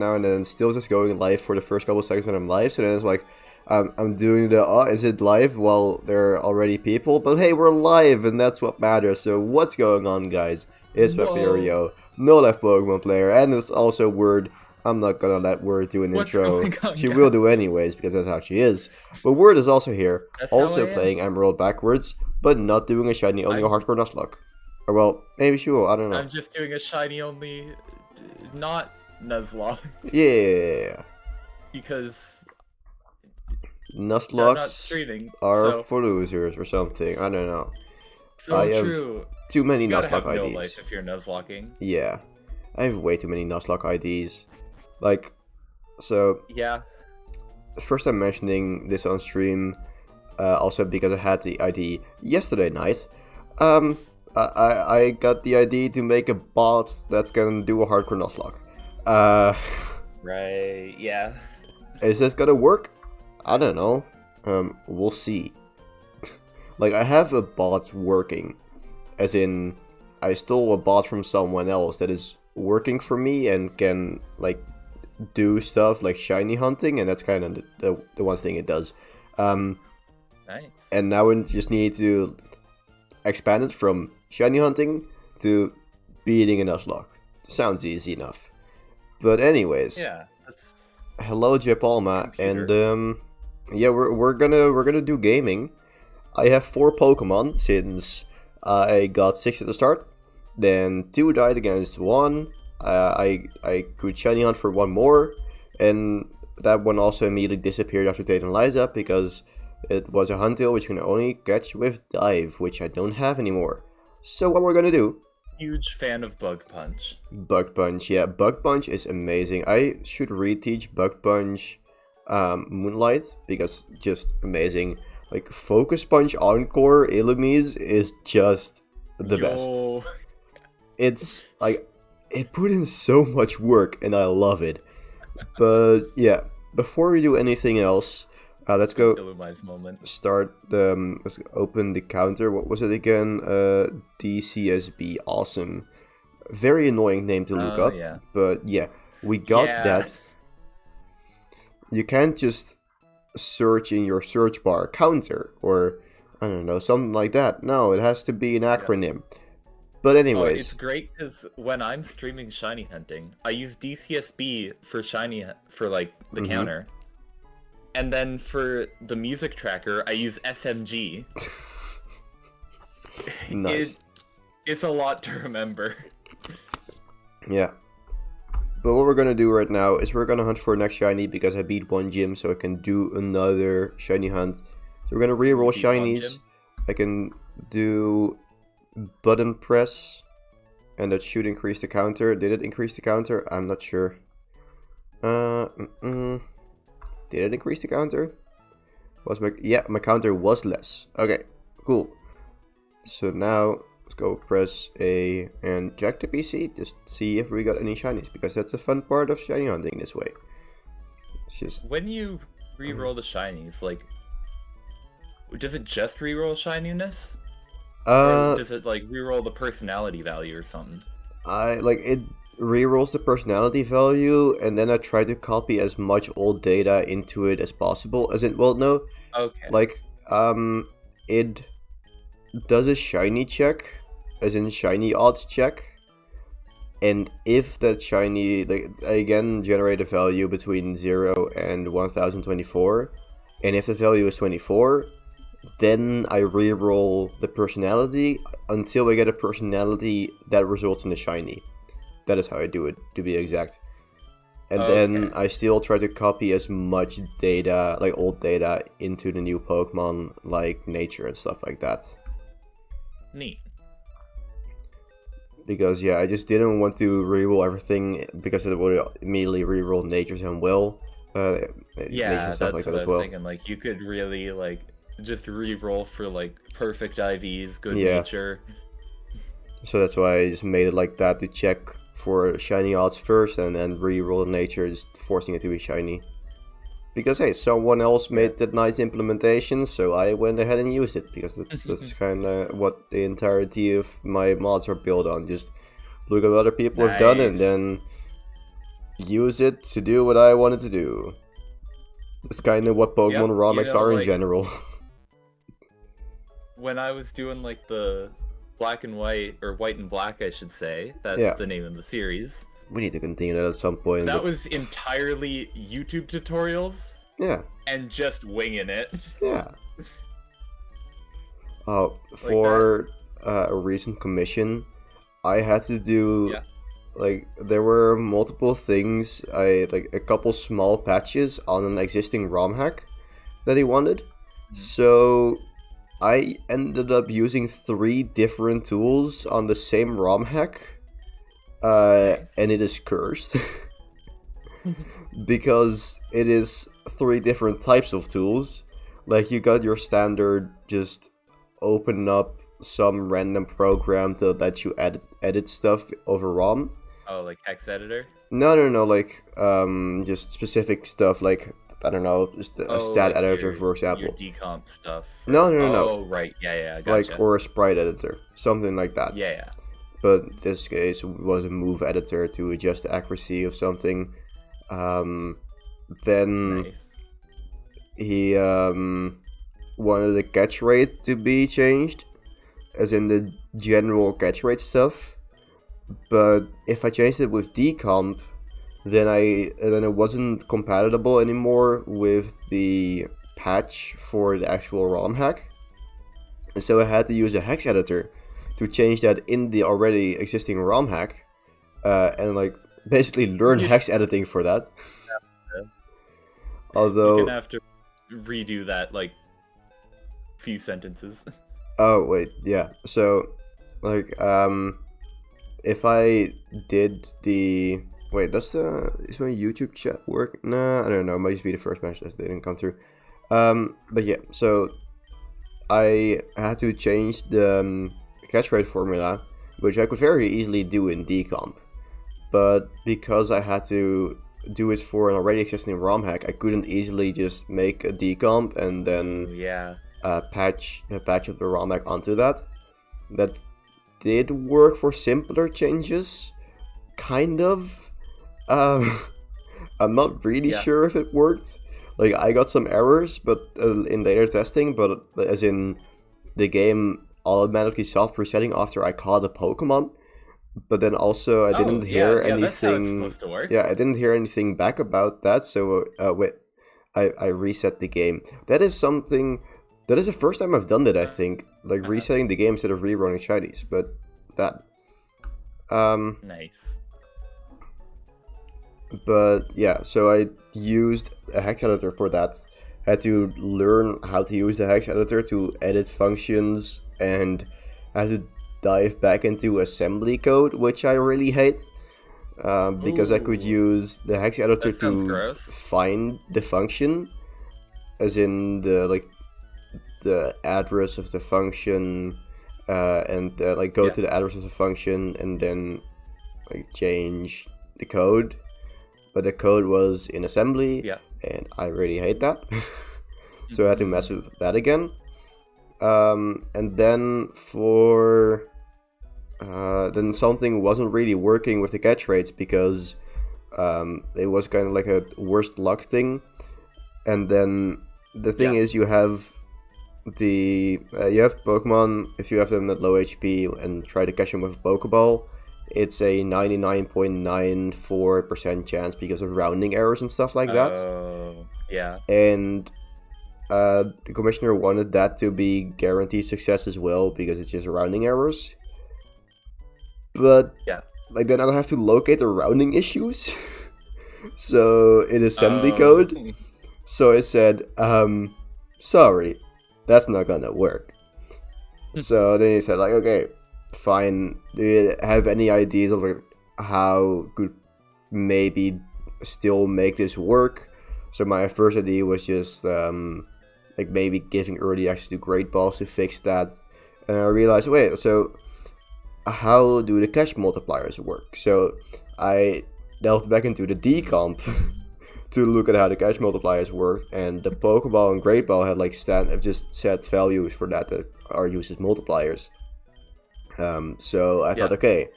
now and then, still just going live for the first couple seconds that I'm live. So then it's like, I'm doing the, is it live? Well, there are already people, but hey, we're live, and that's what matters. So what's going on, guys? It's Vaperio, no left Pokemon player, and it's also Word. I'm not gonna let Word do an What's intro. going on, She guys? will do anyways, because that's how she is. But Word is also here, That's also how I playing Emerald backwards, but not doing a shiny, only a hardcore Nuzlocke. Or well, maybe she will, I don't know. I'm just doing a shiny only, not Nuzlocke, Yeah. because I'm not Nuzlocks streaming. are So, for losers or something, I don't know. so I have true. too many You gotta Nuzlocke have no IDs. life if you're Nuzlocking. Yeah. I have way too many Nuzlocke IDs. Like, so, Yeah. first I'm mentioning this on stream, also because I had the ID yesterday night. I got the ID to make a bot that's gonna do a hardcore Nuzlocke. Right. Yeah. Is this gonna work? I don't know. We'll see. Like, I have a bot working. As in, I stole a bot from someone else that is working for me and can, like, do stuff like shiny hunting, and that's kind of the one thing it does. Nice. And now we just need to expand it from shiny hunting to beating a Nuzlocke. Sounds easy enough. But anyways, Yeah. That's hello Japalma, computer. and yeah, we're gonna do gaming. I have 4 Pokemon since I got 6 at the start. Then 2 died against 1. I could shiny hunt for 1 more, and that one also immediately disappeared after taking Liza because it was a Huntail which you can only catch with Dive, which I don't have anymore. So what we're gonna do? Huge fan of Bug Punch. Bug Punch, yeah, Bug Punch is amazing. I should reteach Bug Punch Moonlight because just amazing. Like, Focus Punch Encore Illumise is just the best. It's like, it put in so much work and I love it. But yeah, before we do anything else, let's go Illumise moment. start let's open the counter. What was it again? DCSB, awesome. Very annoying name to look up, Yeah. but yeah, we got that. You can't just search in your search bar counter or I don't know, something like that. No, it has to be an acronym. But anyways, it's great because when I'm streaming shiny hunting, I use DCSB for shiny for like the counter, and then for the music tracker, I use SMG. nice. It's a lot to remember. Yeah. But what we're gonna do right now is we're gonna hunt for next shiny because I beat 1 gym, so I can do another shiny hunt. So we're gonna reroll shinies. I can do button press, and that should increase the counter. Did it increase the counter? I'm not sure. Did it increase the counter? Yeah, my counter was less. Okay, cool. So now let's go press A and check the PC, just see if we got any shinies, because that's a fun part of shiny hunting this way. It's just when you reroll the shinies, like, does it just reroll shininess? Or does it like reroll the personality value or something? It rerolls the personality value, and then I try to copy as much old data into it as possible. As in, well, no. Okay. Like, it does a shiny check, as in shiny odds check, and if that shiny, like, again, generate a value between 0 and 1024, and if the value is 24, then I reroll the personality until I get a personality that results in a shiny. That is how I do it, to be exact. And then I still try to copy as much data, like old data, into the new Pokemon, like nature and stuff like that. Neat. Because yeah, I just didn't want to reroll everything because it would immediately reroll natures and will. Yeah, and stuff like that what as I well. was thinking. Like, you could really like just re-roll for like perfect IVs, good Yeah. nature. So that's why I just made it like that, to check for shiny odds first and then re-roll nature, just forcing it to be shiny. Because hey, someone else made that nice implementation, so I went ahead and used it, because that's kind of what the entirety of my mods are built on. Just look at what other people have done and then use it to do what I wanted to do. It's kind of what Pokemon romhacks are in general. When I was doing like the black and white, or white and black, I should say, that's the name of the series. We need to continue that at some point. That was entirely YouTube tutorials. Yeah. And just winging it. Yeah. For a recent commission, I had to do like there were multiple things. Like a couple small patches on an existing ROM hack that he wanted. So I ended up using 3 different tools on the same ROM hack. Nice. And it is cursed. Because it is 3 different types of tools. Like, you got your standard, just open up some random program to let you edit stuff over ROM. Oh, like hex editor? No, like, just specific stuff, like, I don't know, just a stat like editor, for example. Your decomp stuff. No. Oh, right, yeah, gotcha. Like, or a sprite editor, something like that. Yeah. But in this case was a move editor to adjust the accuracy of something. Then nice. he wanted the catch rate to be changed, as in the general catch rate stuff. But if I changed it with decomp, then it wasn't compatible anymore with the patch for the actual ROM hack. And so I had to use a hex editor to change that in the already existing ROM hack, and like basically learn hex editing for that. Although you're gonna have to redo that like few sentences. Oh wait, yeah. So like if I did the is my YouTube chat work? Nah, I don't know. It might just be the first message that didn't come through. But yeah, so I had to change the catch rate formula, which I could very easily do in decomp, but because I had to do it for an already existing ROM hack, I couldn't easily just make a decomp and then patch up the ROM hack onto that. That did work for simpler changes, kind of. I'm not really sure if it worked. Like, I got some errors, but in later testing, but as in the game automatically self-resetting after I caught a Pokemon. But then also I didn't hear anything. That's how it's supposed to work. Yeah, I didn't hear anything back about that. So I reset the game. That is the first time I've done that. I think like resetting the game instead of rerunning shinies. But that. Nice. But yeah, so I used a hex editor for that. Had to learn how to use the hex editor to edit functions, and had to dive back into assembly code, which I really hate, because I could use the hex editor to find the function, as in the address of the function, and go to the address of the function and then like change the code. But the code was in assembly, and I really hate that. So I had to mess with that again. And then then something wasn't really working with the catch rates, because it was kind of like a worst luck thing. And then the thing is, you have Pokemon, if you have them at low HP and try to catch them with a Pokeball, it's a 99.94% chance because of rounding errors and stuff like that. Oh, yeah. And the commissioner wanted that to be guaranteed success as well, because it's just rounding errors. But then I'll have to locate the rounding issues. So in assembly code. So I said, sorry, that's not gonna work. So then he said, like, okay, fine. Do you have any ideas of how could maybe still make this work? So my first idea was just maybe giving early access to Great Balls to fix that. And I realized, wait, so how do the catch multipliers work? So I delved back into the decomp to look at how the catch multipliers work, and the Pokeball and Great Ball had just set values for that are used as multipliers. So I thought, okay,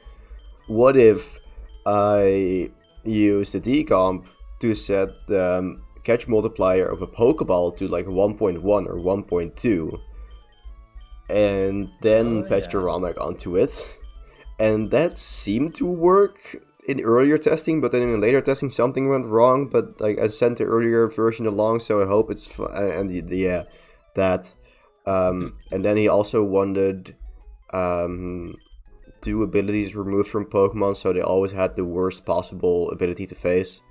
what if I use the decomp to set the catch multiplier of a Pokeball to like 1.1 or 1.2, and then patch the romhack onto it. And that seemed to work in earlier testing, but then in later testing something went wrong. But like I sent the earlier version along, so I hope it's that. And then he also wanted 2 abilities removed from Pokemon, so they always had the worst possible ability to face.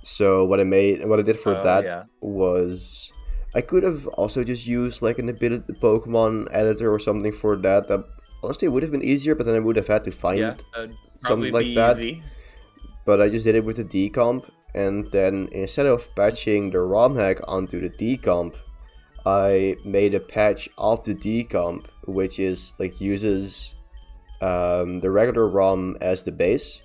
So what I did for that was I could have also just used like an ability Pokemon editor or something for that. That honestly would have been easier, but then I would have had to find something like that. Easy. But I just did it with the decomp, and then instead of patching the romhack onto the decomp, I made a patch of the decomp, which is like uses the regular ROM as the base,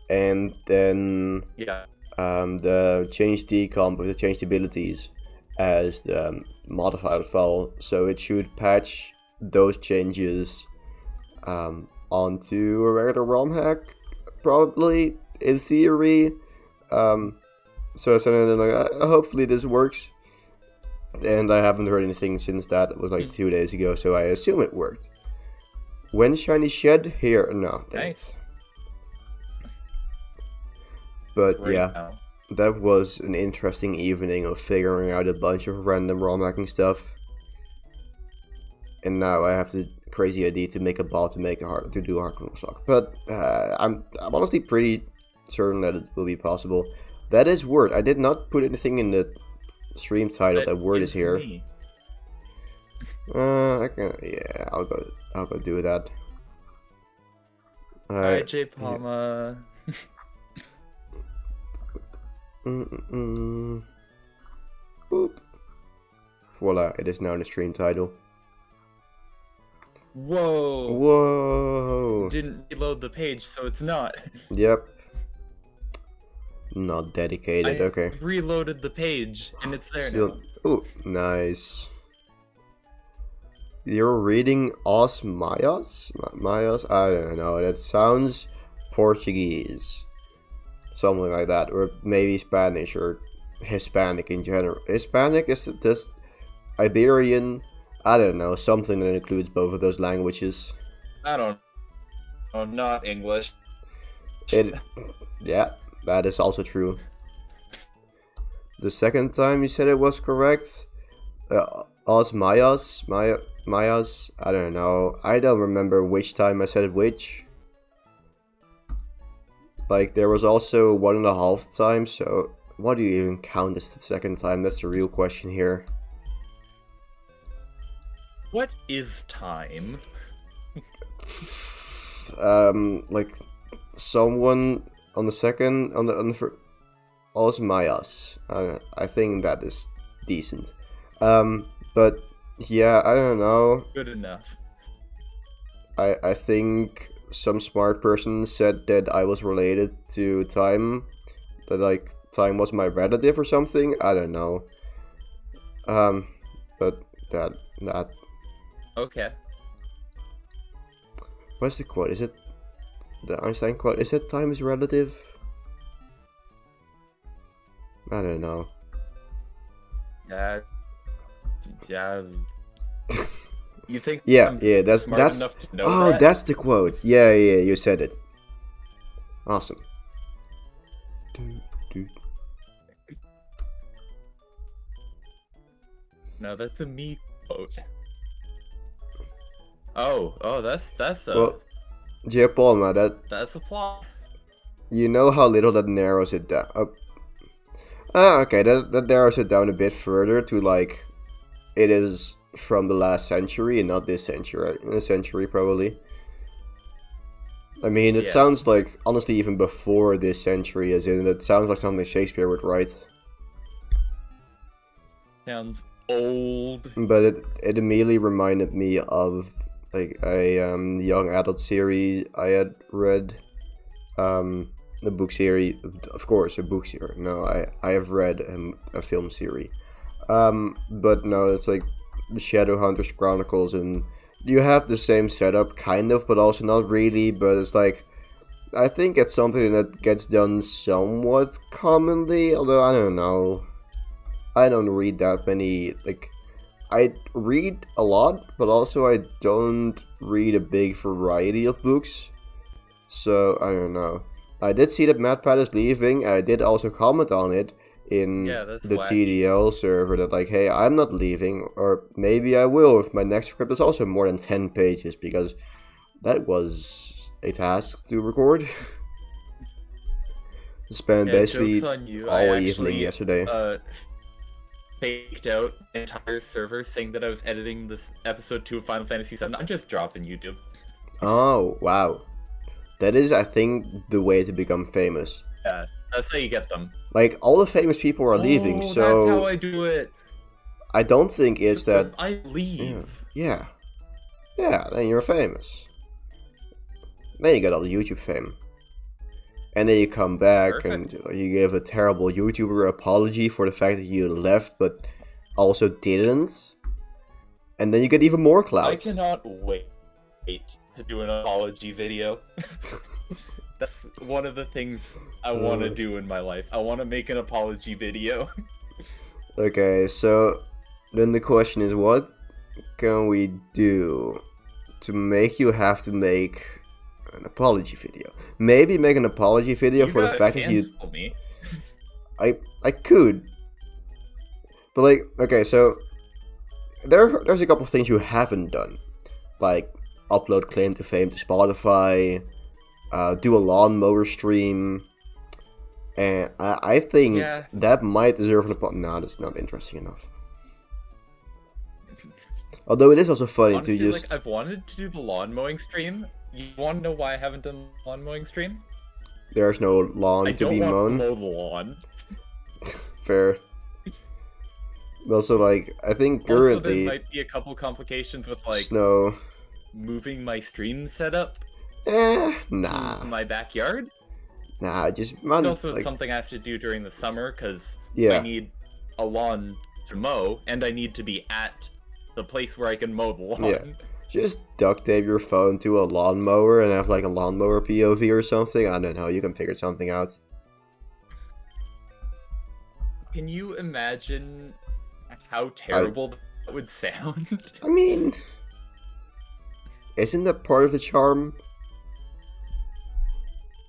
and then the changed decomp with the changed abilities as the modified file. So it should patch those changes onto a regular ROM hack, probably, in theory. So I said, like, hopefully this works. And I haven't heard anything since that. It was like 2 days ago, so I assume it worked. When Shiny Shed? Here? No. Nice. But that was an interesting evening of figuring out a bunch of random ROM hacking stuff. And now I have the crazy idea to make a bot to do hard Nuzlocke. But I'm honestly pretty certain that it will be possible. That is Word. I did not put anything in the stream title. That Word is here. I can. Yeah, I'll go do that. Alright, J Palma. Boop. Voila! It is now in the stream title. Whoa! Whoa! Didn't reload the page, so it's not. Yep. Not dedicated. Okay. Reloaded the page, and it's there now. Ooh, nice. You're reading Os Maias? Maias? I don't know. That sounds Portuguese. Something like that. Or maybe Spanish or Hispanic in general. Hispanic is this Iberian? I don't know. Something that includes both of those languages. I don't know. Not English. Yeah, that is also true. The second time you said it was correct. Os Maias? Mayas? I don't know. I don't remember which time I said which. Like, there was also 1.5 times, so what do you even count as the second time? That's the real question here. What is time? Like, someone on the second, on the first, Os Mayas. I think that is decent. But yeah, I don't know. Good enough. I think some smart person said that I was related to time. That like time was my relative or something. I don't know. But that. Okay. What's the quote? Is it the Einstein quote? Is it time is relative? I don't know. Yeah. You think? Yeah, that's enough to know that? That's the quote. Yeah, you said it. Awesome. No, that's a me quote. Oh, that's a. Well, J Palma, that's a plot. You know how little that narrows it down. Okay, that narrows it down a bit further to like, it is from the last century and not this century. In a century, probably. I mean, it sounds like, honestly, even before this century, as in, it sounds like something Shakespeare would write. Sounds old. But it immediately reminded me of like a young adult series I had read. The book series, of course, a book series. No, I have read a film series. But no, it's like the Shadowhunters Chronicles, and you have the same setup, kind of, but also not really. But it's like I think it's something that gets done somewhat commonly, although I don't know. I don't read that many, like, I read a lot, but also I don't read a big variety of books, so I don't know. I did see that MatPat is leaving. I did also comment on it in That's the wacky. TDL server that, like, hey, I'm not leaving, or maybe I will if my next script is also more than 10 pages, because that was a task to record. Spent basically Joke's on you. all I evening actually yesterday. faked out an entire server saying that I was editing this episode 2 of Final Fantasy VII. I'm just dropping YouTube. Oh, wow. That is, I think, the way to become famous. Yeah, that's how you get them. Like, all the famous people are leaving, so... that's how I do it. I don't think it's that... I leave. Yeah, then you're famous. Then you get all the YouTube fame. And then you come back Perfect. and you give a terrible YouTuber apology for the fact that you left, but also didn't. And then you get even more clout. I cannot wait to do an apology video. That's one of the things I want to do in my life. I want to make an apology video. Okay, so then the question is, what can we do to make you have to make an apology video? Maybe make an apology video for the fact that you... me. I could. But like, okay, so there's a couple of things you haven't done. Like, upload Claim to Fame to Spotify, do a lawnmower stream, and I think that might deserve an apology. No, that's not interesting enough. Although it is also funny Honestly, to just... like, I've wanted to do the lawn mowing stream. You want to know why I haven't done the lawn mowing stream? There's no lawn to be mown. I don't want to mow the lawn. Fair. Also, like, I think Also, currently... there might be a couple complications with, like, snow. moving my stream setup Nah. to my backyard. Nah, just... And also, it's something I have to do during the summer, because I need a lawn to mow, and I need to be at the place where I can mow the lawn. Yeah. Just duct tape your phone to a lawnmower and have, like, a lawnmower POV or something. I don't know, you can figure something out. Can you imagine how terrible that would sound? I mean... Isn't that part of the charm?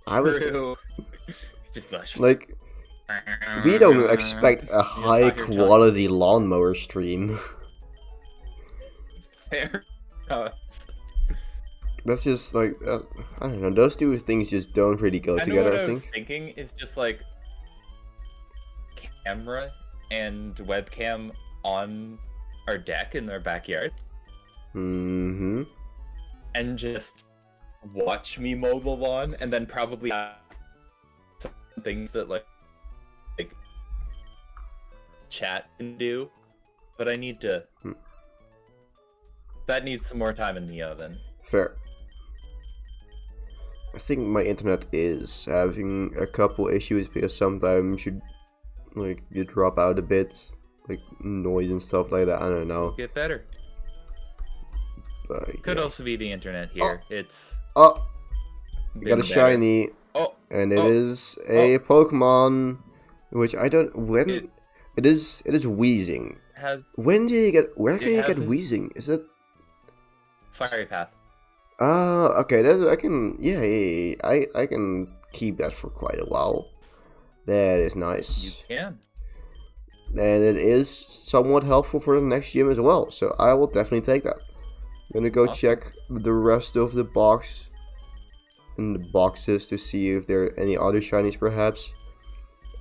I was... Just like... We don't expect a high-quality lawnmower stream. Fair. That's just like... I don't know, those two things just don't really go together, I think. What I was thinking is just like... camera and webcam on our deck in our backyard. Mm-hmm. And just watch me mow the lawn, and then probably some things that like chat can do. But I need to... That needs some more time in the oven. Fair. I think my internet is having a couple issues because sometimes you drop out a bit, like noise and stuff like that. I don't know. Get better. But, Could also be the internet here. It's we got a shiny, and it is a Pokemon, which I don't it is wheezing. When do you get? Where can you get wheezing? Is it Fiery Path? Okay. That I can. Yeah. I can keep that for quite a while. That is nice. You can. And it is somewhat helpful for the next gym as well. So I will definitely take that. I'm gonna go check the rest of the box and the boxes to see if there are any other shinies perhaps.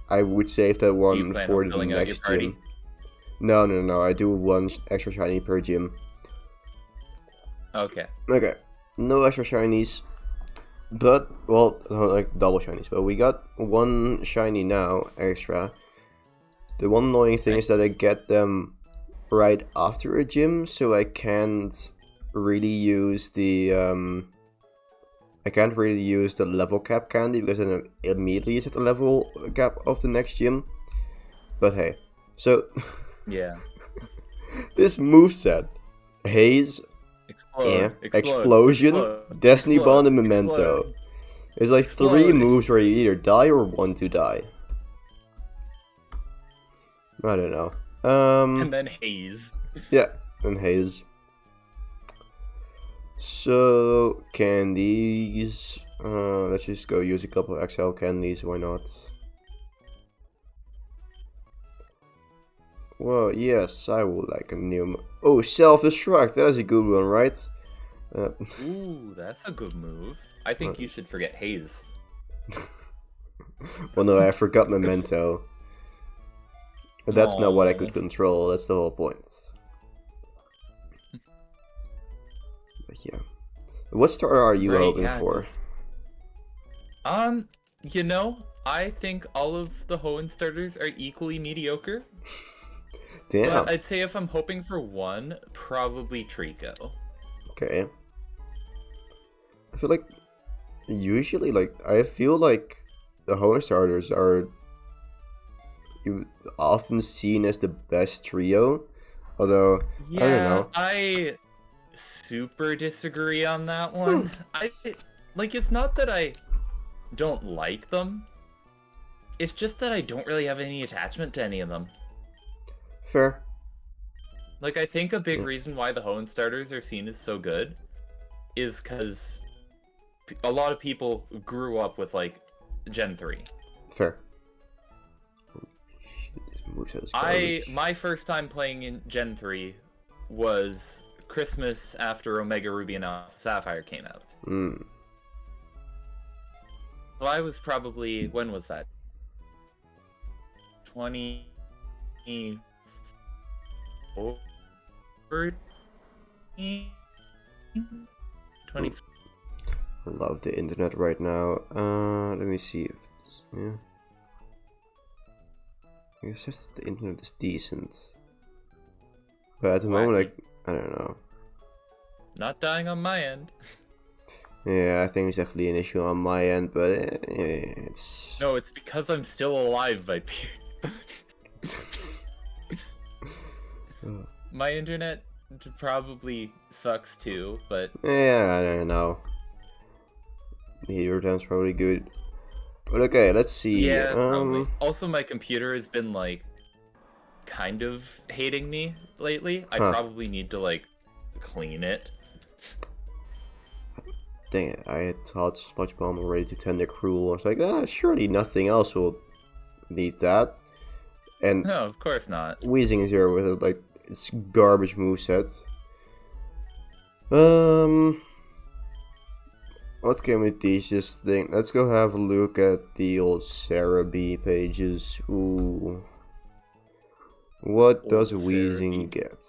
I would save that one for the next gym. No. I do one extra shiny per gym. Okay. Okay. No extra shinies. But, well, like double shinies. But we got one shiny now, extra. The one annoying thing is that I get them right after a gym, so I can't really use the level cap candy because then it immediately is at the level cap of the next gym. But hey, so yeah, this moveset, Haze, Explosion, Destiny Bond, and Memento. It's like Explode. 3 moves where you either die or want to die. I don't know. And then haze. Yeah, and haze. So, candies. Let's just go use a couple of XL candies, why not? Well, yes, I would like a new... Oh, self-destruct, that is a good one, right? Ooh, that's a good move. I think you should forget haze. Well, no, I forgot Memento. But that's not what I could control, that's the whole point. But yeah. What starter are you hoping for? You know, I think all of the Hoenn starters are equally mediocre. Damn. But I'd say if I'm hoping for one, probably Trico. Okay. I feel like usually, I feel like the Hoenn starters are often seen as the best trio. Although, yeah, I don't know. I super disagree on that one. It's not that I don't like them. It's just that I don't really have any attachment to any of them. Fair. Like, I think a big reason why the Hoenn starters are seen as so good is because a lot of people grew up with, like, Gen 3. Fair. My first time playing in Gen 3 was Christmas after Omega Ruby and Alpha Sapphire came out. So I was probably, when was that? 20... 20. I love the internet right now. Let me see if yeah. I guess just the internet is decent. But at the moment I don't know. Not dying on my end. Yeah, I think it's definitely an issue on my end, but it's... No, it's because I'm still alive, Viper. My internet probably sucks too, but... Yeah, I don't know. The heater time's probably good. But okay, let's see. Yeah, probably. Also, my computer has been, like, kind of hating me lately. I probably need to, like, clean it. Dang it, I had taught Sludge Bomb already to Tender Cruel. I was like, surely nothing else will beat that. And no, of course not. Weezing is here with, like, its garbage moveset. What can we teach this thing? Let's go have a look at the old Sarah B pages. Ooh. What does Weezing get?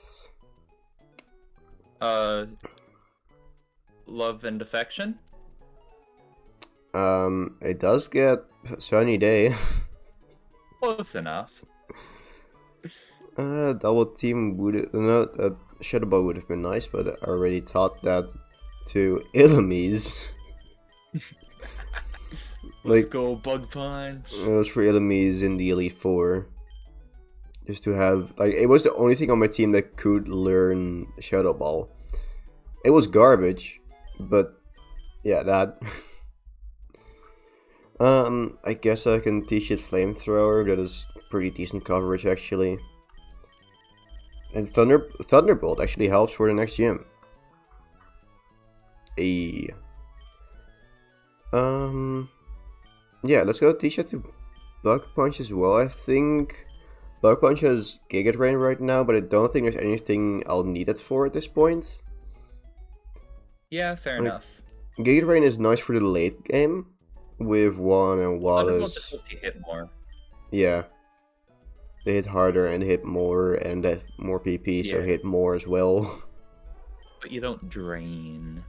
Love and affection? It does get Sunny Day. Close enough. Double team would Shadow Ball would have been nice, but I already taught that to enemies. Let's go Bug Punch. It was for enemies in the Elite Four. Just to have, like, it was the only thing on my team that could learn Shadow Ball. It was garbage, but yeah, that. I guess I can teach it Flamethrower. That is pretty decent coverage actually. And Thunderbolt actually helps for the next gym. Yeah, let's go teach it to Bug Punch as well. I think Bug Punch has Giga Drain right now, but I don't think there's anything I'll need it for at this point. Yeah, fair enough. Giga Drain is nice for the late game with Juan and Wallace. Just lets you hit more. Yeah. They hit harder and hit more, and they have more PP, so hit more as well. But you don't drain.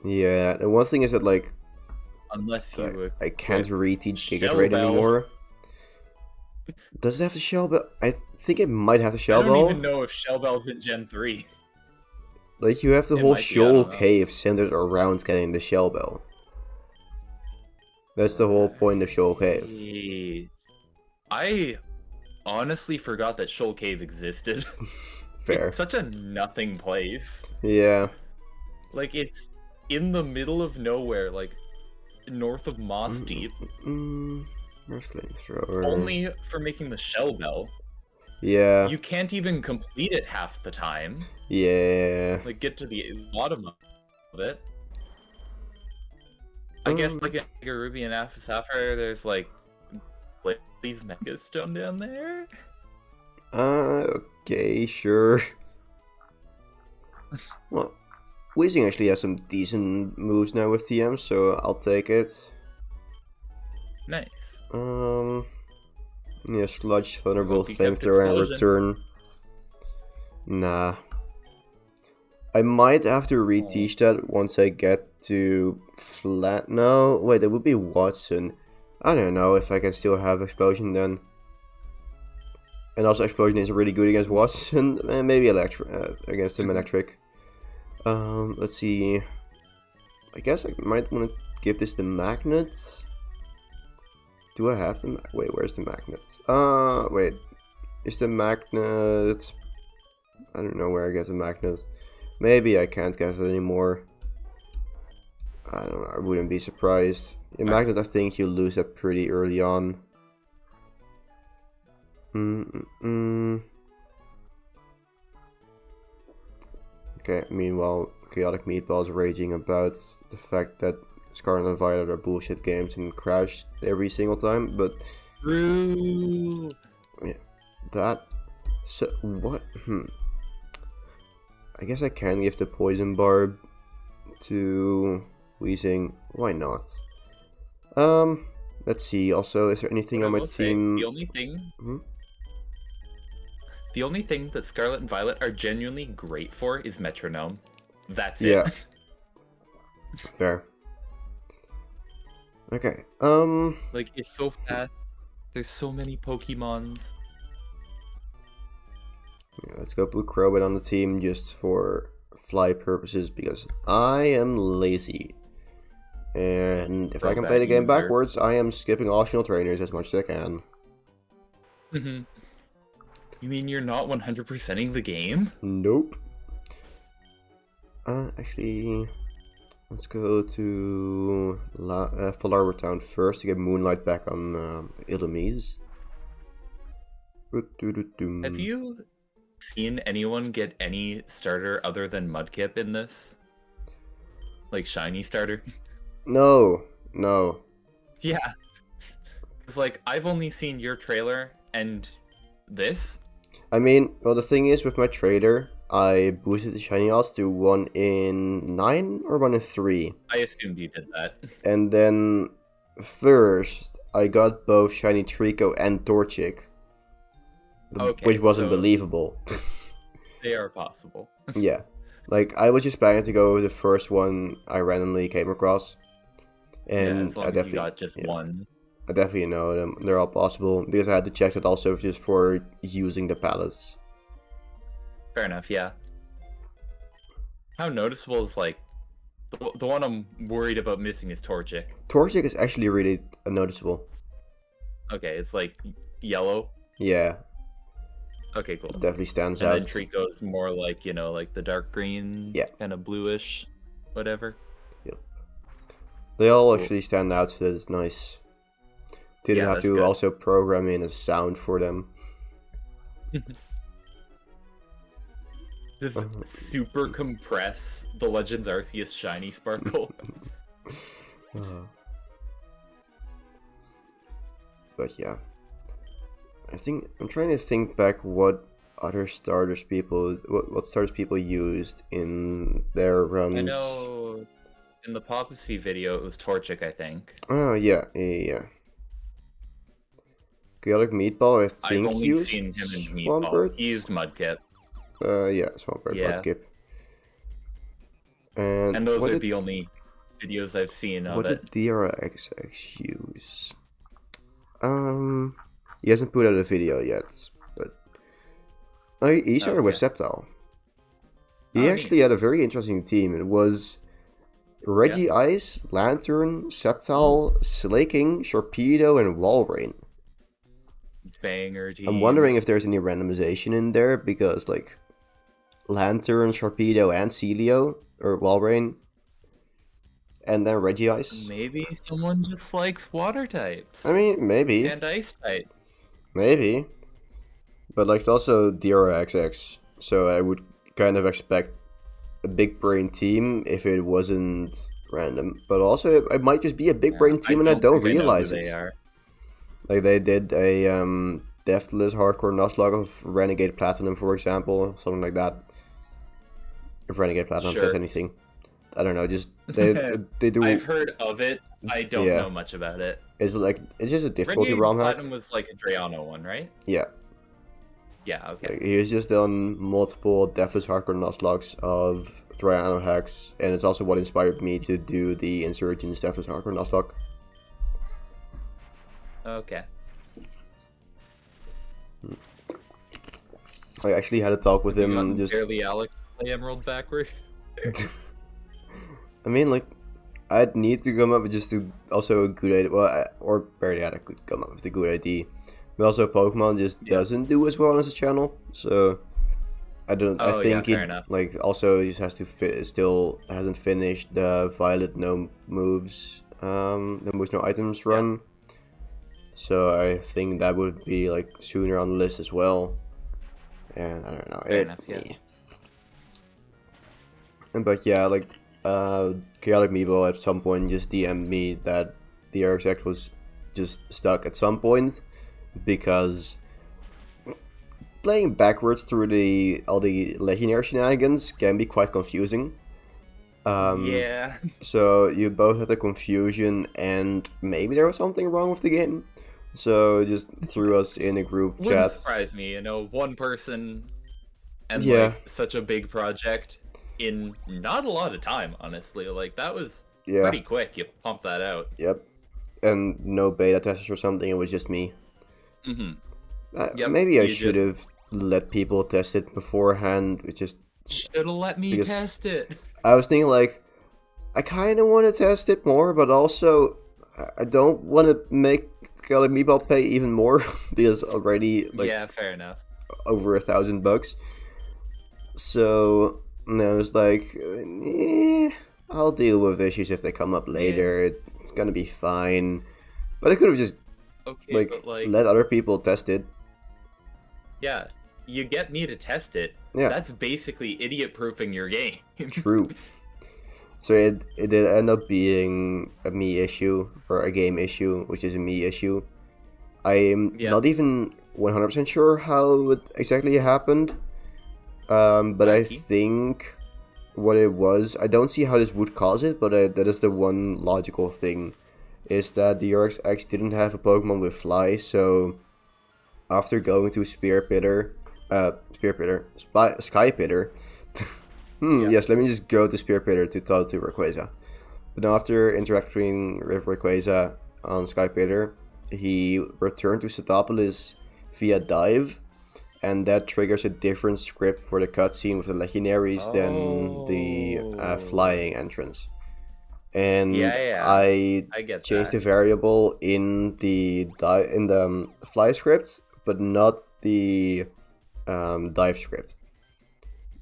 Yeah, and one thing is that, like, unless you I can't reteach Giga Drain anymore. Does it have the Shell Bell? I think it might have the Shell Bell. I don't even know if Shell Bell's in Gen 3. Like, you have the whole Shoal Cave centered around getting the Shell Bell. That's the whole point of Shoal Cave. I honestly forgot that Shoal Cave existed. Fair. It's such a nothing place. Yeah. Like, it's in the middle of nowhere. Like, north of Moss Deep. Where's flamethrower? Only for making the shell bell. Yeah. You can't even complete it half the time. Yeah. Like, get to the bottom of it. I guess, like, a Ruby and Sapphire, there's, like these Megastone down there? Okay, sure. Well, Weezing actually has some decent moves now with TM, so I'll take it. Nice. Yeah, Sludge, Thunderbolt, Hope you kept Flamethrower, and Explosion. Return. Nah. I might have to reteach that once I get to flat. No, wait, that would be Watson. I don't know if I can still have Explosion then. And also Explosion is really good against Watson, and maybe against him Electric. Let's see. I guess I might want to give this the Magnet. Do I have the wait, where's the Magnet? Wait. Is the Magnet... I don't know where I get the Magnet. Maybe I can't get it anymore. I don't know, I wouldn't be surprised. The Magnet, I think you lose that pretty early on. Okay, meanwhile, Chaotic Meatball is raging about the fact that Scarlet and Violet are bullshit games and crash every single time, but... True. Yeah, that... So, what? I guess I can give the Poison Barb to Weezing. Why not? Let's see. Also, is there anything on my team? The only thing that Scarlet and Violet are genuinely great for is Metronome. That's it. Yeah. Fair. Okay. Like, it's so fast. There's so many Pokemons. Yeah, let's go put Crowbit on the team just for fly purposes because I am lazy. And if I can play the game backwards, I am skipping optional trainers as much as I can. You mean you're not 100%ing the game? Nope. Actually, let's go to Full Arbor Town first to get Moonlight back on Illumise. Have you seen anyone get any starter other than Mudkip in this? Like, shiny starter? No. Yeah. It's like, I've only seen your trailer and this. I mean, well, the thing is, with my trader, I boosted the shiny odds to 1 in 9 or 1 in 3. I assumed you did that. And then, first, I got both shiny Trico and Torchic. Okay, which wasn't so believable. They are possible. Yeah. Like, I was just planning to go with the first one I randomly came across. And yeah, as long I as definitely you got just one. I definitely know them. They're all possible. Because I had to check that also just for using the palettes. Fair enough, yeah. How noticeable is, like, the one I'm worried about missing is Torchic. Torchic is actually really noticeable. Okay, it's like yellow. Yeah. Okay, cool. It definitely stands and out. then Trico's more like, you know, like the dark green, yeah, kind of bluish, whatever. Yep. They all actually stand out, so that's nice. Didn't have to also program in a sound for them. Just super compress the Legends Arceus Shiny Sparkle. But yeah. I'm trying to think back what other starters what starters people used in their runs. I know in the Papacy video it was Torchic, I think. Oh yeah. Chaotic Meatball, I think I've only seen him in Meatball. He used Mudkip. Yeah, Swampert, Mudkip. And those are the only videos I've seen of it. What did DRXX use? He hasn't put out a video yet, but he started with Sceptile. He actually had a very interesting team. It was Reggie Ice, Lantern, Sceptile, Slaking, Sharpedo, and Walrein. Banger team. I'm wondering if there's any randomization in there because, like, Lantern, Sharpedo, and Celio or Walrein and then Regice. Maybe someone just likes water types. I mean, maybe. And ice type. Maybe. But like, it's also DRXX, so I would kind of expect a big brain team if it wasn't random. But also, it might just be a big brain team and I don't think realize know who it. they are. Like, they did a Deathless Hardcore Nuzlocke of Renegade Platinum, for example, something like that. If Renegade Platinum says anything. I don't know, just they do. I've heard of it. I don't know much about it. It's just a difficulty Renegade ROM hack. Platinum was like a Drayano one, right? Yeah. Yeah, okay. Like, he has just done multiple Deathless Hardcore Nuzlocks of Drayano hacks, and it's also what inspired me to do the Insurgents Deathless Hardcore Nuzlocke. Okay. I actually had a talk with him. Just barely Alex play Emerald backward. I mean, like, I'd need to come up with just also a good idea. Well, or barely I could come up with a good idea. But also, Pokemon just doesn't do as well as a channel, so I don't. I think fair enough. Like, also he just has to still hasn't finished the Violet no moves, no moves no items run. So I think that would be like sooner on the list as well. And I don't know. Fair enough, But yeah, like Chaotic Meebo at some point just DM'd me that the RXX was just stuck at some point because playing backwards through all the legendary shenanigans can be quite confusing. Yeah. So you both had the confusion and maybe there was something wrong with the game. So just threw us in a group chat. Wouldn't surprise me, one person and like such a big project in not a lot of time, honestly. Like that was pretty quick. You pumped that out. Yep. And no beta testers or something, it was just me. Maybe I should have let people test it beforehand. It just should have let me test it. I was thinking like I kind of want to test it more, but also I don't want to make Chaotic Meebo pay even more because already like fair enough, over $1,000. So I was like, I'll deal with issues if they come up later. It's gonna be fine. But I could have just let other people test it. Yeah, you get me to test it. Yeah, that's basically idiot-proofing your game. True. So it did end up being a me issue, or a game issue, which is a me issue. I'm not even 100% sure how it exactly happened. But I think what it was, I don't see how this would cause it, but that is the one logical thing, is that the RXX didn't have a Pokemon with Fly, so after going to Sky Pitter, yes, let me just go to Spear Pitter to talk to Rayquaza. But now after interacting with Rayquaza on Sky Pitter, he returned to Setopolis via Dive, and that triggers a different script for the cutscene with the legendaries than the flying entrance. And I get changed the variable in the fly script, but not the dive script.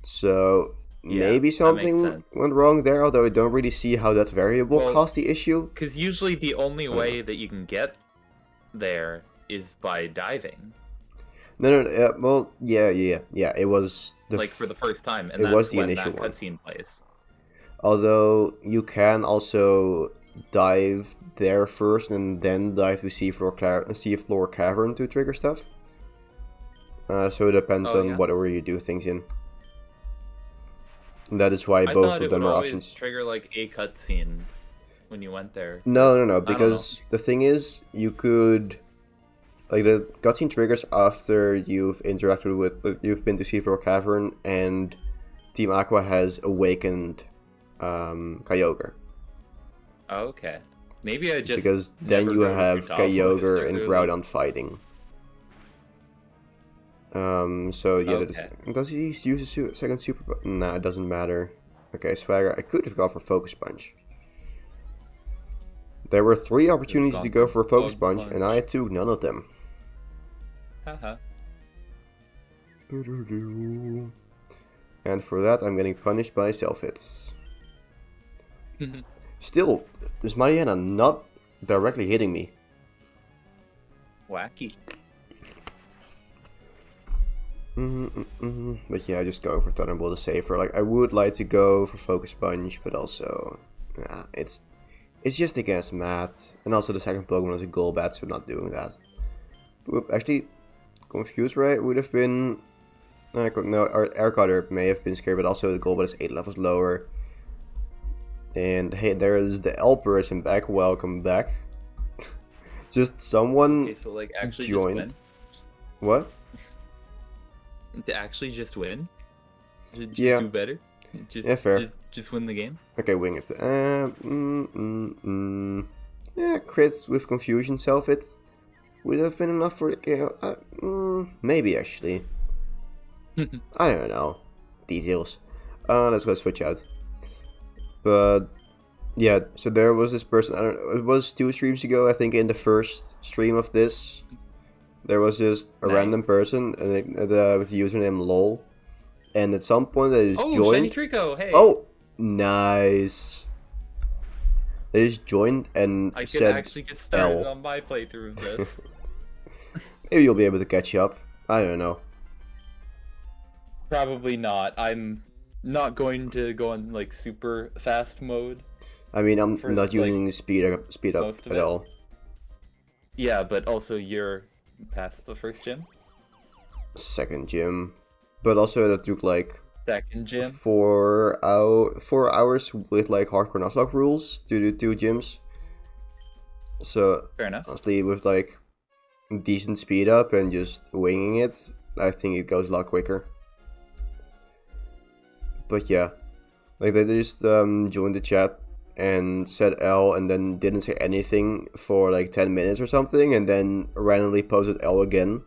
So maybe something went wrong there, although I don't really see how that variable caused the issue. Because usually the only way that you can get there is by diving. No. It was for the first time, and it was the initial one. Cutscene plays. Although you can also dive there first and then dive to Seafloor Cavern to trigger stuff. So it depends on whatever you do things in. And that is why both of them are options. Trigger like a cutscene when you went there. No, because the thing is, you could the cutscene triggers after you've interacted with, you've been to Seafloor Cavern and Team Aqua has awakened Kyogre. Oh, okay. Maybe I just because then you have Kyogre and Groudon fighting. So yeah, does he use a second super? Nah, it doesn't matter. Okay, Swagger, I could have gone for Focus Punch. There were 3 opportunities to go for a Focus Punch, and I took none of them. Haha. And for that, I'm getting punished by self-hits. Still, this Mariana not directly hitting me. Wacky. But yeah, I just go for Thunderbolt to safer. Like, I would like to go for Focus Punch, but also, yeah, it's just against Matt. And also the second Pokemon is a Golbat, so not doing that. Whoop, actually, confused, right? Would have been... No, our Air Cutter may have been scared, but also the Golbat is 8 levels lower. And hey, there is the L person back. Welcome back. Just someone Okay, so like actually joined. just win? What? To actually just win? Just Yeah. do better? Just, Yeah, fair. Just win the game? Okay, wing it. Yeah, crits with confusion self-hit would have been enough for the game. Maybe actually. I don't know. Details. Let's go switch out. But yeah, so there was this person. I don't know. It was 2 streams ago. I think in the first stream of this, there was just a random person with the username lol, and at some point they just joined. Shiny Trico, hey! Oh, nice. They just joined and I said could actually get started L. on my playthrough of this. Maybe you'll be able to catch up. I don't know. Probably not. I'm not going to go on like super fast mode. I mean, I'm For, not like, using speed up most of at it. all. Yeah, but also you're past the first gym. Second gym, but also that took like Second gym. 4 hours with like hardcore Nuzlocke rules to do 2 gyms. So Fair enough. honestly, with like decent speed up and just winging it, I think it goes a lot quicker. But yeah, like they just joined the chat and said L and then didn't say anything for like 10 minutes or something, and then randomly posted L again.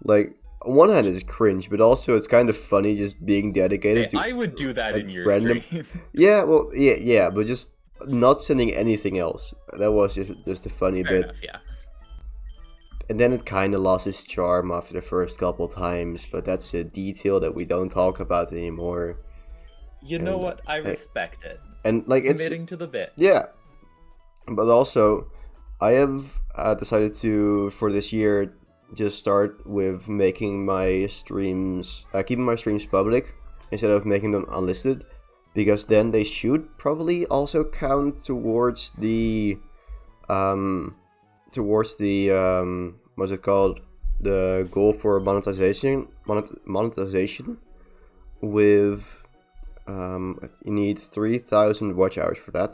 Like, on one hand it's cringe, but also it's kind of funny just being dedicated Hey, to I would do that in like, your random- stream. yeah, well, yeah, but just not sending anything else. That was just a funny Fair bit. enough, yeah. And then it kind of lost its charm after the first couple times, but that's a detail that we don't talk about anymore. You know And, what? I respect it. And like it's Committing to the bit. yeah, but also I have decided to for this year just start with making my streams, keeping my streams public instead of making them unlisted, because then they should probably also count towards the what's it called, the goal for monetization with you need 3,000 watch hours for that.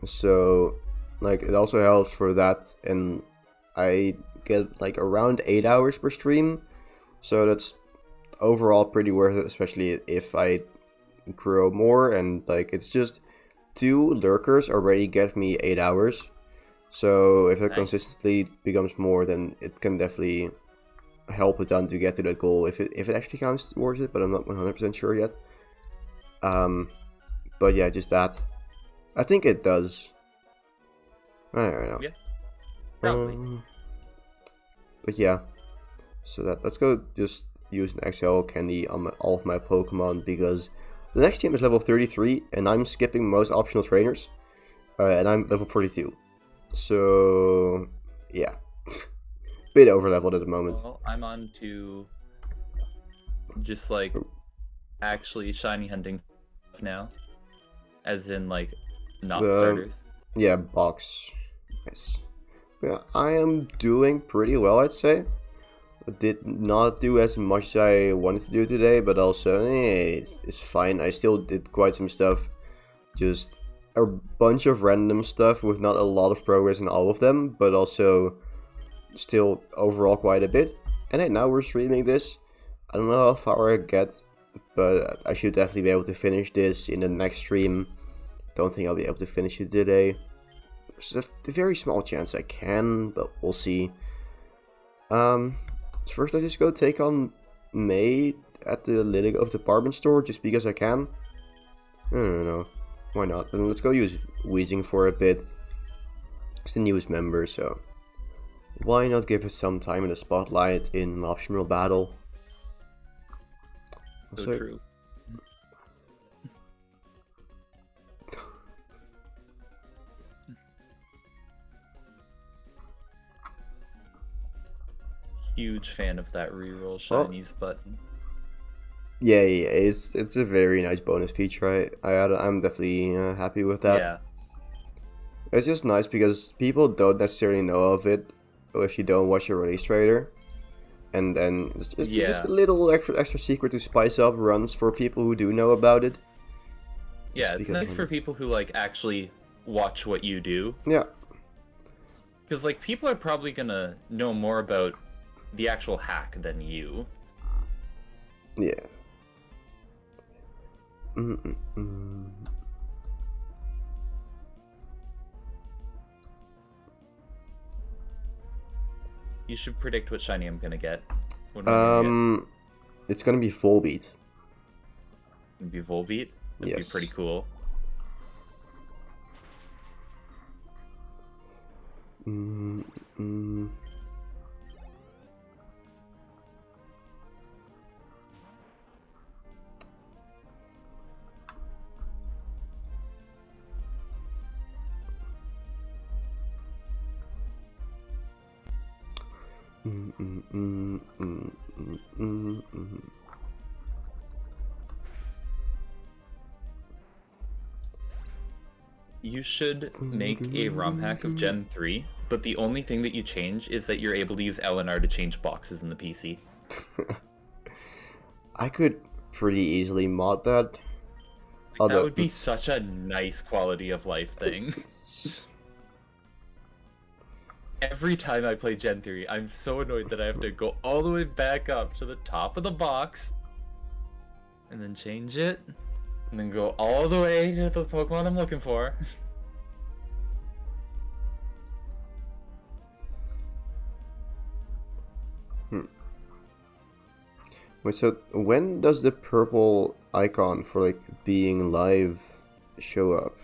So like it also helps for that, and I get like around 8 hours per stream, so that's overall pretty worth it, especially if I grow more. And like it's just 2 lurkers already get me 8 hours, so if that Nice. consistently becomes more, then it can definitely help it done to get to that goal if it actually counts towards it, but I'm not 100% sure yet. But yeah, just that. I think it does. I don't know. Yeah, probably. But yeah, so let's go just use an XL candy on all of my Pokemon, because the next gym is level 33 and I'm skipping most optional trainers, and I'm level 42. So yeah, bit over leveled at the moment. Well, I'm on to just like actually shiny hunting now, as in like not starters. Yeah, box. Yes. Yeah, I am doing pretty well, I'd say. I did not do as much as I wanted to do today, but also it's fine. I still did quite some stuff. Just a bunch of random stuff with not a lot of progress in all of them, but also still overall quite a bit. And hey, now we're streaming this. I don't know how far I get, but I should definitely be able to finish this in the next stream. Don't think I'll be able to finish it today. There's a very small chance I can, but we'll see. First I just go take on May at the Litigo department store just because I can. I don't know. Why not? And let's go use Weezing for a bit. It's the newest member, so why not give it some time in the spotlight in an optional battle? So Also, true. Huge fan of that reroll shinies button. Yeah, it's a very nice bonus feature. I'm definitely happy with that. Yeah. It's just nice because people don't necessarily know of it if you don't watch a release trailer. And then it's just a little extra secret to spice up runs for people who do know about it. Yeah, it's nice for people who like actually watch what you do. Yeah. Because like people are probably gonna know more about the actual hack than you. Yeah. You should predict what shiny I'm gonna get. What It's gonna be full beat. It'd be Volbeat. That'd be pretty cool. You should make a ROM hack of Gen 3, but the only thing that you change is that you're able to use LNR to change boxes in the PC. I could pretty easily mod that. That would be such a nice quality of life thing. Every time I play Gen 3, I'm so annoyed that I have to go all the way back up to the top of the box, and then change it, and then go all the way to the Pokemon I'm looking for. Wait, so when does the purple icon for like being live show up?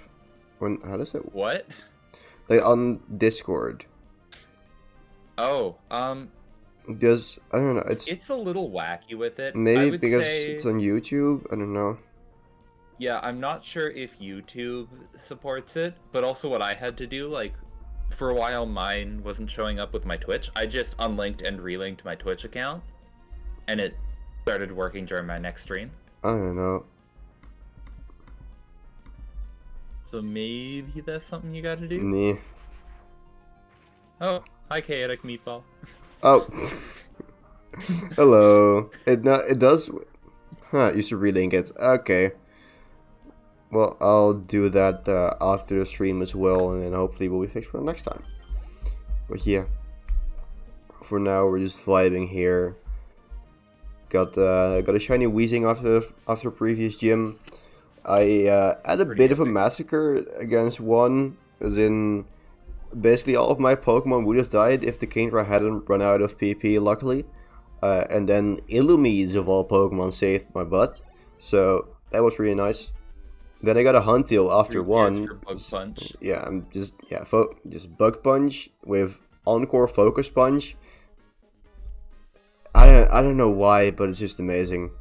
How does it? What? Like on Discord. Oh, Because I don't know. It's a little wacky with it. Maybe because it's on YouTube. I don't know. Yeah, I'm not sure if YouTube supports it, but also what I had to do, like, for a while mine wasn't showing up with my Twitch. I just unlinked and relinked my Twitch account, and it started working during my next stream. I don't know. So maybe that's something you gotta do? Nee. Oh, hi Chaotic Meatball. Oh. Hello. It does. Huh, you should relink it. Okay. Well, I'll do that after the stream as well, and then hopefully we'll be fixed for the next time. But yeah, for now we're just vibing here. Got a shiny Weezing after previous gym. I had a bit of a massacre against one, as in basically all of my Pokemon would have died if the Kingdra hadn't run out of PP, luckily. And then Illumise of all Pokemon saved my butt, so that was really nice. Then I got a Huntail after one. For Bug Punch. Yeah, I'm just Bug Punch with Encore Focus Punch. I don't know why, but it's just amazing.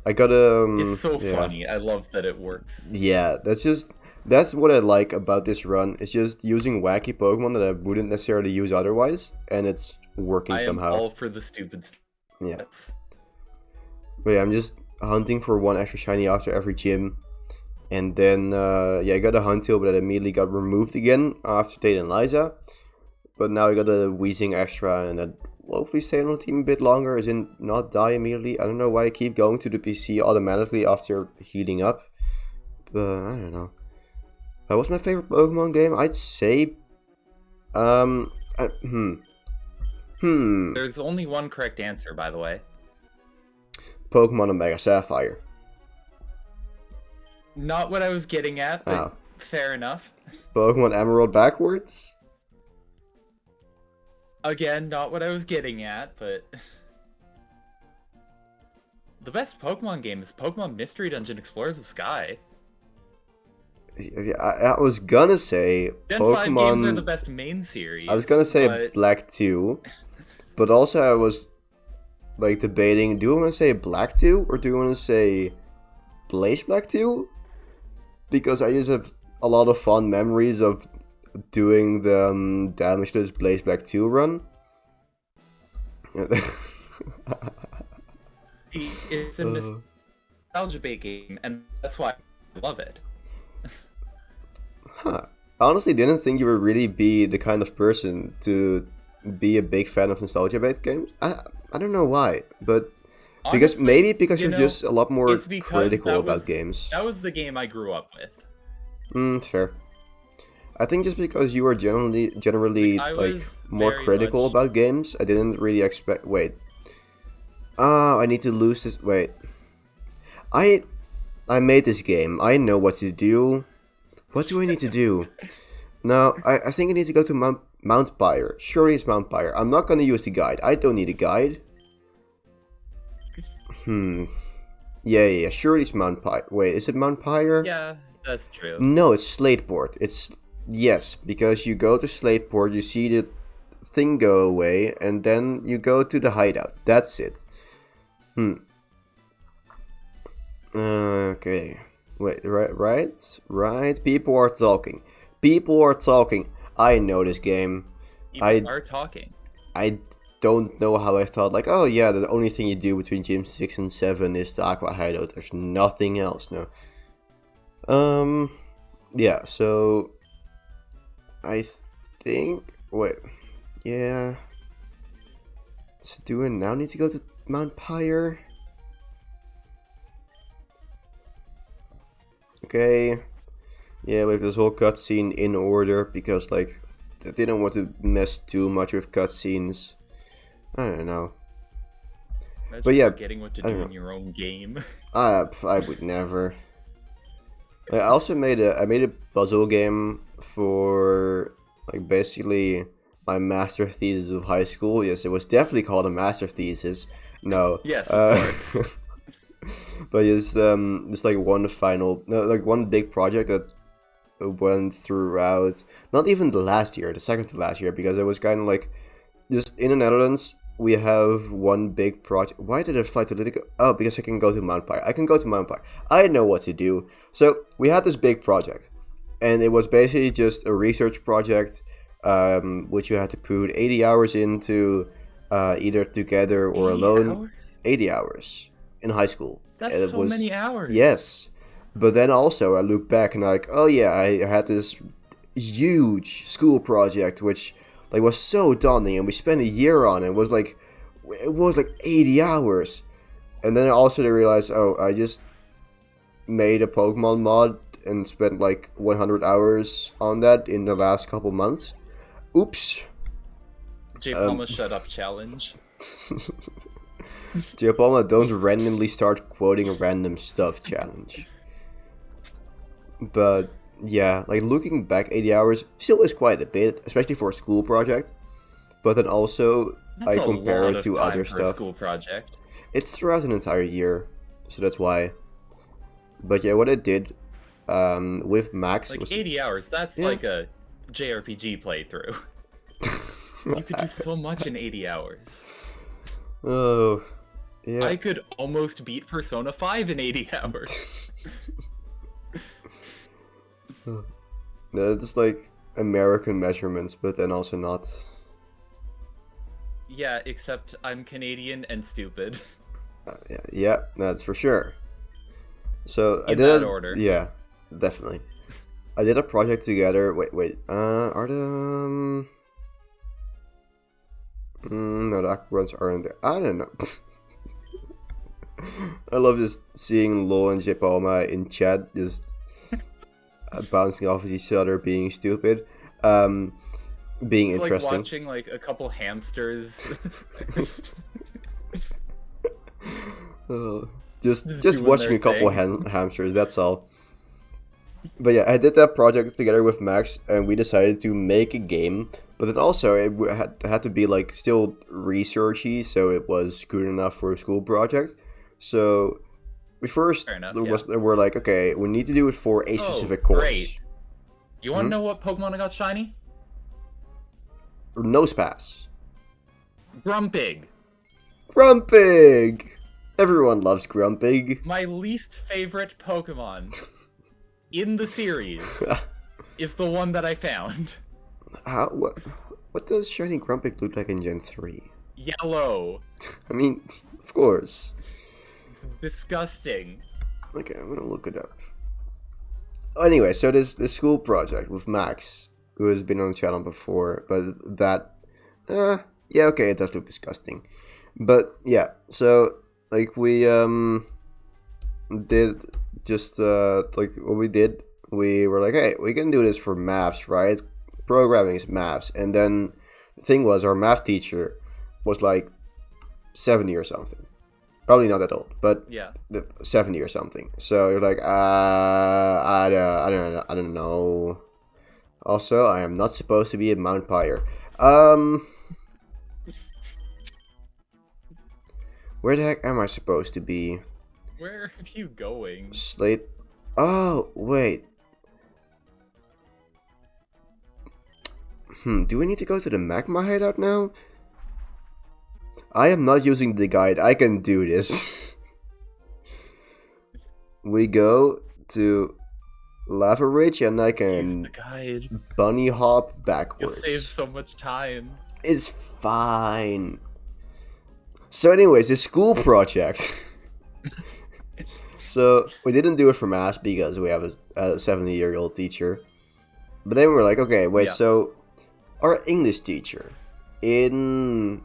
I got a. It's so funny. I love that it works. Yeah, that's what I like about this run. It's just using wacky Pokemon that I wouldn't necessarily use otherwise, and it's working somehow. I am all for the stupid stuff. Yeah. But yeah, I'm just hunting for one extra shiny after every gym. And then, I got a Huntail, but it immediately got removed again after Tate and Liza. But now I got a Weezing extra, and that will hopefully stay on the team a bit longer, as in not die immediately. I don't know why I keep going to the PC automatically after healing up. But I don't know. What's my favorite Pokemon game? I'd say... There's only one correct answer, by the way. Pokemon Omega Sapphire. Not what I was getting at, but fair enough. Pokemon Emerald backwards? Again, not what I was getting at, but... The best Pokemon game is Pokemon Mystery Dungeon Explorers of Sky. Yeah, I was gonna say Gen Pokemon... 5 games are the best main series. I was gonna say Black 2, but also I was like debating, do I want to say Black 2 or do I want to say Blaze Black 2? Because I just have a lot of fond memories of doing the Damageless Blaze Black 2 run. It's a nostalgia-based game, and that's why I love it. Huh. I honestly didn't think you would really be the kind of person to be a big fan of nostalgia-based games. I don't know why, but because Honestly, you're just a lot more it's because critical about games. that was the game I grew up with. Fair. I think just because you are generally I like was more very critical much- about games, I didn't really expect. Wait. Oh, I need to lose this. Wait. I made this game. I know what to do. What do I need to do? Now, I think I need to go to Mount Pyre. Surely it's Mount Pyre. I'm not gonna use the guide. I don't need a guide. Yeah. Surely it's Mount Pyre. Wait, is it Mount Pyre? Yeah, that's true. No, it's Slateport. Yes, because you go to Slateport, you see the thing go away, and then you go to the hideout. That's it. Okay. Wait, right. People are talking. I know this game. People are talking. I don't know how I thought, like, oh yeah, the only thing you do between Gym 6 and 7 is the Aqua Hideout. There's nothing else, no. Yeah, so I think, wait, yeah. So do I now need to go to Mount Pyre? Okay. Yeah, we have this whole cutscene in order because, like, they didn't want to mess too much with cutscenes. I don't know. Imagine But yeah, forgetting what to I do don't in your own game. I would never. I also made a puzzle game for, like, basically my master thesis of high school. Yes, it was definitely called a master thesis. No. Yes, of course. But it's like one big project that went throughout not even the last year, the second to last year, because it was kind of like just in the Netherlands we have one big project. Why did I fly to Litigo? Oh, because I can go to Mount Pyre. I can go to Mount Pyre. I know what to do. So we had this big project, and it was basically just a research project, which you had to put 80 hours into, either together or 80 alone. hours? 80 hours in high school. That's And it so was, many hours. Yes, but then also I look back and like, oh yeah, I had this huge school project which like was so daunting, and we spent a year on it. It was like 80 hours, and then also they realized, oh, I just made a Pokemon mod and spent like 100 hours on that in the last couple months. Oops. J Palma shut up challenge. Giappalma, don't randomly start quoting random stuff challenge. But yeah, like looking back, 80 hours still is quite a bit, especially for a school project. But then also That's I a compare lot it of to time other for a stuff. school project. It's throughout an entire year, so that's why. But yeah, what I did with Max Like was 80 hours, that's Yeah. like a JRPG playthrough. You could do so much in 80 hours. Oh, yeah. I could almost beat Persona 5 in 80 hours. That's like American measurements, but then also not. Yeah, except I'm Canadian and stupid. Yeah, that's for sure. So I In did that order. Yeah, definitely. I did a project together. Wait. Are the no, the aquaruns aren't there. I don't know. I love just seeing Lo and Jepalma in chat, just bouncing off of each other, being stupid, being It's like interesting. watching like a couple hamsters. Just doing watching their a couple thing. hamsters, that's all. But yeah, I did that project together with Max, and we decided to make a game. But then also it had to be like still researchy, so it was good enough for a school project. So we first Fair enough, we're like, okay, we need to do it for a specific course. Great. You want to know what Pokemon I got shiny? Nose pass. Grumpig. Grumpig. Everyone loves Grumpig. My least favorite Pokemon in the series is the one that I found. What does shiny Grumpig look like in Gen 3? Yellow. I mean, of course. Disgusting. Okay, I'm gonna look it up. Anyway, so this school project with Max, who has been on the channel before, but that, yeah, okay, it does look disgusting. But yeah, so like we did just like what we did, we were like, hey, we can do this for maths, right? Programming is maths. And then the thing was, our math teacher was like 70 or something. Probably not that old, but Yeah. 70 or something. So you're like, I don't know. Also, I am not supposed to be a Mount Pyre. Where the heck am I supposed to be? Where are you going? Slate. Oh, wait. Do we need to go to the magma hideout now? I am not using the guide. I can do this. We go to Lava Ridge and I Use can the guide. bunny hop You'll backwards. save so much time. It's fine. So anyways, the school project. So we didn't do it for maths because we have a 70-year-old teacher. But then we were like, okay, wait, Yeah. so our English teacher in,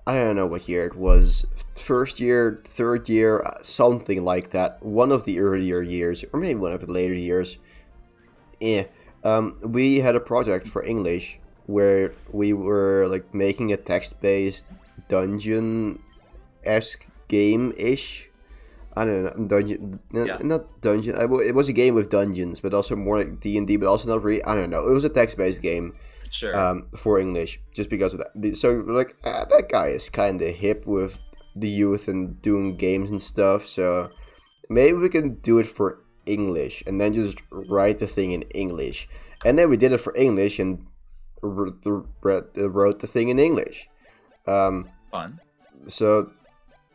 I don't know what year it was, first year, third year, something like that, one of the earlier years, or maybe one of the later years, we had a project for English where we were like making a text-based dungeon-esque game-ish. I don't know, dungeon, Yeah. not dungeon. It was a game with dungeons, but also more like D&D, but also not really. I don't know. It was a text-based game, Sure. for English, just because of that. So we're like, that guy is kind of hip with the youth and doing games and stuff. So maybe we can do it for English, and then just write the thing in English. And then we did it for English and wrote the thing in English. Fun. So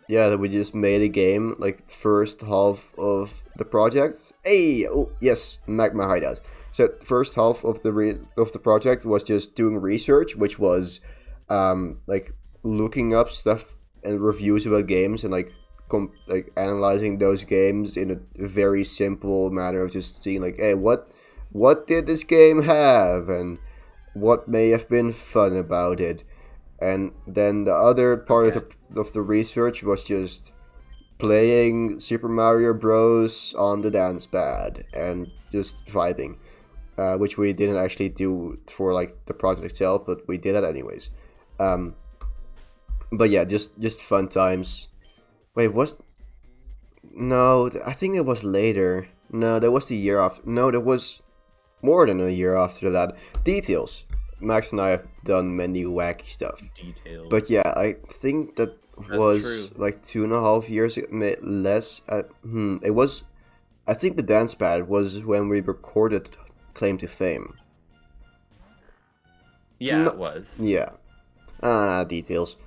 yeah, we just made a game, like first half of the project. Hey, oh yes, Magma Hideout. So first half of the project was just doing research, which was like looking up stuff and reviews about games and like analyzing those games in a very simple manner of just seeing like, hey, what did this game have and what may have been fun about it. And then the other part of the research was just playing Super Mario Bros. On the dance pad and just vibing, which we didn't actually do for like the project itself, but we did that anyways. But yeah, just fun times. Wait, no? I think it was later. No, that was the year after. No, that was more than a year after that. Details. Max and I have done many wacky stuff. Details. But yeah, I think that was true. like 2.5 years less. It was. I think the dance pad was when we recorded Claim to Fame. Yeah, No- it was. Yeah. Details.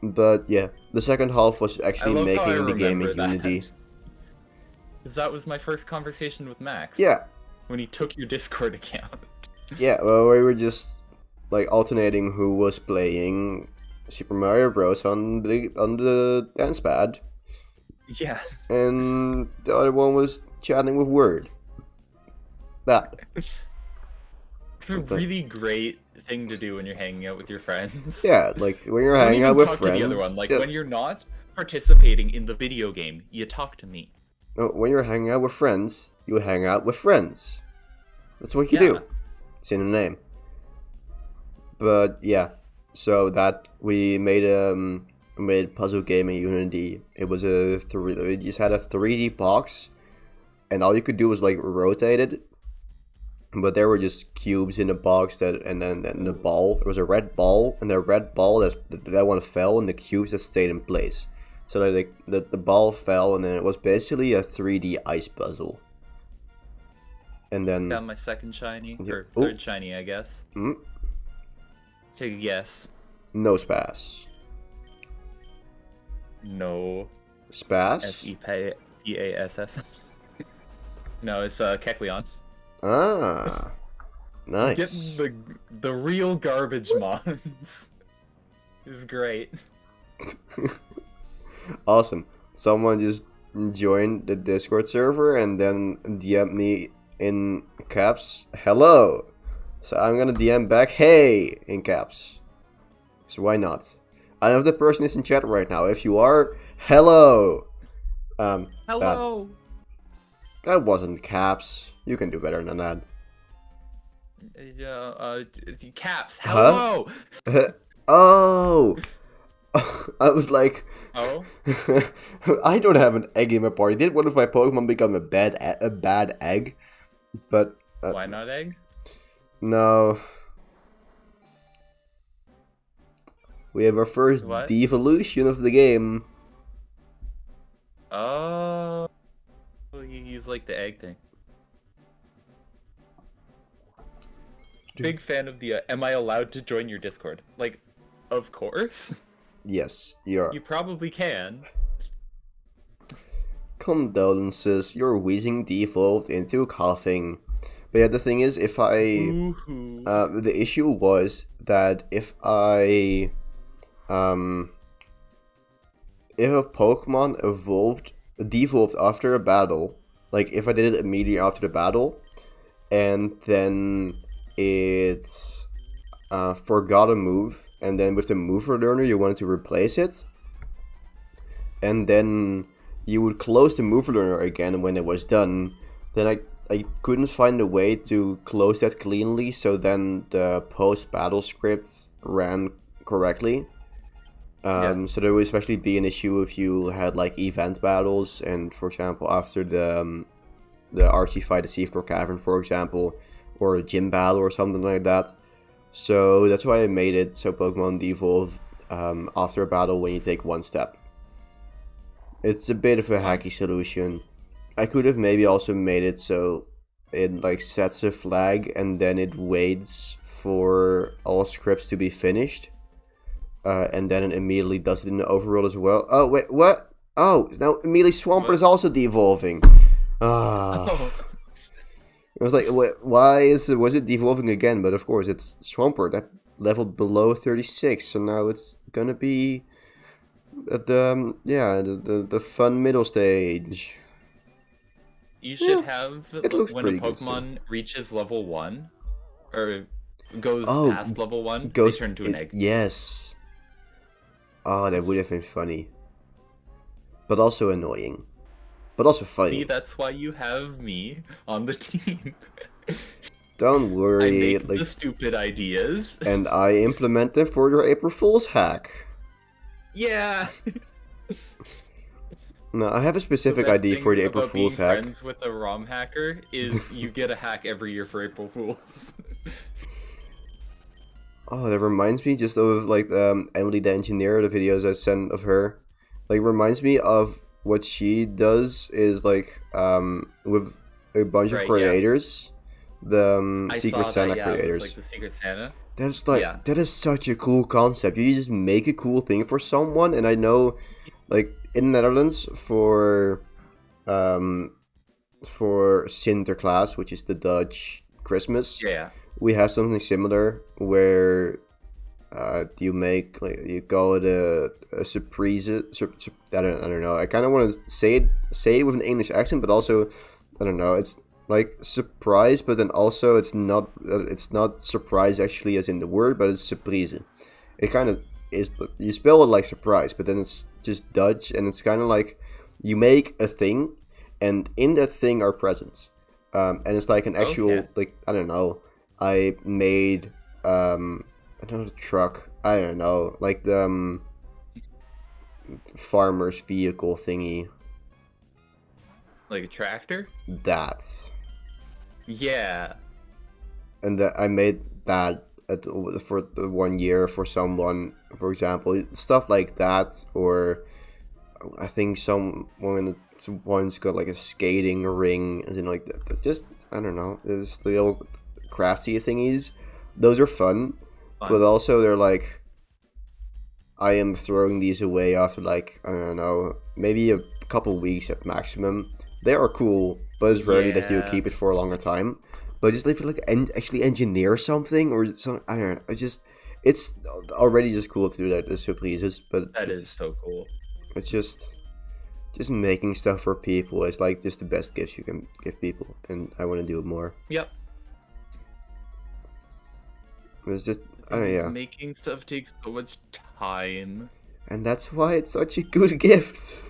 But yeah, the second half was actually I love how I making the game in remember Unity. Because that was my first conversation with Max. Yeah, When he took your Discord account. yeah. Well, we were just like alternating who was playing Super Mario Bros. on the dance pad, Yeah. and the other one was chatting with Word. That. It's a really great thing to do when you're hanging out with your friends. Yeah, like when you're Don't hanging even out with talk friends. to the other one. Like yeah, when you're not participating in the video game, you talk to me. no, when you're hanging out with friends, you hang out with friends. That's what you Yeah. do. It's in the name. But yeah, so that we made a puzzle game in Unity. It was we just had a 3D box, and all you could do was like rotate it. But there were just cubes in the box and then the ball. There was a red ball, and the red ball that one fell, and the cubes that stayed in place. So like the ball fell, and then it was basically a 3D ice puzzle. And then Got my second shiny, Yeah. or Ooh. third shiny, I guess. mm, Take a guess. no spaz. No. Spaz? Sepass. No, it's Kecleon. Nice. Get the real garbage mons. This is great. Awesome. Someone just joined the Discord server and then DM me in caps, hello. So I'm gonna DM back, hey, in caps. So why not? I know if the person is in chat right now. If you are, hello. Hello. That wasn't caps. You can do better than that. Caps. Hello. Huh? Oh. I was like, Oh. I don't have an egg in my party. Did one of my Pokemon become a bad egg? But Why not egg? No. We have our first What? devolution of the game. Oh. You use like the egg thing. Big fan of the am I allowed to join your Discord? Like, of course. Yes, you are. You probably can. Condolences, your wheezing devolved into coughing. But yeah, the thing is, if I... the issue was that if I... if a Pokemon devolved after a battle, like if I did it immediately after the battle, and then it forgot a move, and then with the move learner you wanted to replace it, and then you would close the move learner again when it was done, then I couldn't find a way to close that cleanly, so then the post-battle script ran correctly. So there would especially be an issue if you had like event battles, and for example after the Archie fight at Seafloor Cavern, for example, or a gym battle or something like that. So that's why I made it so Pokemon devolve after a battle when you take one step. It's a bit of a hacky solution. I could have maybe also made it so it like sets a flag and then it waits for all scripts to be finished. And then it immediately does it in the overworld as well. Oh, wait, what? Oh, now immediately Swampert is also devolving. Oh. I was like, was it devolving again? But of course, it's Swampert that leveled below 36, so now it's gonna be at the fun middle stage. You should have when a pretty good Pokemon reaches level 1 or goes past level 1, they turn into an egg. Yes. Oh, that would have been funny. But also annoying. But also funny. See, that's why you have me on the team. Don't worry. I make the stupid ideas. And I implement them for your April Fool's hack. Yeah. No, I have a specific idea for the April Fool's hack. Friends with a ROM hacker is you get a hack every year for April Fools. Oh, that reminds me just of like Emily the Engineer, the videos I sent of her. Like reminds me of what she does is like with a bunch of creators, the Secret Santa creators. Like the Secret Santa. That's like that is such a cool concept. You just make a cool thing for someone, and I know, like in the Netherlands for Sinterklaas, which is the Dutch Christmas. Yeah. We have something similar where you make like you call it a surprise. I don't know. I kind of want to say it with an English accent, but also I don't know. It's like surprise, but then also it's not surprise actually as in the word, but it's surprise. It kind of is. You spell it like surprise, but then it's just Dutch, and it's kind of like you make a thing, and in that thing are presents, and it's like an actual like I don't know. I made another truck. I don't know, like the farmer's vehicle thingy. Like a tractor? That. Yeah. And I made that for the 1 year for someone, for example, stuff like that. Or I think someone's got like a skating ring, as in like just I don't know, there's little crafty thingies. Those are fun, but also they're like I am throwing these away after like I don't know, maybe a couple weeks at maximum. They are cool, but it's rarely that you keep it for a longer time. But just if you like actually engineer something or some, I don't know, it's it's already just cool to do that, the surprises, but That is so cool. it's just making stuff for people is like just the best gifts you can give people, and I want to do it more. Yep. It's just, Making stuff takes so much time. And that's why it's such a good gift.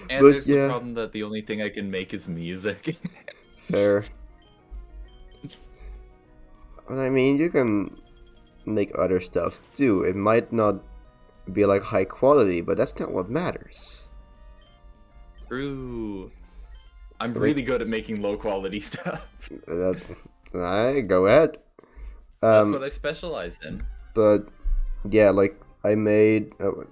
And there's the problem that the only thing I can make is music. Fair. But I mean, you can make other stuff too. It might not be like high quality, but that's not what matters. True. I'm really good at making low quality stuff. Go ahead. That's what I specialize in. But yeah, like I made the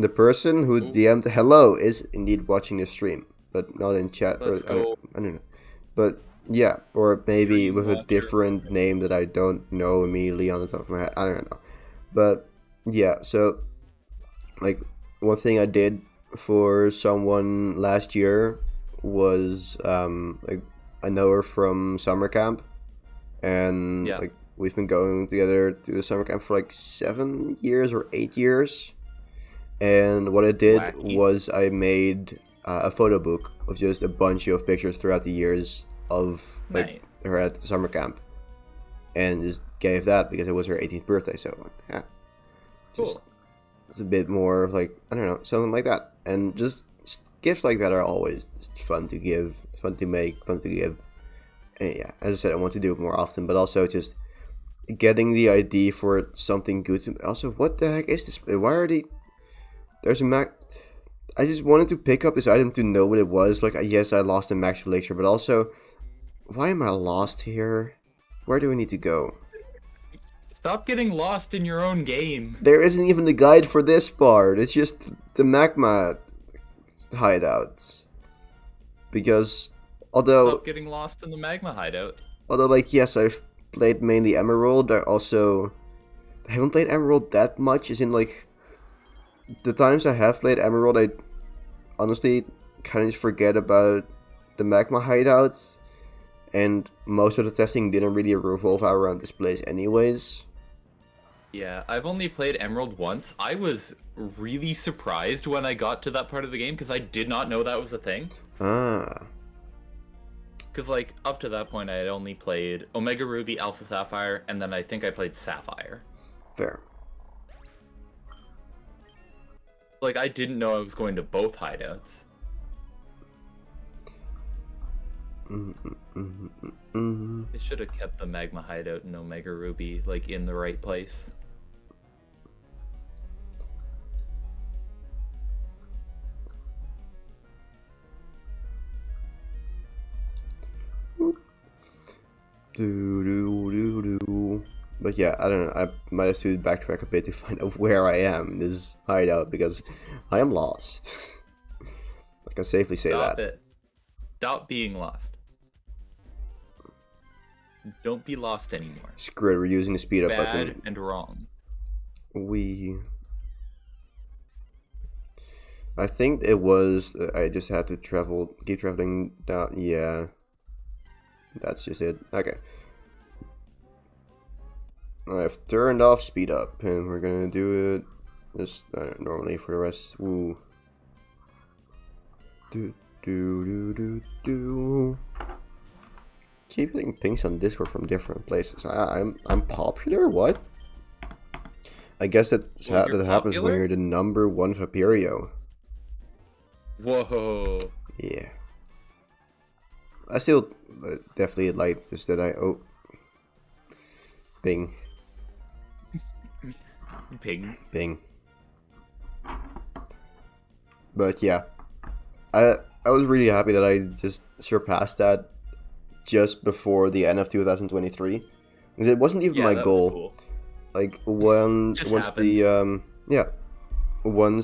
person who DM'd hello is indeed watching the stream, but not in chat. I don't know. But yeah, or maybe with a different name that I don't know immediately on the top of my head. I don't know. But yeah, so like one thing I did for someone last year was like I know her from summer camp, and like we've been going together to the summer camp for like 7 years or 8 years. And what I did was I made a photo book of just a bunch of pictures throughout the years of like her at the summer camp, and just gave that because it was her 18th birthday. So yeah, just it's a bit more like, I don't know, something like that. And just gifts like that are always fun to give, fun to make, fun to give. And yeah, as I said, I want to do it more often, but also just getting the ID for something good. Also, what the heck is this? Why are they? There's a Mac. I just wanted to pick up this item to know what it was. Like, yes, I lost a max elixir, but also, why am I lost here? Where do I need to go? Stop getting lost in your own game. There isn't even the guide for this part. It's just the magma hideouts. Because, although... Stop getting lost in the magma hideout. Although, like, yes, I've played mainly Emerald. I haven't played Emerald that much, as in, like... The times I have played Emerald, I honestly kind of forget about the magma hideouts. And most of the testing didn't really revolve around this place anyways. Yeah, I've only played Emerald once. I was really surprised when I got to that part of the game because I did not know that was a thing. Ah. Because, like, up to that point I had only played Omega Ruby, Alpha Sapphire, and then I think I played Sapphire. Fair. Like, I didn't know I was going to both hideouts. They should have kept the magma hideout and Omega Ruby, like, in the right place. But yeah, I don't know. I might have to backtrack a bit to find out where I am in this hideout because I am lost. I can safely say that. Stop being lost. Don't be lost anymore. Screw it, we're using the speed up button. Bad and wrong. I think it was, I just had to keep traveling down, yeah. That's just it. Okay. I've turned off speed up, and we're gonna do it just normally for the rest. Woo. Keep getting pings on Discord from different places. I'm popular. What? I guess that happens when you're the #1 Vaperio. Whoa. Yeah. I still definitely like this that Ping. Ping. But yeah, I was really happy that I just surpassed that just before the end of 2023, because it wasn't even my goal. Cool. Like once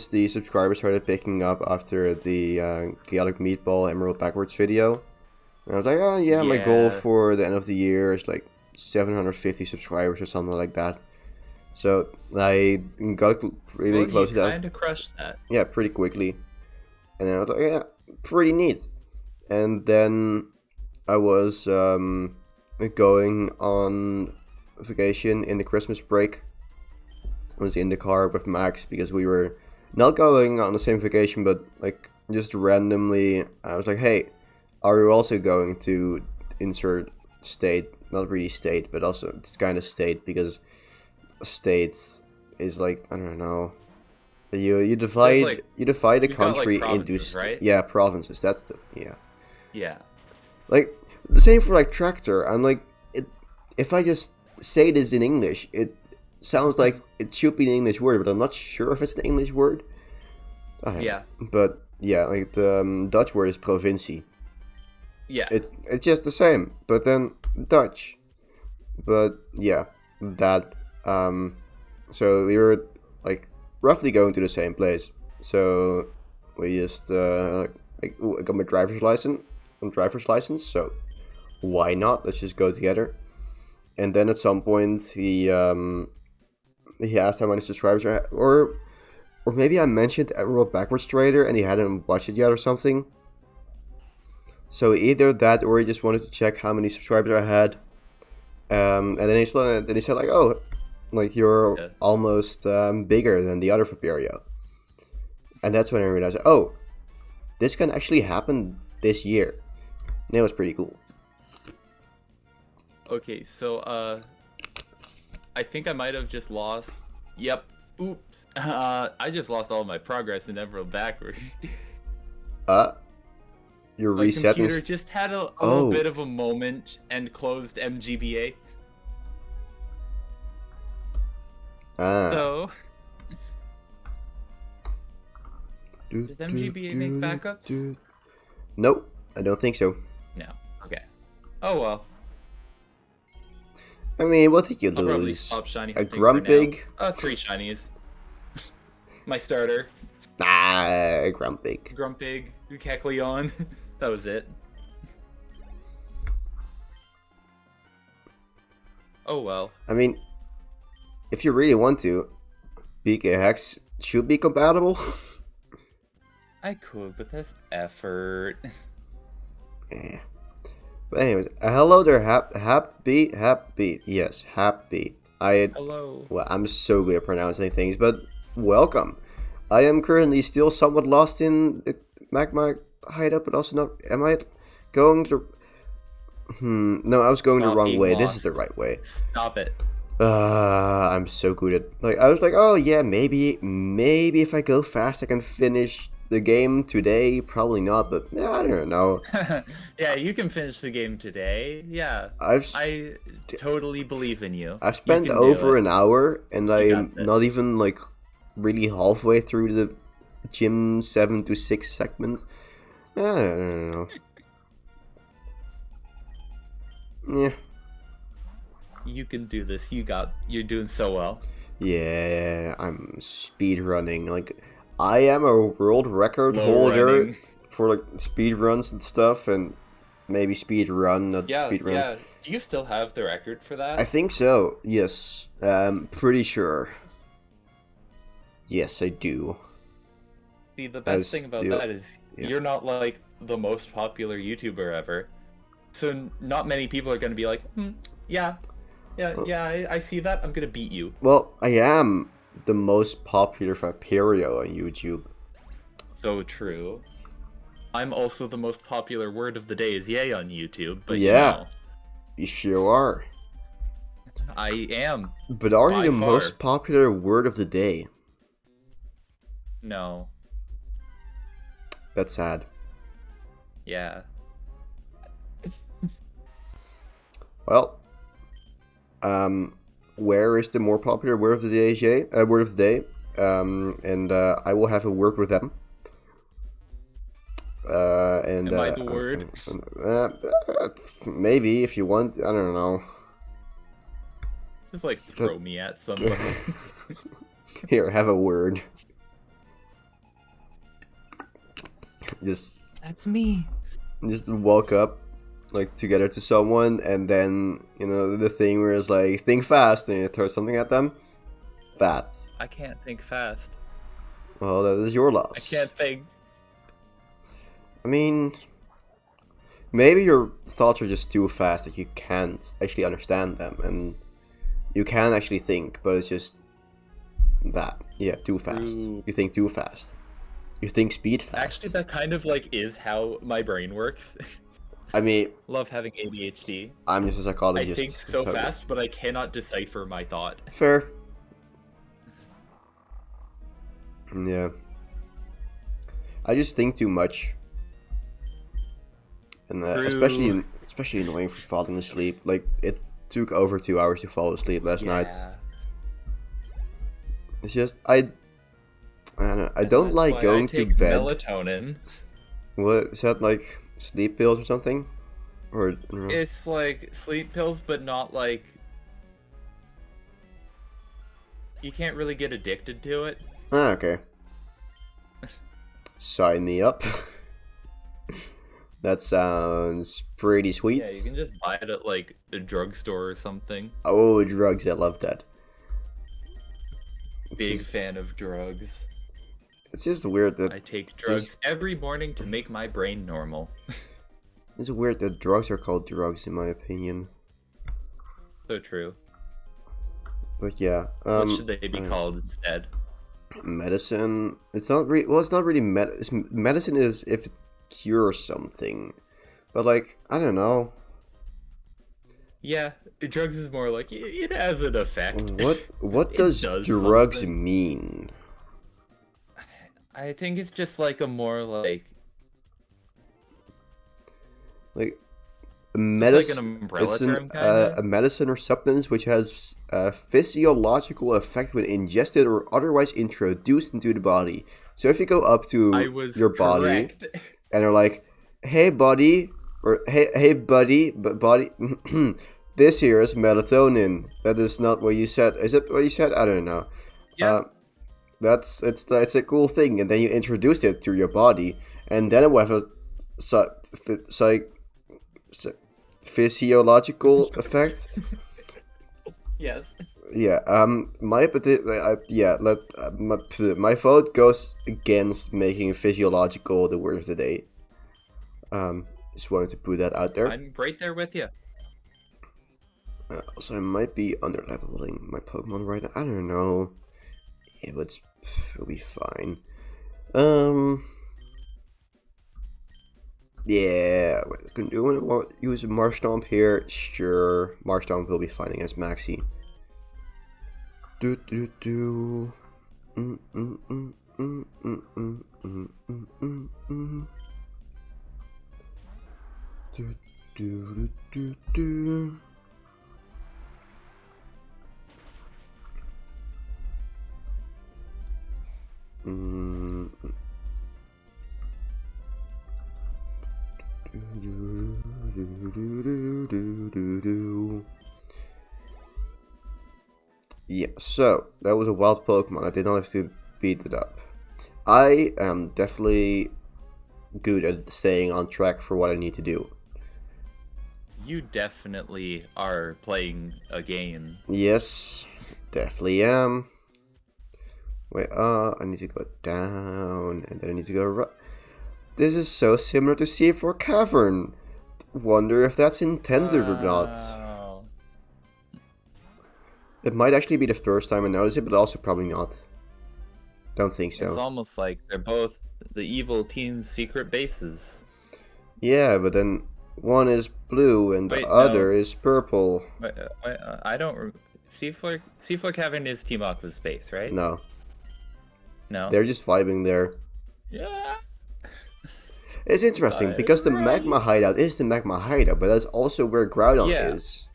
the subscribers started picking up after the Chaotic Meatball Emerald Backwards video, and I was like, oh yeah, my goal for the end of the year is like 750 subscribers or something like that. So I got really close to that. Kind of crushed that. Yeah, pretty quickly. And then I was like, yeah, pretty neat. And then I was going on vacation in the Christmas break. I was in the car with Max because we were not going on the same vacation, but like just randomly, I was like, hey, are you also going to insert state? Not really state, but also it's kind of state, because states is like, I don't know. You divide like, you divide a you've got, like, country into provinces, right? yeah, provinces. That's the Yeah. like the same for like tractor. I'm like, if I just say this in English, it sounds like it should be an English word, but I'm not sure if it's an English word. Yeah. But yeah, like the Dutch word is provincie. Yeah. It's just the same, but then Dutch. But yeah, that so we were like roughly going to the same place. So we just like, ooh, I got my driver's license. So why not? Let's just go together. And then at some point he asked how many subscribers I had, or maybe I mentioned World Backwards Trader and he hadn't watched it yet or something. So either that or he just wanted to check how many subscribers I had. And then he said like, oh, like you're almost bigger than the other Vaperio. And that's when I realized, oh, this can actually happen this year. And it was pretty cool. Okay, so I think I might have just lost. Yep. Oops. I just lost all my progress in Emerald backwards. You're My resetting. computer just had a little bit of a moment and closed MGBA. So, does MGBA make backups? Nope, I don't think so. No. Okay. Oh well. I mean, what did you I'll probably lose? stop shiny A hunting for Grumpig? now. 3 shinies. My starter. Nah, a Grumpig. Grumpig, Kecleon. That was it. Oh well. I mean, if you really want to, BK Hex should be compatible. I could, but that's effort. Yeah. But anyways, hello there, happy. Yes, happy. Hello. Well, I'm so good at pronouncing things, but welcome. I am currently still somewhat lost in the magma hideout, but also not. Am I going to? No, I was going the wrong way. This is the right way. Stop it. I'm so good at, like, I was like, oh yeah, maybe if I go fast I can finish the game today. Probably not, but I don't know. Yeah, you can finish the game today. Yeah, I totally believe in you. I've spent over an hour, and I'm not even like really halfway through the gym 7 to 6 segment. I don't know. Yeah. You can do this. You're doing so well. Yeah, I'm speed running. Like, I am a world record holder for like speed runs and stuff, and maybe speed run, not speed run. Yeah. Do you still have the record for that? I think so. Yes, pretty sure. Yes, I do. See, the best thing about that is you're not like the most popular YouTuber ever, so not many people are gonna be like, yeah, I see that. I'm gonna beat you. Well, I am the most popular Vaperio on YouTube. So true. I'm also the most popular word of the day is yay on YouTube, but yeah, you sure are. I am. But are you the most popular word of the day? No. That's sad. Yeah. Well, where is the more popular word of the day, Jay? Word of the day, and I will have a word with them. And am I the word? Maybe if you want. I don't know. Just like throw me at somebody. Here, have a word. That's me. Just walk up, like, together to someone, and then, you know, the thing where it's like, think fast, and you throw something at them. That. I can't think fast. Well, that is your loss. I can't think. I mean, maybe your thoughts are just too fast that you can't actually understand them, and You can actually think, but it's just that. Yeah, too fast. True. You think too fast. You think speed fast. Actually, that kind of like is how my brain works. I mean, Love having ADHD. I'm just a I psychologist. think so fast, but I cannot decipher my thought. Fair. Yeah. I just think too much. And True. especially annoying for falling asleep. Like, it took over 2 hours to fall asleep last night. It's just, I don't know, I don't like going to bed. Melatonin. What is that, like sleep pills or something? Or It's like sleep pills, but not like you can't really get addicted to it. okay. Sign me up. That sounds pretty sweet. Yeah, you can just buy it at like a drugstore or something. Oh, drugs! I love that. Big fan of drugs. It's just weird that I take drugs every morning to make my brain normal. it's weird that drugs are called drugs, in my opinion. So true. But yeah, What should they be called instead? medicine. It's not really. Well, it's not really medicine. Is if it cures something, but like I don't know. Yeah, drugs is more like it has an effect. What does drugs something. mean? I think it's just like a more like A medicine. like an umbrella It's term, kinda. a medicine or substance which has a physiological effect when ingested or otherwise introduced into the body. So if you go up to I was your body correct. and they're like, "Hey, buddy," or "Hey, buddy," but body, this here is melatonin. That is not what you said. Is it what you said? I don't know. Yeah. That's a cool thing, and then you introduced it to your body, and then it will have a physiological effect. Yes. Yeah. My vote goes against making physiological the word of the day. Just wanted to put that out there. I'm right there with you. Also, I might be under leveling my Pokemon right now. I don't know. It'll be fine. Yeah, do you want to use Marshtomp here? Sure. Marshtomp will be fine against Maxi. Do do do. Do do do do. Yeah, so that was a wild Pokemon. I did not have to beat it up. I am definitely good at staying on track for what I need to do. You definitely are playing a game. Yes, definitely am. Wait, I need to go down, and then I need to go right. This is so similar to C4 Cavern. Wonder if that's intended or not. It might actually be the first time I notice it, but also probably not. Don't think so. It's almost like they're both the evil team's secret bases. Yeah, but then one is blue and the other is purple. I don't. C4 Cavern is Team Aqua's base, right? No. No. They're just vibing there. Yeah. It's interesting because the magma hideout is the magma hideout, but that's also where Groudon is.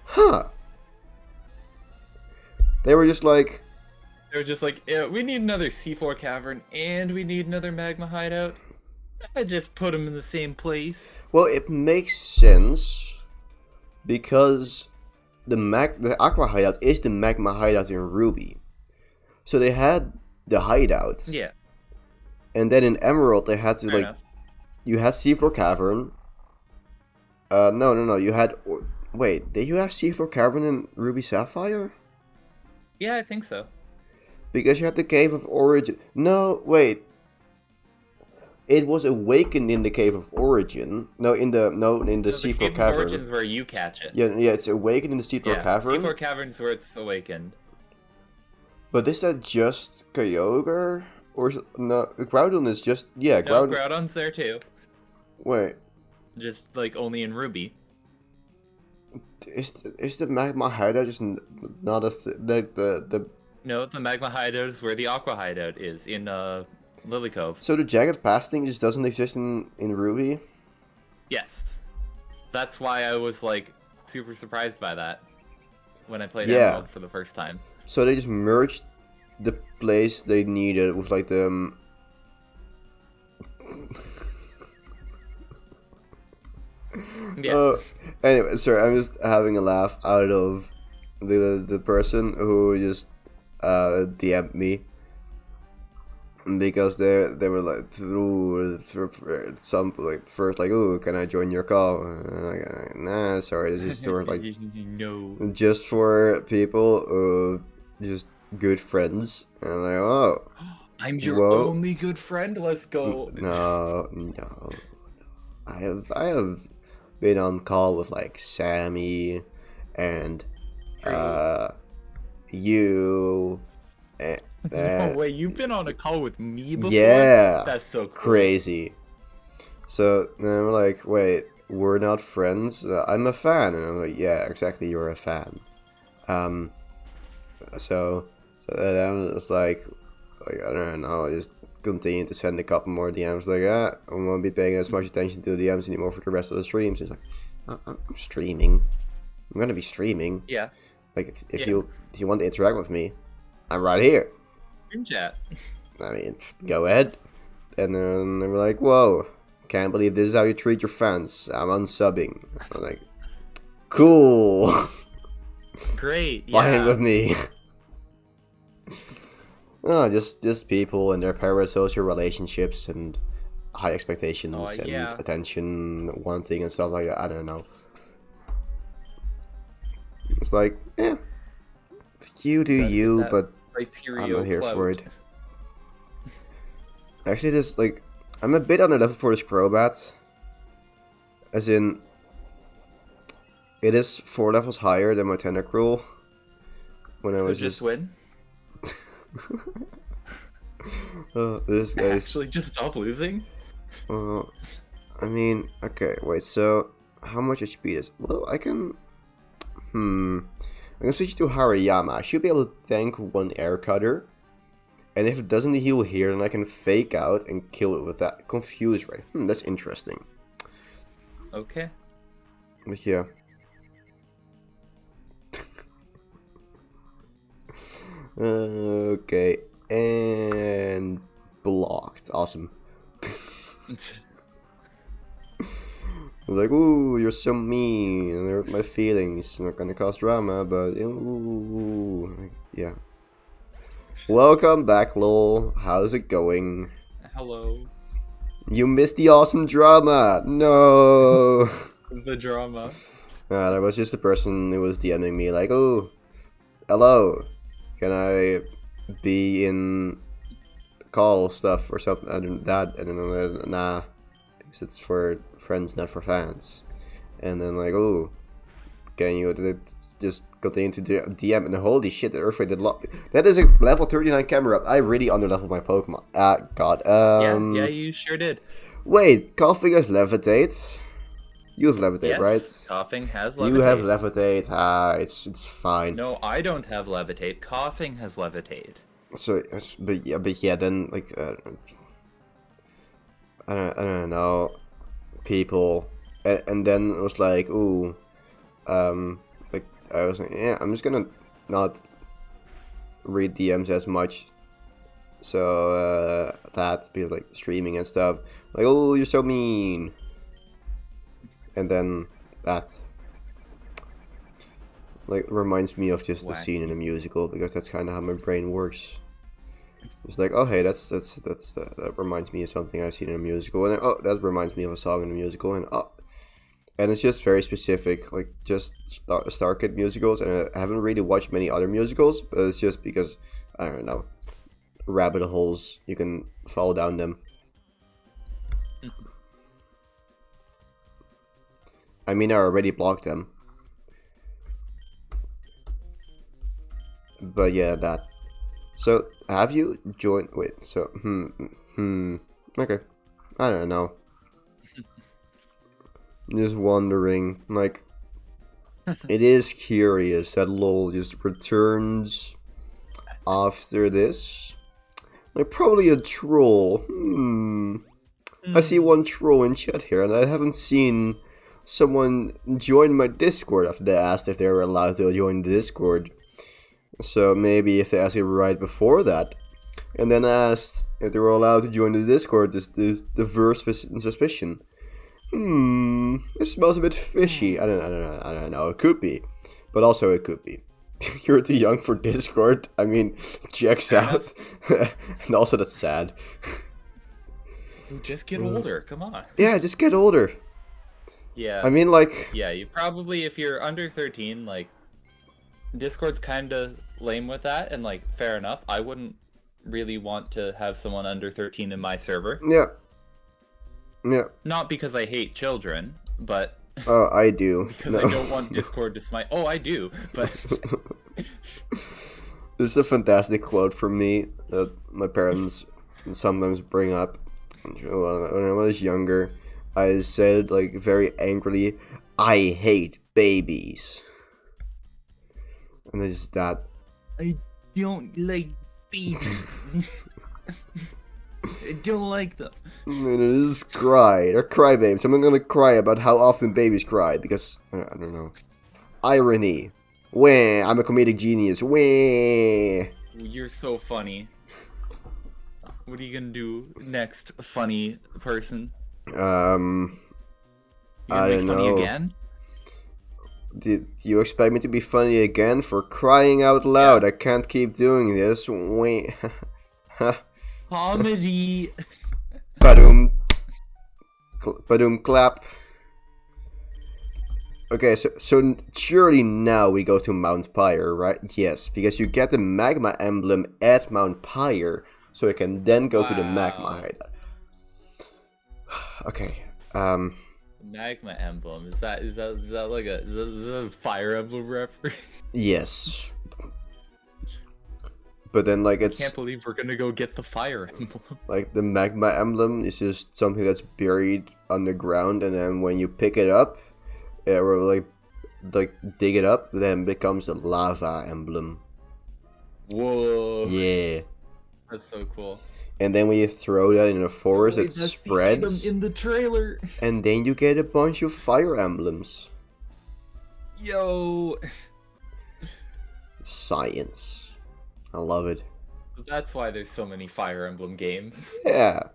Huh. They were just like... yeah, we need another C4 Cavern and we need another magma hideout. I just put them in the same place. Well, it makes sense because the Aqua hideout is the magma hideout in Ruby. So they had the hideouts. Yeah. And then in Emerald they had to you had C4 Cavern. No. You had... Wait, did you have C4 Cavern in Ruby Sapphire? Yeah, I think so. Because you had the Cave of Origin. No, wait. It was awakened in the Cave of Origin. No, in the The Sea Floor Cave of Cavern. Origin is where you catch it. Yeah, it's awakened in the Sea Floor Cavern. Sea Floor Cavern is where it's awakened. But is that just Kyogre? Or no, Groudon is just No, Groudon's there too. Wait. Just like only in Ruby. Is the Magma Hideout just not a the No, the Magma Hideout is where the Aqua Hideout is in Lily Cove. So the Jagged Pass thing just doesn't exist in Ruby? Yes. That's why I was like super surprised by that when I played Emerald for the first time. So they just merged the place they needed with like the yeah. Anyway, sorry, I'm just having a laugh out of the person who just DM'd me because they were like through some like first like, oh, can I join your call? And I'm like, nah, sorry, this is sort of like no, just for people who just good friends. And I'm like, oh, I'm your only good friend. Let's go. No. I have been on call with like Sammy and you. Oh wait, you've been on a call with me before? Yeah, that's so cool. Crazy. So then I'm like, wait, we're not friends? I'm a fan, and I'm like, yeah, exactly, you're a fan. So then I was like I don't know, I just continue to send a couple more DMs like, I won't be paying as much attention to DMs anymore for the rest of the streams. It's like, I'm streaming. I'm gonna be streaming. Yeah. Like if you want to interact with me, I'm right here. In chat. I mean, go ahead. And then they were like, whoa, can't believe this is how you treat your fans. I'm unsubbing. I'm like, cool. Great. Fine with me. Oh, just people and their parasocial relationships and high expectations and attention wanting and stuff like that. I don't know. It's like, yeah, you do you, but I'm not here for it. Actually, this like, I'm a bit under level for this Crobat. As in, it is 4 levels higher than my Tentacruel. When I was just win. This guy actually just stop losing. I mean, okay, wait. So, how much HP is? Well, I can. I'm gonna switch to Hariyama. I should be able to tank 1 air cutter, and if it doesn't heal here, then I can fake out and kill it with that Confuse Ray. That's interesting. Okay. But yeah. Okay, and blocked. Awesome. Like, ooh, you're so mean, and hurt my feelings. Not gonna cause drama, but ooh, yeah. Welcome back, lol. How's it going? Hello. You missed the awesome drama. No. The drama. There was just a person who was DMing me like, oh, hello. Can I be in call stuff or something? I don't know. Nah, because it's for friends, not for fans. And then like, oh, can you just continue to DM? And holy shit, the Earthquake did a lot. That is a level 39 camera up. I really underleveled my Pokemon. God. Yeah, you sure did. Wait, Coughing has Levitate. You have Levitate, yes, right? Coughing has Levitate. You have Levitate. It's fine. No, I don't have Levitate. Coughing has Levitate. So, but yeah, then like, I don't know, people, and then it was like, ooh, like I was like, yeah, I'm just gonna not read DMs as much, so that people like streaming and stuff, like, oh, you're so mean. And then that like reminds me of just the scene in a musical, because that's kind of how my brain works. It's like, oh hey, that reminds me of something I've seen in a musical, and then, oh, that reminds me of a song in a musical, and it's just very specific, like just Star Kid musicals, and I haven't really watched many other musicals, but it's just because I don't know, rabbit holes, you can fall down them. I mean, I already blocked them. But yeah, that. So, have you joined? Wait, so, okay. I don't know. Just wondering, like, it is curious that LOL just returns after this. Like, probably a troll. I see one troll in chat here, and I haven't seen someone join my Discord after they asked if they were allowed to join the Discord. So maybe if they asked it right before that, and then asked if they were allowed to join the Discord, this the first suspicion. It smells a bit fishy. I don't know. It could be, but also it could be. You're too young for Discord. I mean, checks out, and also that's sad. Just get older. Come on. Yeah, just get older. Yeah. I mean, like. Yeah, you probably, if you're under 13, like, Discord's kind of lame with that, and like, fair enough. I wouldn't really want to have someone under 13 in my server. Yeah. Yeah. Not because I hate children, but I do. Because I don't want Discord to smite. Oh, I do, but this is a fantastic quote from me that my parents sometimes bring up. When I was younger, I said, like, very angrily, "I hate babies." And it's that. I don't like babies. I don't like them. And it is cry. They're crybabies. I'm not gonna cry about how often babies cry because I don't know. Irony. Wah! I'm a comedic genius. Wah! You're so funny. What are you gonna do next, funny person? I don't funny know. Again? Did you expect me to be funny again? For crying out loud, I can't keep doing this. Wait. Comedy. Badoom. Badoom clap. Okay, so surely now we go to Mount Pyre, right? Yes, because you get the magma emblem at Mount Pyre, so you can then go to the magma hideout. Okay. Magma emblem, is that like a fire emblem reference? Yes. But then, like, it's... I can't believe we're gonna go get the fire emblem. Like, the magma emblem is just something that's buried underground, and then when you pick it up, or, like dig it up, then it becomes a lava emblem. Whoa. Yeah. That's so cool. And then when you throw that in a forest, it spreads. In the trailer. And then you get a bunch of fire emblems. Yo. Science. I love it. That's why there's so many Fire Emblem games. Yeah.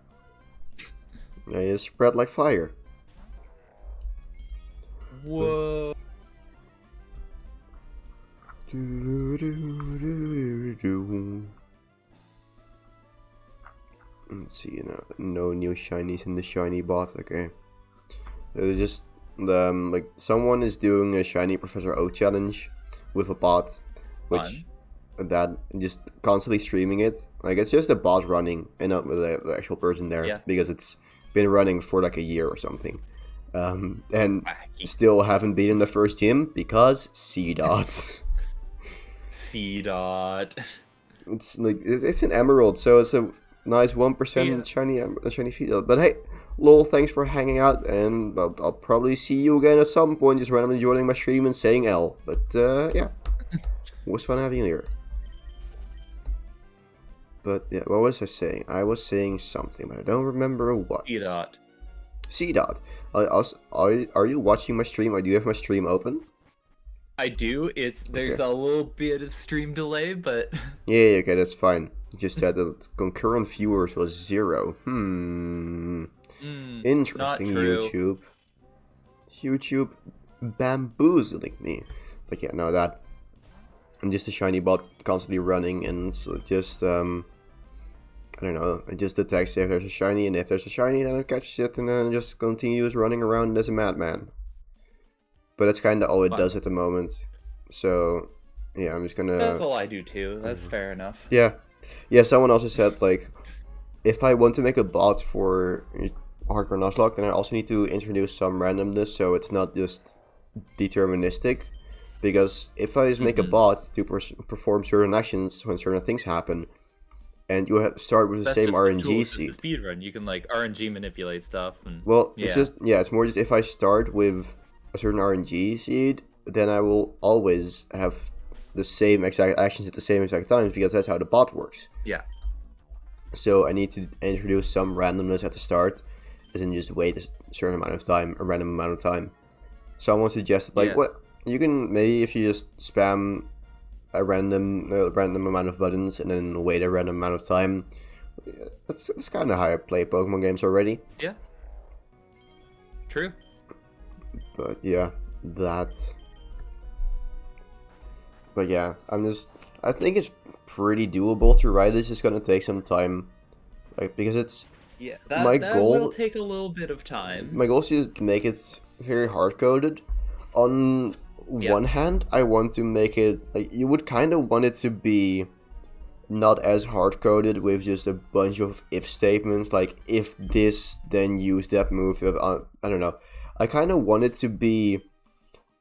They spread like fire. Whoa. Let's see, no new shinies in the shiny bot. Okay. There's just like someone is doing a shiny Professor Oak challenge with a bot, which that just constantly streaming it. Like, it's just a bot running and not with the actual person there, because it's been running for like a year or something. And still haven't beaten the first gym because C dot. C dot. It's like it's an emerald, so it's a nice 1% shiny field. But hey, lol, thanks for hanging out, and I'll probably see you again at some point, just randomly joining my stream and saying L. But yeah, it was fun having you here. But yeah, what was I saying? I was saying something, but I don't remember what. C dot. C dot. Are you watching my stream? I do have my stream open. I do. There's a little bit of stream delay, but yeah, okay, that's fine. Just said that concurrent viewers was 0. Interesting. Not true. YouTube bamboozling me. But yeah, no, that. I'm just a shiny bot constantly running, and it's just I don't know. It just detects if there's a shiny, and if there's a shiny, then it catches it, and then it just continues running around as a madman. But that's kind of all it does at the moment. So yeah, I'm just gonna. That's all I do too. That's fair enough. Yeah. Yeah, someone also said, like, if I want to make a bot for hardcore Nuzlocke, then I also need to introduce some randomness so it's not just deterministic. Because if I just make a bot to perform certain actions when certain things happen, and you start with the same RNG seed. It's a speed run. You can like RNG manipulate stuff. And, well, it's more just if I start with a certain RNG seed, then I will always have the same exact actions at the same exact times because that's how the bot works. Yeah. So I need to introduce some randomness at the start, as in just wait a certain amount of time, a random amount of time. Someone suggested what you can maybe if you just spam a random amount of buttons and then wait a random amount of time. That's kind of how I play Pokemon games already. Yeah. True. But yeah, that. But yeah, I think it's pretty doable to write. It's just gonna take some time, like because it's. Yeah, that will take a little bit of time. My goal is to make it very hard coded. On one hand, I want to make it like you would kind of want it to be not as hard coded with just a bunch of if statements, like if this, then use that move. I don't know. I kind of want it to be.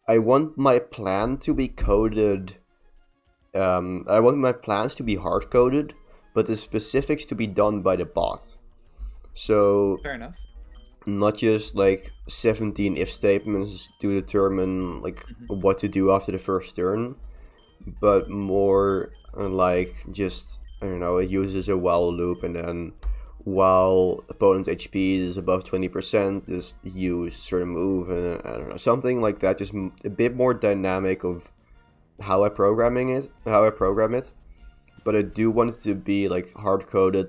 I want my plan to be coded. I want my plans to be hard coded, but the specifics to be done by the bot. So fair enough. Not just like 17 if statements to determine like what to do after the first turn, but more like just I don't know. It uses a while loop, and then while opponent's HP is above 20%, just use certain move, and I don't know, something like that. Just a bit more dynamic of how I program it. But I do want it to be like hard coded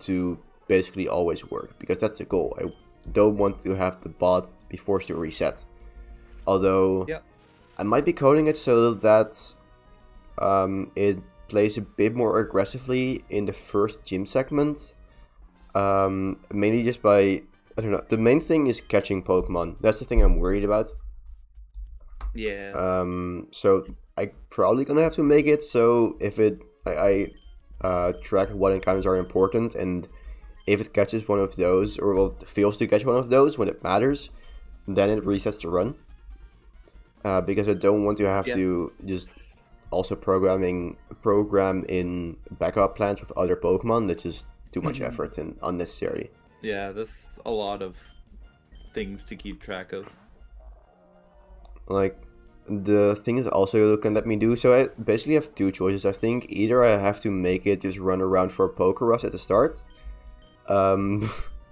to basically always work, because that's the goal. I don't want to have the bot be forced to reset. Although I might be coding it so that it plays a bit more aggressively in the first gym segment. Mainly just by, I don't know, the main thing is catching Pokemon. That's the thing I'm worried about. Yeah. So I probably gonna have to make it so if I track what encounters are important, and if it catches one of those, or fails to catch one of those when it matters, then it resets the run. Because I don't want to have to just also program in backup plans with other Pokemon. That's just too much effort and unnecessary. Yeah, that's a lot of things to keep track of. Like, the thing that also you can let me do, so I basically have two choices. I think either I have to make it just run around for Pokerus at the start,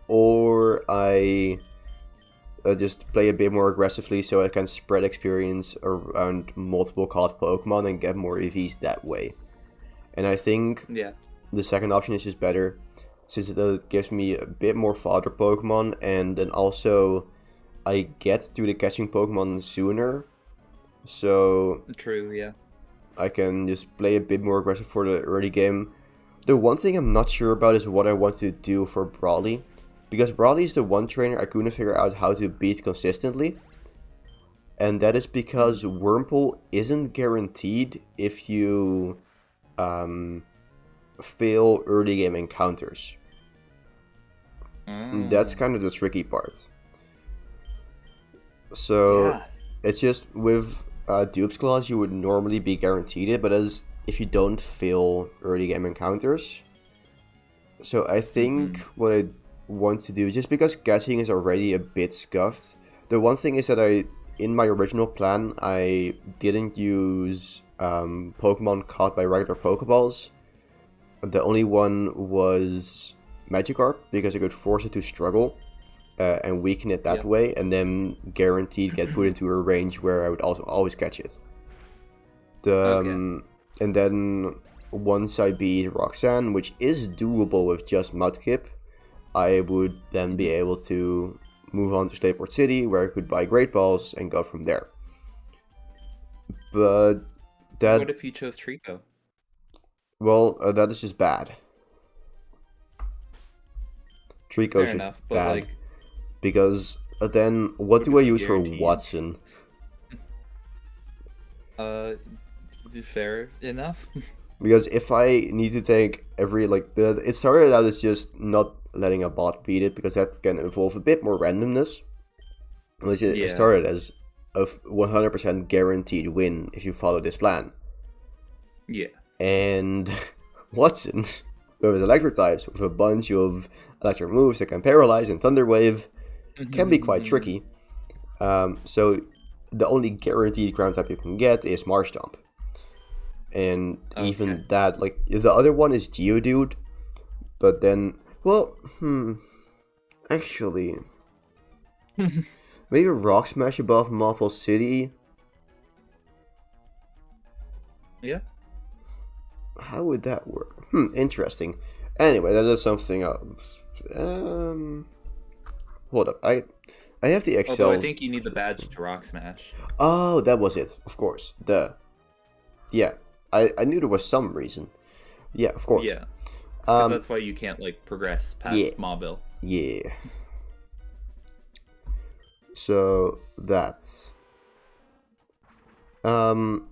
or I just play a bit more aggressively so I can spread experience around multiple caught Pokemon and get more EVs that way. And I think the second option is just better, since it gives me a bit more fodder Pokemon, and then also I get to the catching Pokemon sooner. So true, yeah. I can just play a bit more aggressive for the early game. The one thing I'm not sure about is what I want to do for Brawly, because Brawly is the one trainer I couldn't figure out how to beat consistently. And that is because Wurmple isn't guaranteed if you fail early game encounters. That's kind of the tricky part. So it's just with Dupe's Claws you would normally be guaranteed it, but as if you don't fail early game encounters. So I think what I want to do, just because catching is already a bit scuffed, the one thing is that in my original plan I didn't use Pokemon caught by regular Pokeballs. The only one was Magikarp, because I could force it to struggle and weaken it that way, and then guaranteed get put into a range where I would also always catch it. And then once I beat Roxanne, which is doable with just Mudkip, I would then be able to move on to Slateport City, where I could buy Great Balls and go from there. But that... What if you chose Trico? Well, that is just bad. Trico is just bad. Like, because then what do I use for Watson? Fair enough. Because if I need to take every, like, it started out as just not letting a bot beat it, because that can involve a bit more randomness. Which it started as a 100% guaranteed win if you follow this plan. Yeah. And Watson, with his electric types, with a bunch of electric moves that can paralyze and Thunder Wave, can be quite tricky. So the only guaranteed ground type you can get is Marshtomp. And even that, like, the other one is Geodude, but then, well, actually, maybe Rock Smash above Marvel City. Yeah. How would that work? Interesting. Anyway, that is something. Hold up, I have the Excel. Although I think you need the badge to Rock Smash. Oh, that was it. Of course. Yeah. I knew there was some reason. Yeah, of course. Yeah. Because that's why you can't, like, progress past Mauville. Yeah. So that's but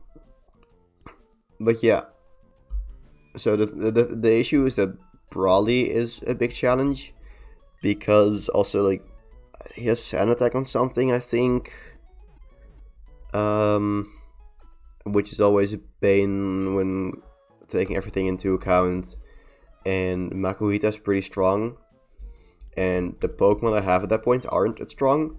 yeah. So the issue is that Brawly is a big challenge, because also, like, he has Sand Attack on something, I think. Which is always a pain when taking everything into account. And Makuhita's pretty strong, and the Pokemon I have at that point aren't that strong.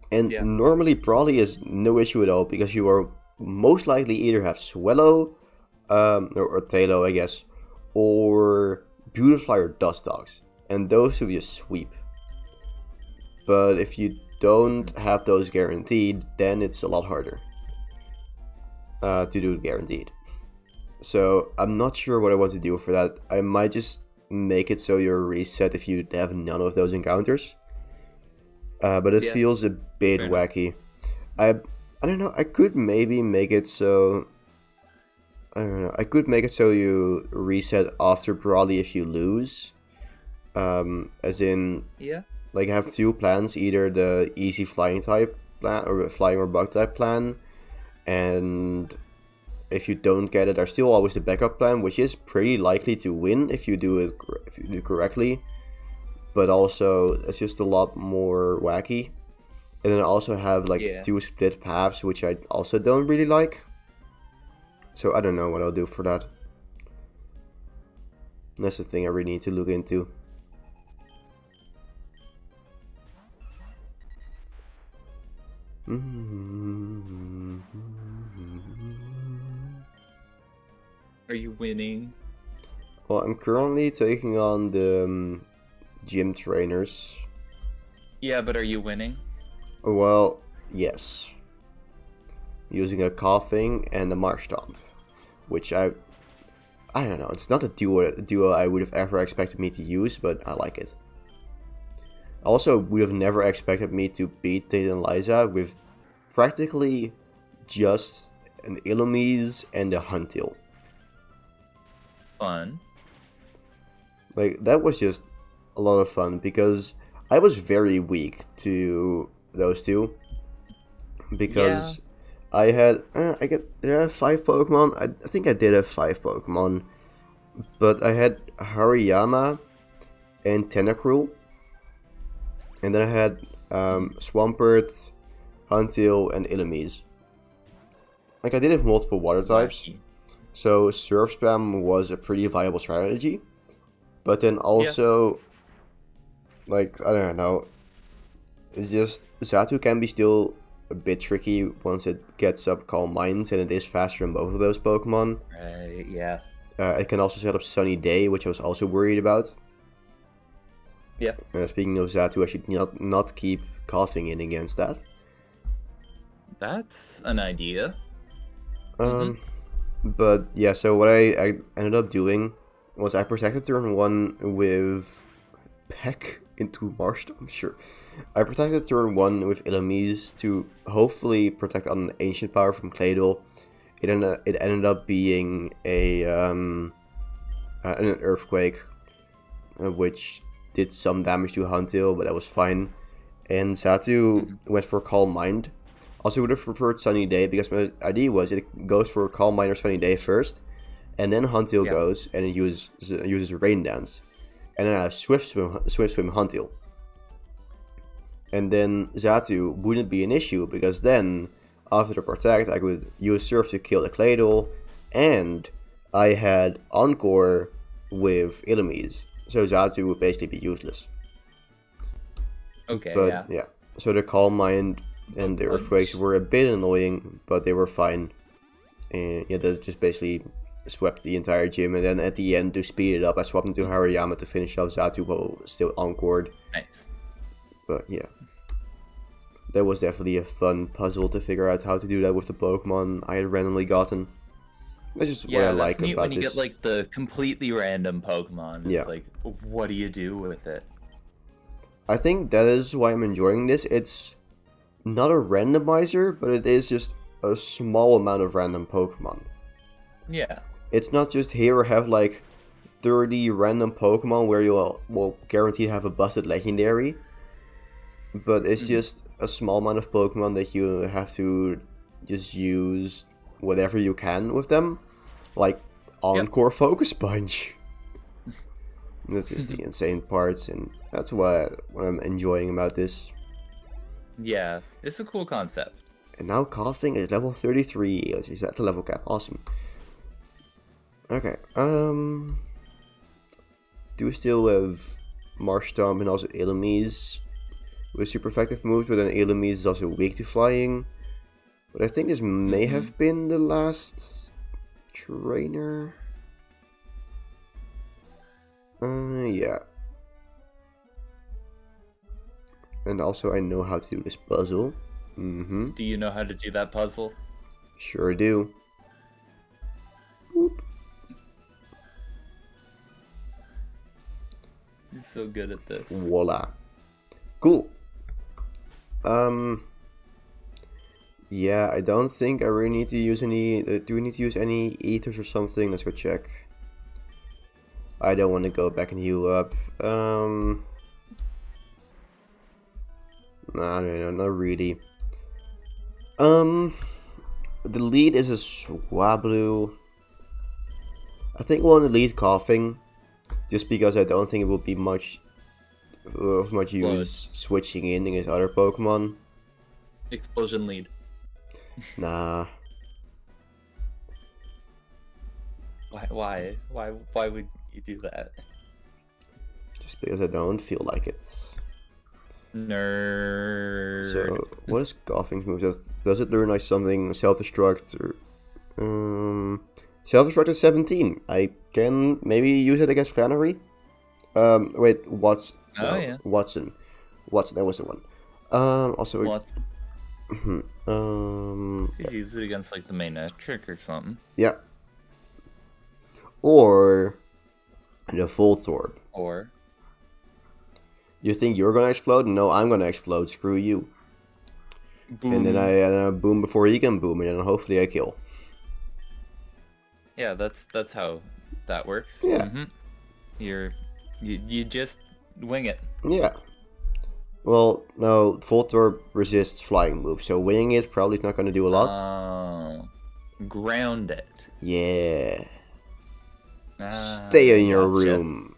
And normally Brawly is no issue at all, because you are most likely either have Swellow, or Tailo, I guess, or Beautifly or Dustox, and those will be a sweep. But if you don't have those guaranteed, then it's a lot harder to do it guaranteed. So I'm not sure what I want to do for that. I might just make it so you're reset if you have none of those encounters. But it feels a bit wacky. I don't know. I could maybe make it so. I don't know. I could make it so you reset after Brawly if you lose. As in. Yeah. Like, have two plans, either the easy flying type plan or flying or bug type plan, and if you don't get it, there's still always the backup plan, which is pretty likely to win if you do it correctly. But also, it's just a lot more wacky. And then I also have, like, two split paths, which I also don't really like. So I don't know what I'll do for that. That's the thing I really need to look into. Are you winning? Well, I'm currently taking on the gym trainers. Yeah, but are you winning? Well, yes. Using a Coughing and a Marshtomp, which I don't know. It's not a duo I would have ever expected me to use, but I like it. Also, would have never expected me to beat Tate and Liza with practically just an Illumise and a Huntail. Fun. Like, that was just a lot of fun, because I was very weak to those two. Because I had, did I have 5 Pokemon? I think I did have 5 Pokemon. But I had Hariyama and Tentacruel. And then I had Swampert, Huntail, and Illumise. Like, I did have multiple water types, so Surf Spam was a pretty viable strategy. But then also, like, I don't know, it's just, Xatu can be still a bit tricky once it gets up Calm Mind, and it is faster than both of those Pokemon. Right, yeah. It can also set up Sunny Day, which I was also worried about. Yeah. Speaking of Xatu, I should not keep Coughing in against that. That's an idea. But yeah, so what I ended up doing was I protected turn 1 with Peck into Marshtomp. Sure. I protected turn 1 with Illumise to hopefully protect on an Ancient Power from Claydol. It ended up being an Earthquake, which did some damage to Huntail, but that was fine. And Xatu went for Calm Mind. Also would have preferred Sunny Day, because my idea was it goes for Calm Mind or Sunny Day first, and then Huntail goes and it uses Rain Dance. and then I have Swift Swim, Huntail. And then Xatu wouldn't be an issue, because then, after the Protect, I could use Surf to kill the Claydol, and I had Encore with Illumise, so Xatu would basically be useless. Okay, But yeah, so the Calm Mind and the Earthquakes were a bit annoying, but they were fine. And yeah, they just basically swept the entire gym, and then at the end, to speed it up, I swapped into Hariyama to finish off Xatu while still encored. Nice. But yeah, that was definitely a fun puzzle to figure out how to do that with the Pokemon I had randomly gotten. That's just what I like neat about when you this. get like the completely random Pokemon. It's Yeah. like, what do you do with it? I think that is why I'm enjoying this. It's not a randomizer, but it is just a small amount of random Pokemon. Yeah. It's not just here have like 30 random Pokemon where you will guaranteed have a busted legendary. But it's just a small amount of Pokemon that you have to just use whatever you can with them. Like Encore Focus Punch. That's just the insane parts, and that's what I'm enjoying about this. Yeah, it's a cool concept. And now Coughing is level 33. Let's use that to level cap. Awesome. Okay. Do we still have Marshtomp and also Illumise with super effective moves, but then Illumise is also weak to flying. But I think this may have been the last trainer. Yeah. And also I know how to do this puzzle. Do you know how to do that puzzle? Sure do. Whoop. He's so good at this. Voila. Cool. Yeah, I don't think I really need to use any. Do we need to use any ethers or something? Let's go check. I don't want to go back and heal up. Nah, no, not really. The lead is a Swablu. I think we'll lead Coughing, just because I don't think it will be much of much use switching in against other Pokemon. Explosion lead. Nah. Why would you do that? Just because I don't feel like it. Nerd. So, what is Coughing's move? Does it learn like something self-destruct or self-destruct is 17. I can maybe use it against Flannery. Wait, Watson. Oh yeah. Watson, that was the one. Also. Watson. Yeah. Use it against like the main trick or something. Yeah. Or the Voltorb. Or You think you're gonna explode? No, I'm gonna explode. Screw you. boom. And then I boom before he can boom, and then hopefully I kill. Yeah, that's how that works. Yeah. You just wing it. Yeah. Well, no, Voltorb resists flying moves, so winging it probably is not gonna do a lot. Ground it. Yeah. Stay in your Gotcha. room.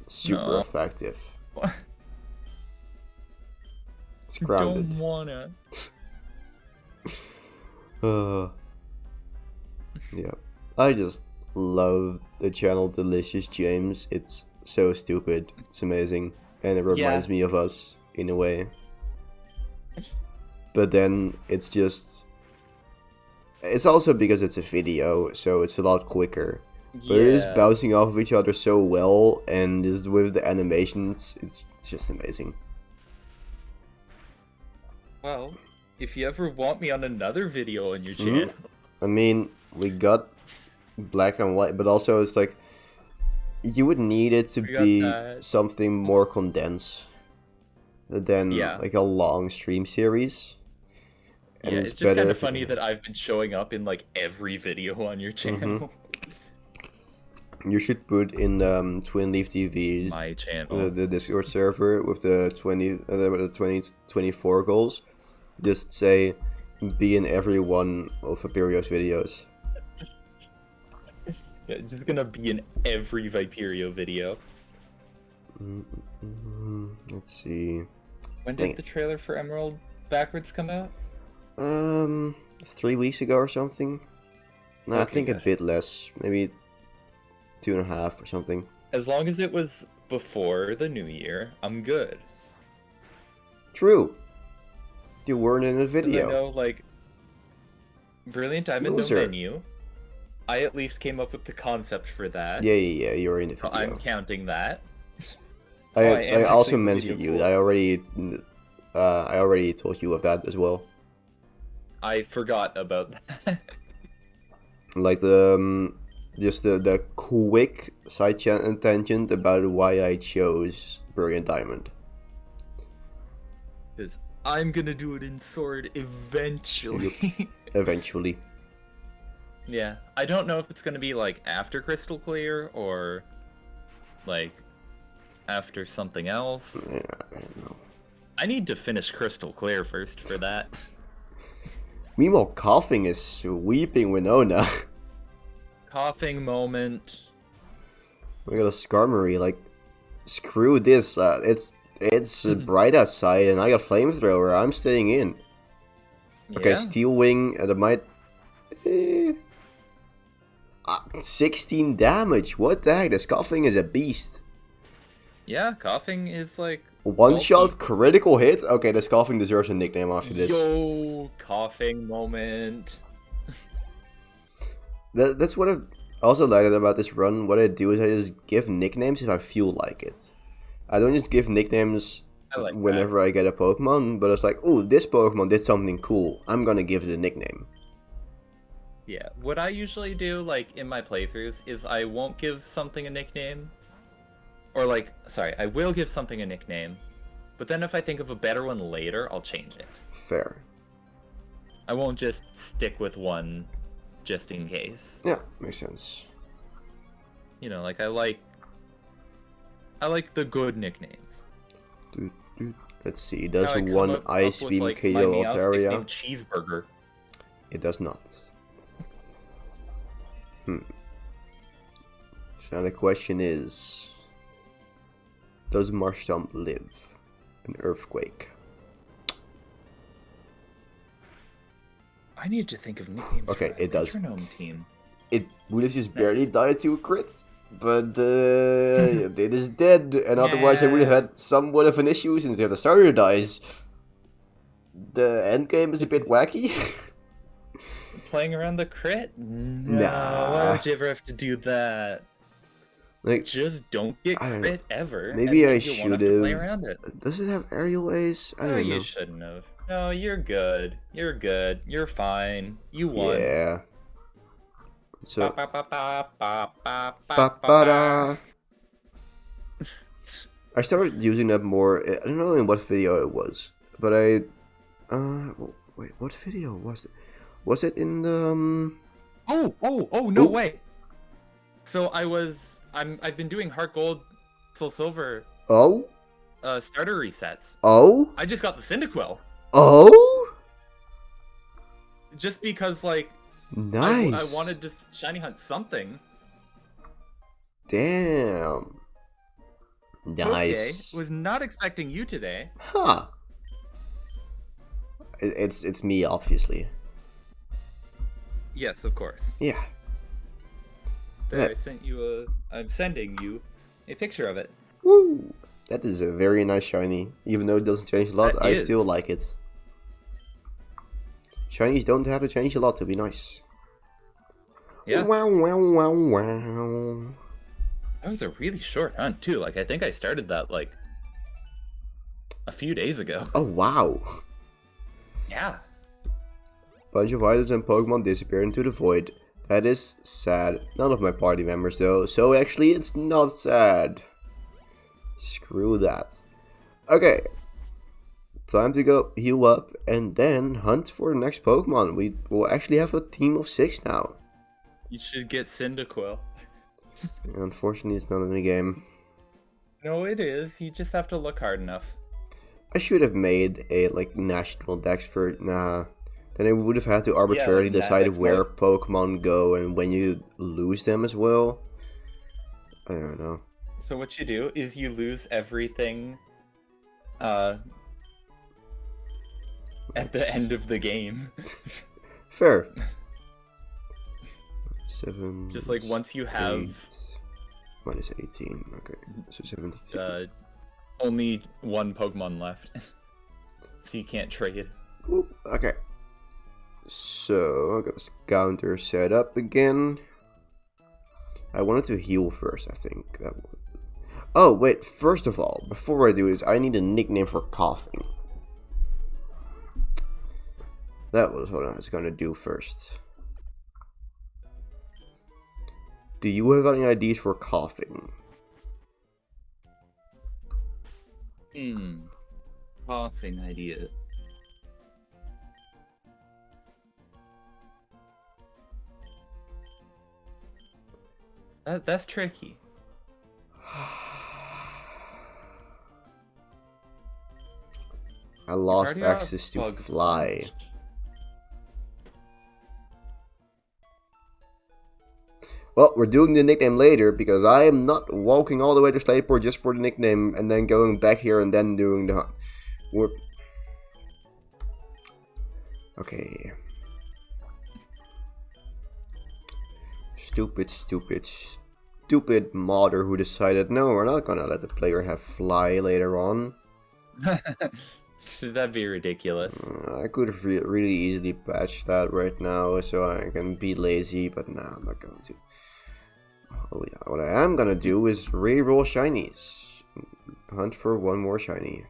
Super No. effective. What? It's grounded. Don't wanna. Yeah. I just love the channel Delicious James. It's so stupid. It's amazing. And it reminds me of us in a way. But then it's just... It's also because it's a video, so it's a lot quicker. But it is bouncing off of each other so well, and just with the animations, it's just amazing. Well, if you ever want me on another video on your channel, I mean, we got black and white, but also it's like you would need it to be something more condensed than like a long stream series. And it's just kind of funny that I've been showing up in like every video on your channel. You should put in Twin Leaf TV My channel, the Discord server with the 2024 goals. Just say be in every one of Vaperio's videos. Yeah, just gonna be in every Viperio video. Let's see. When did the trailer for Emerald Backwards come out? 3 weeks ago or something. No, Okay, I think good. a bit less, maybe 2.5 or something. As long as it was before the new year, I'm good. True. You weren't in a 'Cause video. I know, like, Brilliant Diamond Loser. No Menu. I at least came up with the concept for that. Yeah, you were in the So video. I'm counting that. I am also actually in the mentioned video, you. cool. I already told you of that as well. I forgot about that. Like just the quick side tangent about why I chose Brilliant Diamond. Because I'm gonna do it in Sword eventually. Eventually. Yeah, I don't know if it's gonna be like after Crystal Clear or like after something else. Yeah, I don't know. I need to finish Crystal Clear first for that. Meanwhile, Coughing is sweeping Winona. Coughing moment. We got a Skarmory, like, screw this. It's bright outside, and I got Flamethrower. I'm staying in. Okay, Yeah. Steel Wing, and it might. 16 damage. What the heck? This Coughing is a beast. Yeah, Coughing is like One bulky. shot critical hit. Okay, this Coughing deserves a nickname after this. Yo, Coughing moment. That's what I also like about this run. What I do is I just give nicknames if I feel like it. I don't just give nicknames I like whenever I get a Pokemon, but it's like, oh, this Pokemon did something cool. I'm gonna give it a nickname. Yeah, what I usually do, like, in my playthroughs, is I won't give something a nickname. Or, like, sorry, I will give something a nickname, but then if I think of a better one later, I'll change it. Fair. I won't just stick with one just in case. Yeah, makes sense. You know, like, I like the good nicknames. Let's see. That's Does how I come one up Ice with, Beam like, KO my Meowth Altaria? nickname Cheeseburger. It does not. So now the question is, does Marshtomp live an earthquake? I need to think of nicknames Okay, for the it does. Metronome team. It would have just barely died to a crit, but it is dead, and otherwise I would have had somewhat of an issue since the other starter dies. The endgame is a bit wacky. Playing around the crit? No, Nah. why would you ever have to do that? Like, Just don't get I don't crit ever. maybe and I then you won't should have to play around have. it. Does it have aerial ace? I No, don't you know. shouldn't have. No, you're good. You're good. You're fine. You won. Yeah. So. Ba, ba, ba, ba, ba, ba, Ba-ba-da. ba. I started using that more. I don't know in what video it was, but I. Wait, what video was it? Was it in the? Oh, no Oh. way. So I've been doing Heart Gold, Soul Silver, Oh. starter resets. Oh. I just got the Cyndaquil. Oh. Just because, like, Nice. I wanted to shiny hunt something. Damn. Nice. Okay, was not expecting you today. Huh. It's me, obviously. Yes, of course. Yeah. There, Yeah. I'm sending you a picture of it. Woo. That is a very nice shiny. Even though it doesn't change a lot, That I still is. like it. Shinies don't have to change a lot to be nice. Yeah, Wow, wow, wow, wow. that was a really short hunt too. Like, I think I started that like a few days ago. Oh, wow. Yeah. Bunch of items and Pokemon disappear into the void. That is sad. None of my party members though, so actually it's not sad. Screw that. Okay. Time to go heal up and then hunt for the next Pokemon. We will actually have a team of 6 now. You should get Cyndaquil. Unfortunately, it's not in the game. No, it is. You just have to look hard enough. I should have made a like national dex for nah. Then I would have had to arbitrarily like that, decide that's where more- Pokemon go and when you lose them as well. I don't know. So what you do is you lose everything at the end of the game. Fair. 7. Just like once you have 8, minus 18. Okay, so 72. only one Pokemon left. So you can't trade. Oop, okay. So, I got this counter set up again. I wanted to heal first, I think. Oh, wait, first of all, before I do this, I need a nickname for coughing. That was what I was gonna do first. Do you have any ideas for coughing? Coughing idea. That's tricky. I lost already got access to bug fly. punch. Well, we're doing the nickname later because I am not walking all the way to Slateport just for the nickname and then going back here and then doing the hunt. Okay. Stupid modder who decided, no, we're not gonna let the player have fly later on. That'd be ridiculous. I could have really easily patched that right now so I can be lazy, but nah, I'm not going to. Oh yeah, what I am gonna do is reroll shinies. Hunt for one more shiny.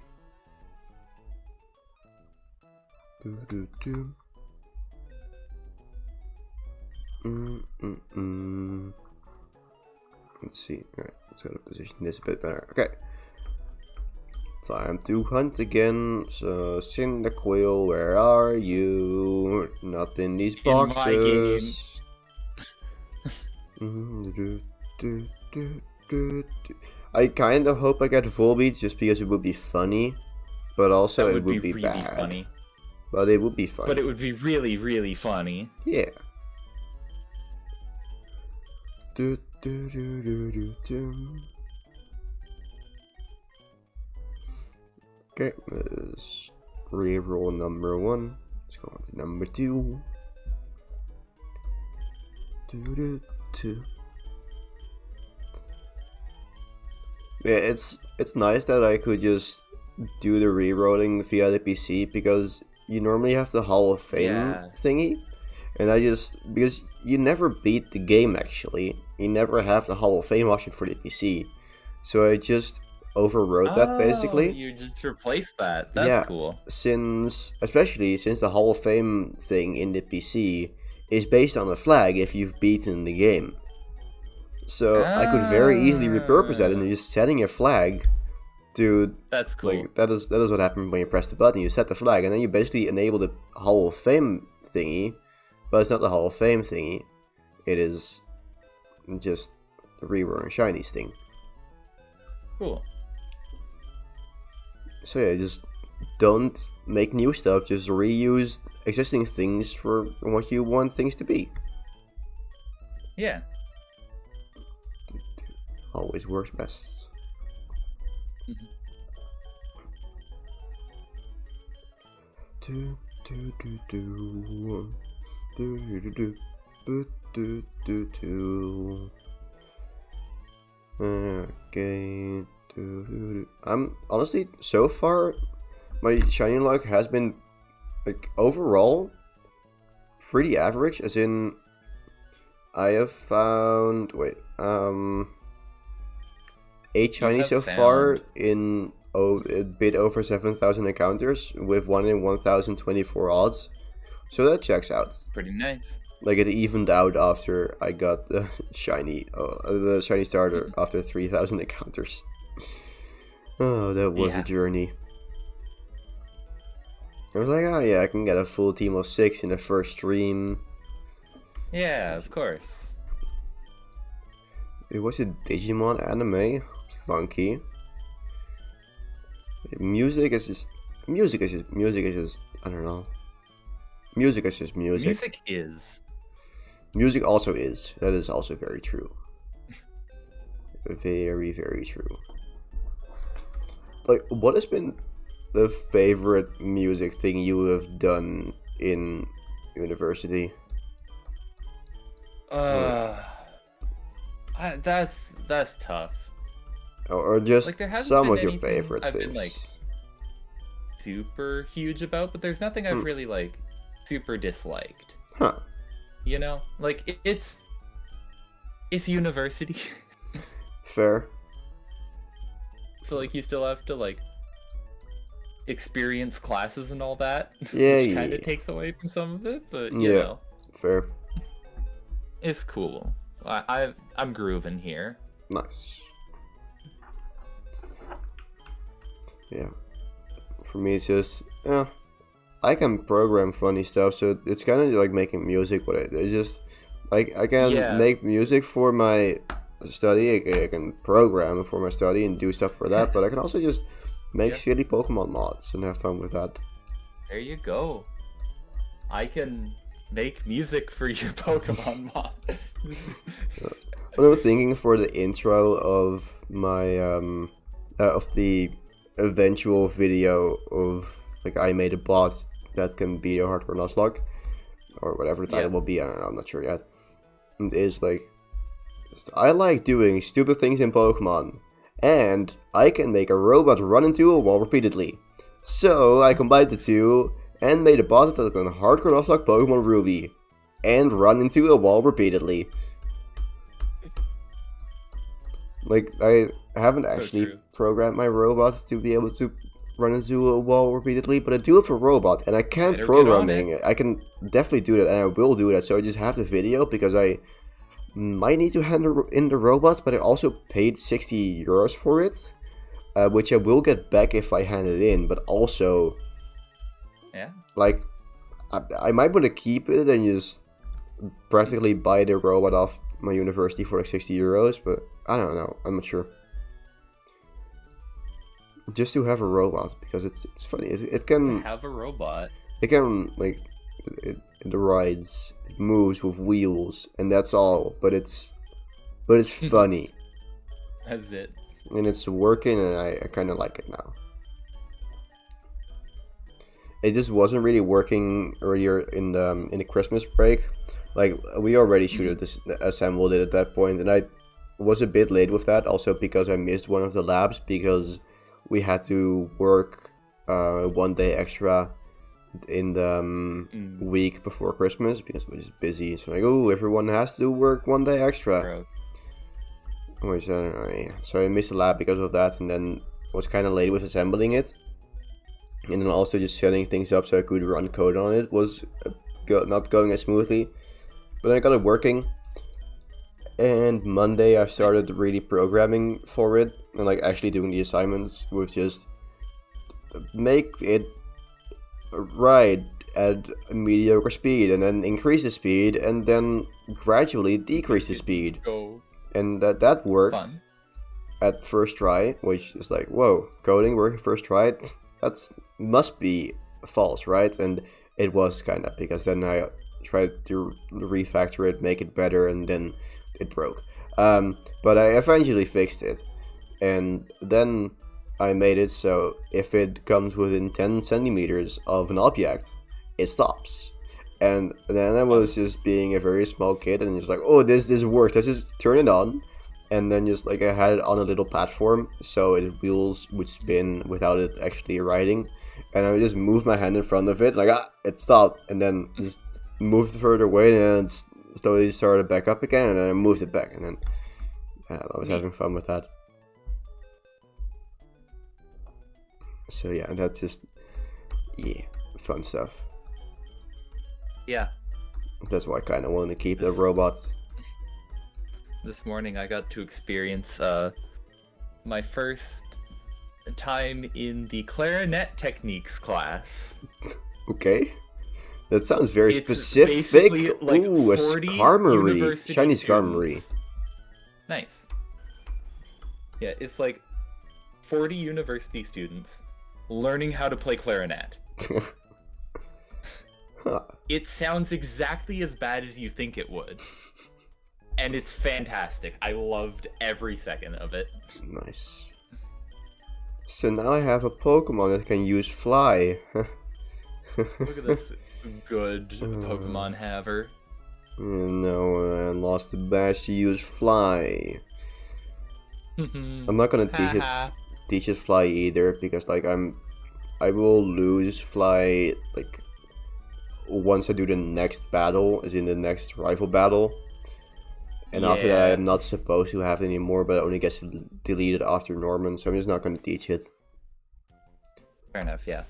Let's see. Alright, let's go to position this a bit better. Okay. Time to hunt again. So, Cyndaquil, where are you? Not in these boxes. I kind of hope I get Volbeat just because it would be funny, but also it would be really bad. funny. But it would be funny. But it would be really, really funny. Yeah. Okay, let's reroll number 1. Let's go on to number 2. Yeah, it's nice that I could just do the rerolling via the PC because you normally have the Hall of Fame thingy, and because you never beat the game actually, you never have the Hall of Fame option for the PC, so I just overrode that basically. You just replaced that. That's cool. Especially since the Hall of Fame thing in the PC is based on a flag if you've beaten the game. So I could very easily repurpose that into just setting a flag to. That's cool. Like that is what happened when you press the button. You set the flag and then you basically enable the Hall of Fame thingy, but it's not the Hall of Fame thingy. It is just the rerolling shinies thing. Cool. So yeah, just don't make new stuff. Just reuse existing things for what you want things to be. Yeah. Always works best. Okay. I'm honestly, so far, my shiny luck has been like overall pretty average. As in, I have found 8 shinies so far in a bit over 7,000 encounters with 1 in 1,024 odds. So that checks out. Pretty nice. Like it evened out after I got the shiny starter after 3,000 encounters. Oh, that was a journey. I was like, oh yeah, I can get a full team of 6 in the first stream. Yeah, of course. It was a Digimon anime. Funky. Music is just I don't know. Music is just music. Music is. Music also is. That is also very true. Very, very true. Like, what has been the favorite music thing you have done in university? That's tough. Or just Like, there hasn't some been of your anything favorite I've things? been, like, super huge about, but there's nothing I've really, like, super disliked. Huh. You know? Like, it's university. Fair. So, like, you still have to, like, experience classes and all that. Yeah, which kind yeah. of takes away from some of it, but, you Yeah. know. Fair. It's cool. I'm grooving here. Nice. Yeah. For me, it's just, yeah, I can program funny stuff, so it's kind of like making music, but it's just, like, I can make music for my study, I can program for my study and do stuff for that, but I can also just make shitty Pokemon mods and have fun with that. There you go. I can make music for your Pokemon mod. What I was thinking for the intro of my, of the eventual video of, like, I made a bot that can beat a hardcore Nuzlocke, or whatever the title will be, I don't know, I'm not sure yet. And is like, I like doing stupid things in Pokemon, and I can make a robot run into a wall repeatedly. So I combined the two and made a bot that can hardcore Nuzlocke Pokemon Ruby and run into a wall repeatedly. Like, I haven't actually programmed my robots to be able to run into a wall repeatedly, but I do it for robot, and I can programming it. I can definitely do that, and I will do that, so I just have the video, because I might need to hand in the robots, but I also paid 60 euros for it, which I will get back if I hand it in, but also, like, I might want to keep it and just practically buy the robot off my university for like 60 euros, but I don't know, I'm not sure. Just to have a robot, because it's funny. It can have a robot. It can, like, it rides, it moves with wheels, and that's all. But it's funny. That's it. And it's working, and I kind of like it now. It just wasn't really working earlier in the Christmas break. Like, we already should have assembled it at that point, and I was a bit late with that. Also because I missed one of the labs, because we had to work 1 day extra in the week before Christmas, because we're just busy. So like, oh, everyone has to work 1 day extra. Which, I don't know, yeah. So I missed the lab because of that, and then was kind of late with assembling it. And then also just setting things up so I could run code on it was not going as smoothly. But then I got it working. And Monday I started really programming for it, and like actually doing the assignments with just make it ride at a mediocre speed, and then increase the speed, and then gradually decrease the speed. And that worked at first try, which is like, whoa, coding working first try? That's must be false, right? And it was kind of, because then I tried to refactor it, make it better, and then it broke. But I eventually fixed it, and then I made it so if it comes within 10 centimeters of an object, it stops. And then I was just being a very small kid, and just like, oh, this works, let's just turn it on. And then just like I had it on a little platform, so its wheels would spin without it actually riding. And I would just move my hand in front of it, like, it stopped, and then just moved further away, and then slowly started back up again, and then I moved it back, and then I was having fun with that. So yeah, that's just, fun stuff. Yeah. That's why I kind of want to keep the robots. This morning I got to experience my first time in the clarinet techniques class. Okay. That sounds very It's specific. like Ooh, a skarmory. Shiny skarmory. Nice. Yeah, it's like 40 university students learning how to play clarinet. Huh. It sounds exactly as bad as you think it would. and it's fantastic. I loved every second of it. Nice. So now I have a Pokemon that can use Fly. Look at this good Pokemon haver. No, I lost the badge to use Fly. I'm not gonna teach it Fly either, because like I will lose Fly like once I do the next battle, as in the next rival battle. And after that, I'm not supposed to have it anymore, but it only gets deleted after Norman, so I'm just not going to teach it. Fair enough, yeah.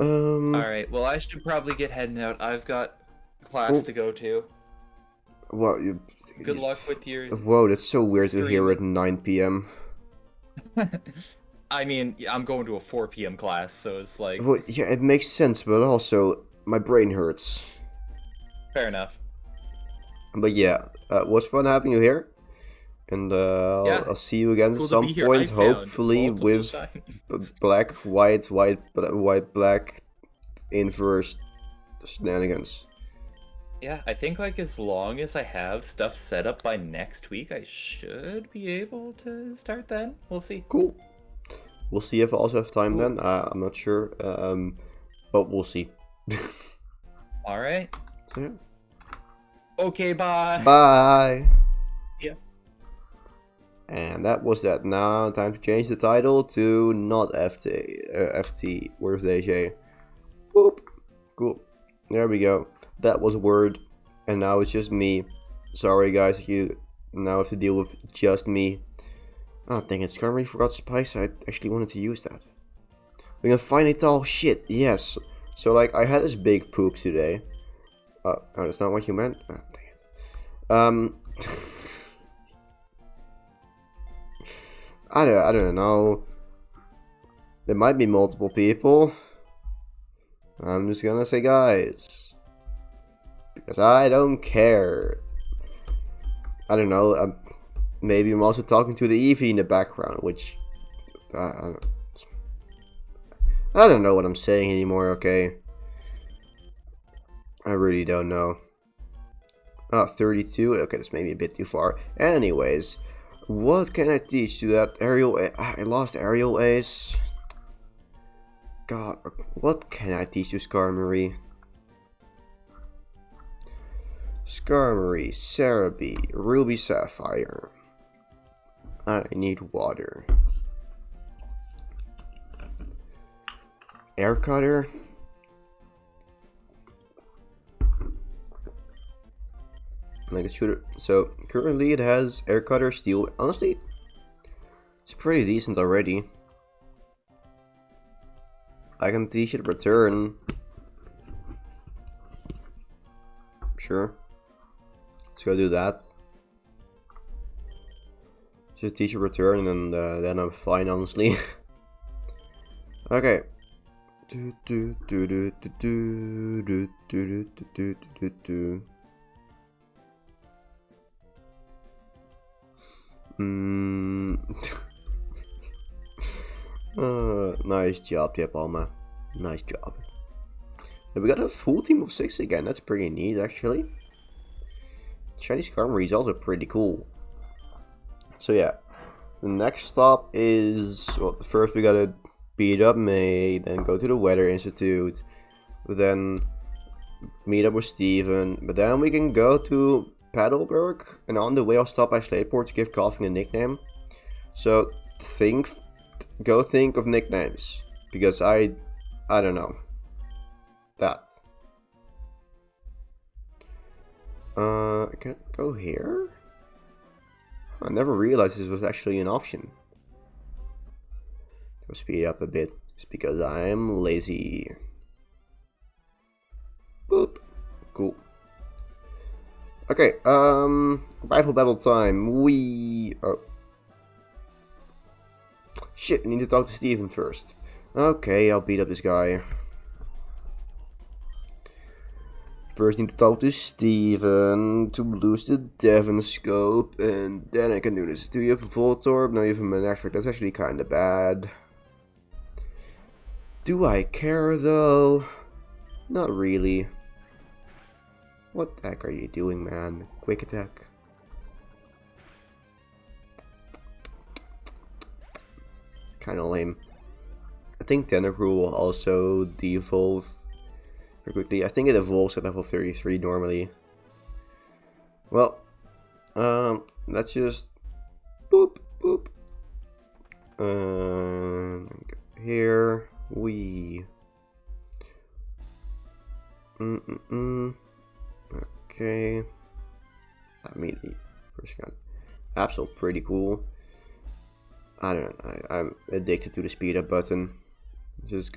Alright, well, I should probably get heading out. I've got class to go to. Well, good luck with your... Whoa, that's so weird to hear at 9 p.m. I mean, I'm going to a 4 p.m. class, so it's like... Well, yeah, it makes sense, but also, my brain hurts. Fair enough. But yeah, was fun having you here. And I'll see you again at some point, hopefully with black, white, black, inverse shenanigans. Yeah, I think like as long as I have stuff set up by next week, I should be able to start then. We'll see. Cool. We'll see if I also have time then. I'm not sure, but we'll see. All right. So, yeah. Okay, bye. Bye. Yeah. And that was that. Now time to change the title to not FT. Where's DJ? Boop. Cool. There we go. That was a word. And now it's just me. Sorry guys, you now have to deal with just me. Oh dang it, Skarmory forgot Spice. I actually wanted to use that. We're gonna finally tell shit. Yes. So like I had this big poop today. Oh, that's not what you meant? Oh, dang it. I don't know. There might be multiple people. I'm just gonna say guys. Because I don't care. I don't know. Maybe I'm also talking to the Eevee in the background, which... I don't know what I'm saying anymore, okay? I really don't know. Oh, 32? Okay, that's maybe a bit too far. Anyways, what can I teach to that aerial... I lost aerial ace. God, what can I teach to Skarmory? Skarmory, Cerebi, Ruby Sapphire. I need water. Air Cutter. Like it should. So currently it has Air Cutter, Steel. Honestly, it's pretty decent already. I can teach it Return. Sure. Let's go do that. Just teach it Return, and then I'm fine, honestly. Okay. Nice job, Palma. Nice job. We got a full team of 6 again. That's pretty neat, actually. Shiny Skarmory is also pretty cool. So yeah, the next stop is, well, first we gotta beat up May, then go to the Weather Institute, then meet up with Steven, but then we can go to Paddleberg, and on the way I'll stop by Slateport to give Coughing a nickname. So go think of nicknames, because I don't know. That. Can I go here? I never realized this was actually an option. Go speed up a bit, just because I'm lazy. Boop. Cool. Okay, rival battle time. Oh. Shit, I need to talk to Steven first. Okay, I'll beat up this guy. First need to talk to Steven to lose the Devon scope, and then I can do this. Do you have a Voltorb? No, you have a Manectric. That's actually kinda bad. Do I care though? Not really. What the heck are you doing, man? Quick attack. Kinda lame. I think Tentacruel will also de-evolve very quickly. I think it evolves at level 33 normally. Well, let's just boop boop. Here we. Okay. I mean, first gun. Absol pretty cool. I don't know. I'm addicted to the speed up button. Just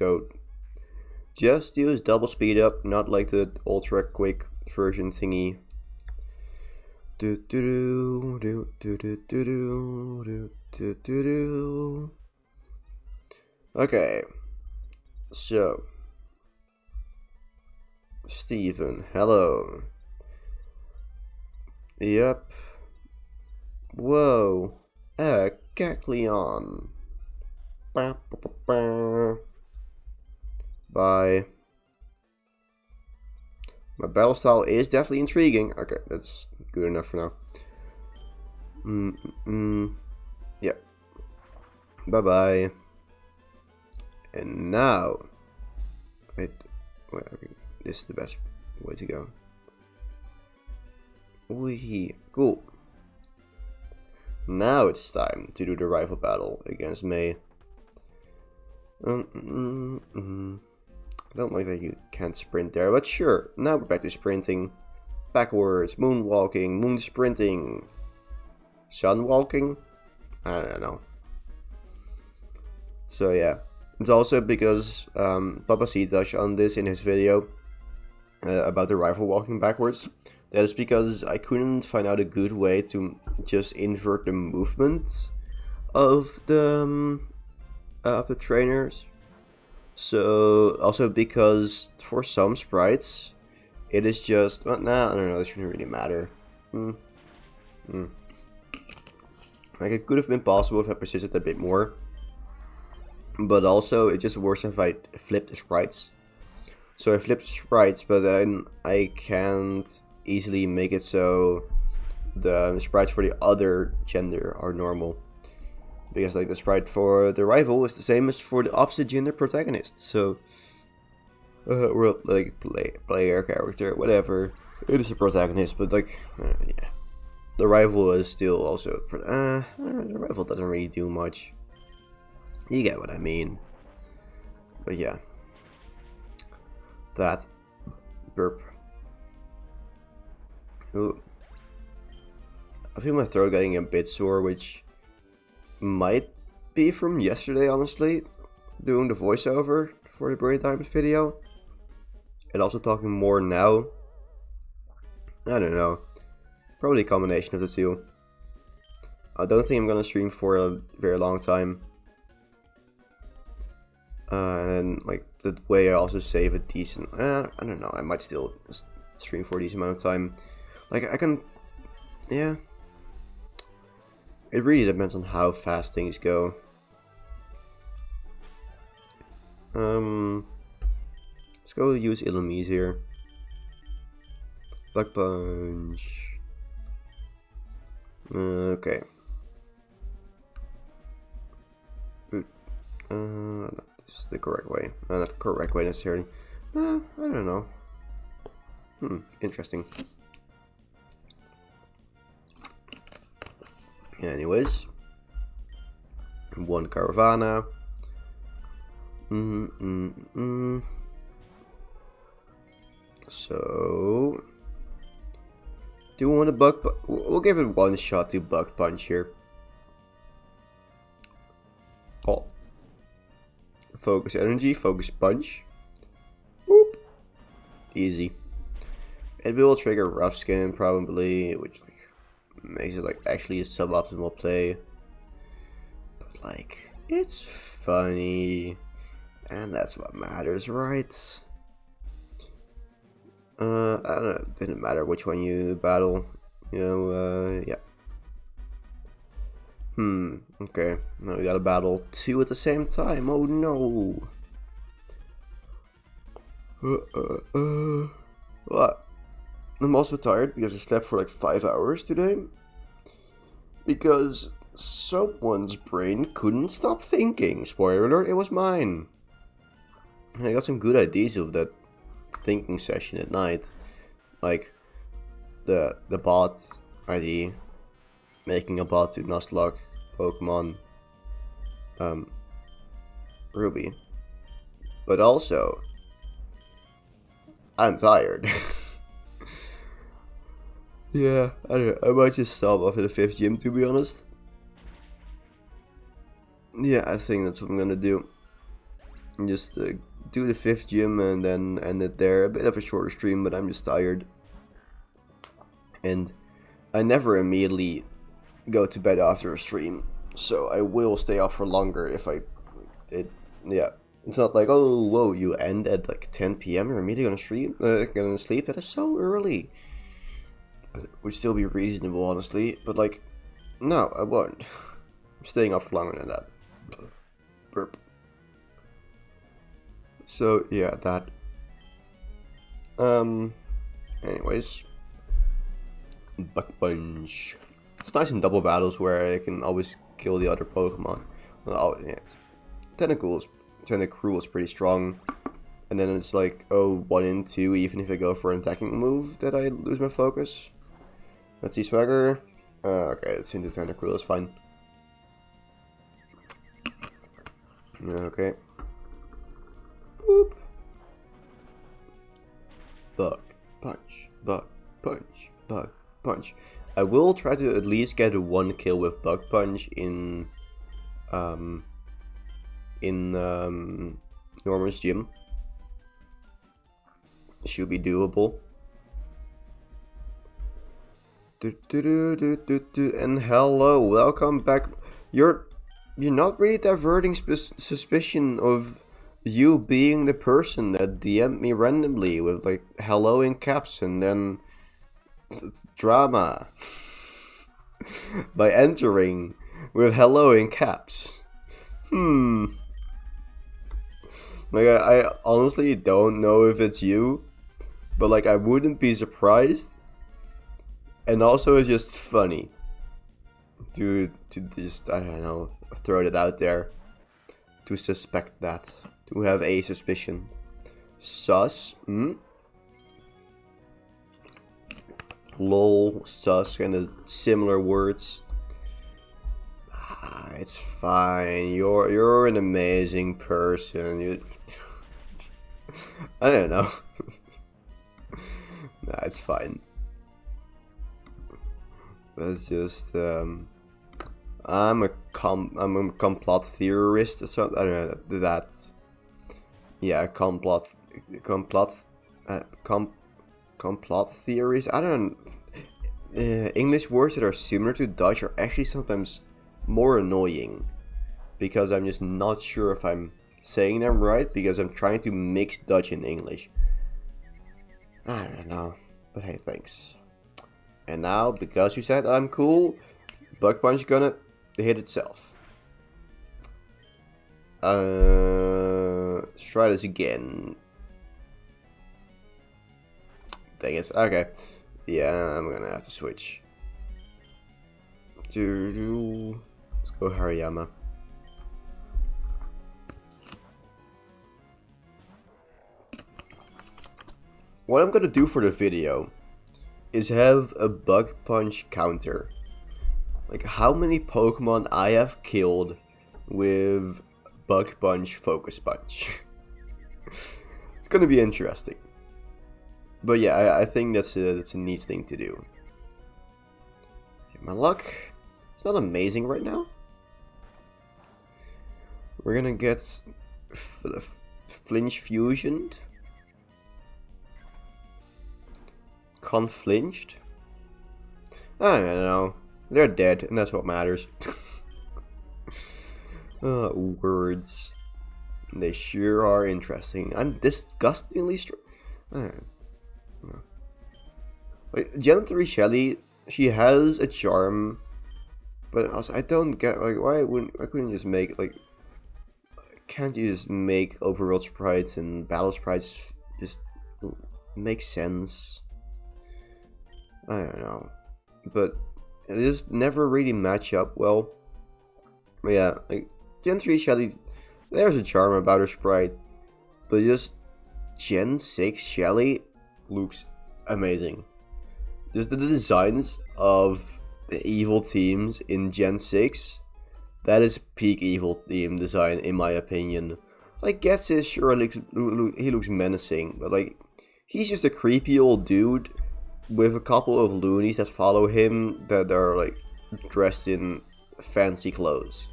use double speed up, not like the ultra quick version thingy. Do do do do do do do do do do. Okay, so Steven, hello. Yep. Whoa. Kecleon. Bye. My battle style is definitely intriguing. Okay, that's good enough for now. Yeah. Bye bye. And now, wait, okay, this is the best way to go. Cool. Now it's time to do the rival battle against May. I don't like that you can't sprint there, but sure. Now we're back to sprinting. Backwards, moonwalking, moon sprinting, sun walking. I don't know. So yeah, it's also because Papa C touched on this in his video about the rival walking backwards. That is because I couldn't find out a good way to just invert the movement of the trainers. So also because for some sprites, it is just well, nah, I don't know. This shouldn't really matter. Like it could have been possible if I persisted a bit more, but also it just works if I flip the sprites. So I flipped the sprites, but then I can't easily make it so the sprites for the other gender are normal, because like the sprite for the rival is the same as for the opposite gender protagonist. So we're like player character, whatever, it is a protagonist, but like yeah, the rival is still also the rival doesn't really do much. You get what I mean. But yeah, that burp. Ooh. I feel my throat getting a bit sore, which might be from yesterday, honestly, doing the voiceover for the Brain Diamond video, and also talking more now. I don't know, probably a combination of the two. I don't think I'm gonna stream for a very long time, and like the way I also save a decent, I don't know, I might still stream for a decent amount of time. Like I can, yeah. It really depends on how fast things go. Let's go use Illumise here. Bug Punch. Okay. This is the correct way. Not the correct way necessarily. I don't know. Interesting. Anyways, one Caravana. So, do you want a Bug Punch? We'll give it one shot to Bug Punch here. Oh. Focus Energy, Focus Punch. Boop. Easy. It will trigger Rough Skin probably, which makes it like actually a suboptimal play, but like it's funny, and that's what matters, right? I don't know, it didn't matter which one you battle, you know. Yeah. Okay, now we gotta battle two at the same time. Oh no. What? I'm also tired because I slept for like 5 hours today. Because someone's brain couldn't stop thinking. Spoiler alert, it was mine. And I got some good ideas of that thinking session at night. Like the bot ID, making a bot to Nuzlocke, Pokemon, Ruby. But also, I'm tired. Yeah, I don't know. I might just stop after the 5th gym, to be honest. Yeah, I think that's what I'm gonna do. Just do the 5th gym and then end it there. A bit of a shorter stream, but I'm just tired. And I never immediately go to bed after a stream, so I will stay up for longer if yeah. It's not like, oh, whoa, you end at like 10 p.m. You're immediately gonna sleep. That is so early. Would still be reasonable, honestly, but like, no, I won't. I'm staying up for longer than that. Burp. So yeah, that. Anyways, Bug Punch. It's nice in double battles where I can always kill the other Pokemon. Well, yeah, Tentacruel is pretty strong. And then it's like, oh, 1 and 2, even if I go for an attacking move, that I lose my focus. Let's see, Swagger. Okay, it's into Tentacruel, that's fine. Okay. Boop. Bug Punch, Bug Punch, Bug Punch. I will try to at least get a 1 kill with Bug Punch in Norman's gym. Should be doable. And hello, welcome back. You're not really diverting suspicion of you being the person that DM'd me randomly with like hello in caps and then drama by entering with hello in caps. Like I honestly don't know if it's you, but like I wouldn't be surprised. And also it's just funny to just, I don't know, throw it out there. To suspect that. To have a suspicion. Sus? Lol, sus, kind of similar words. It's fine. You're an amazing person. I don't know. Nah, it's fine. That's just I'm a complot theorist or something. I don't know that. Yeah, complot theories. I don't. English words that are similar to Dutch are actually sometimes more annoying because I'm just not sure if I'm saying them right because I'm trying to mix Dutch and English. I don't know, but hey, thanks. And now, because you said I'm cool, Bug Punch gonna hit itself. Let's try this again. Dang it. Okay. Yeah, I'm gonna have to switch. Let's go Hariyama. What I'm gonna do for the video is have a Bug Punch counter. Like how many Pokemon I have killed with Bug Punch Focus Punch. It's gonna be interesting. But yeah, I think that's a neat thing to do. My luck, it's not amazing right now. We're gonna get Flinch Fusioned. Conflinched? I don't know. They're dead, and that's what matters. Words. They sure are interesting. I'm disgustingly I don't know. Like, Gentry Shelly, she has a charm, but also I don't get, like, why couldn't you just make, like, can't you just make overworld sprites and battle sprites just make sense? I don't know. But it just never really match up well. But yeah, like Gen 3 Shelly, there's a charm about her sprite. But just Gen 6 Shelly looks amazing. Just the designs of the evil teams in Gen 6, that is peak evil team design in my opinion. Like Getsis, sure, he looks menacing, but like, he's just a creepy old dude with a couple of loonies that follow him that are like dressed in fancy clothes.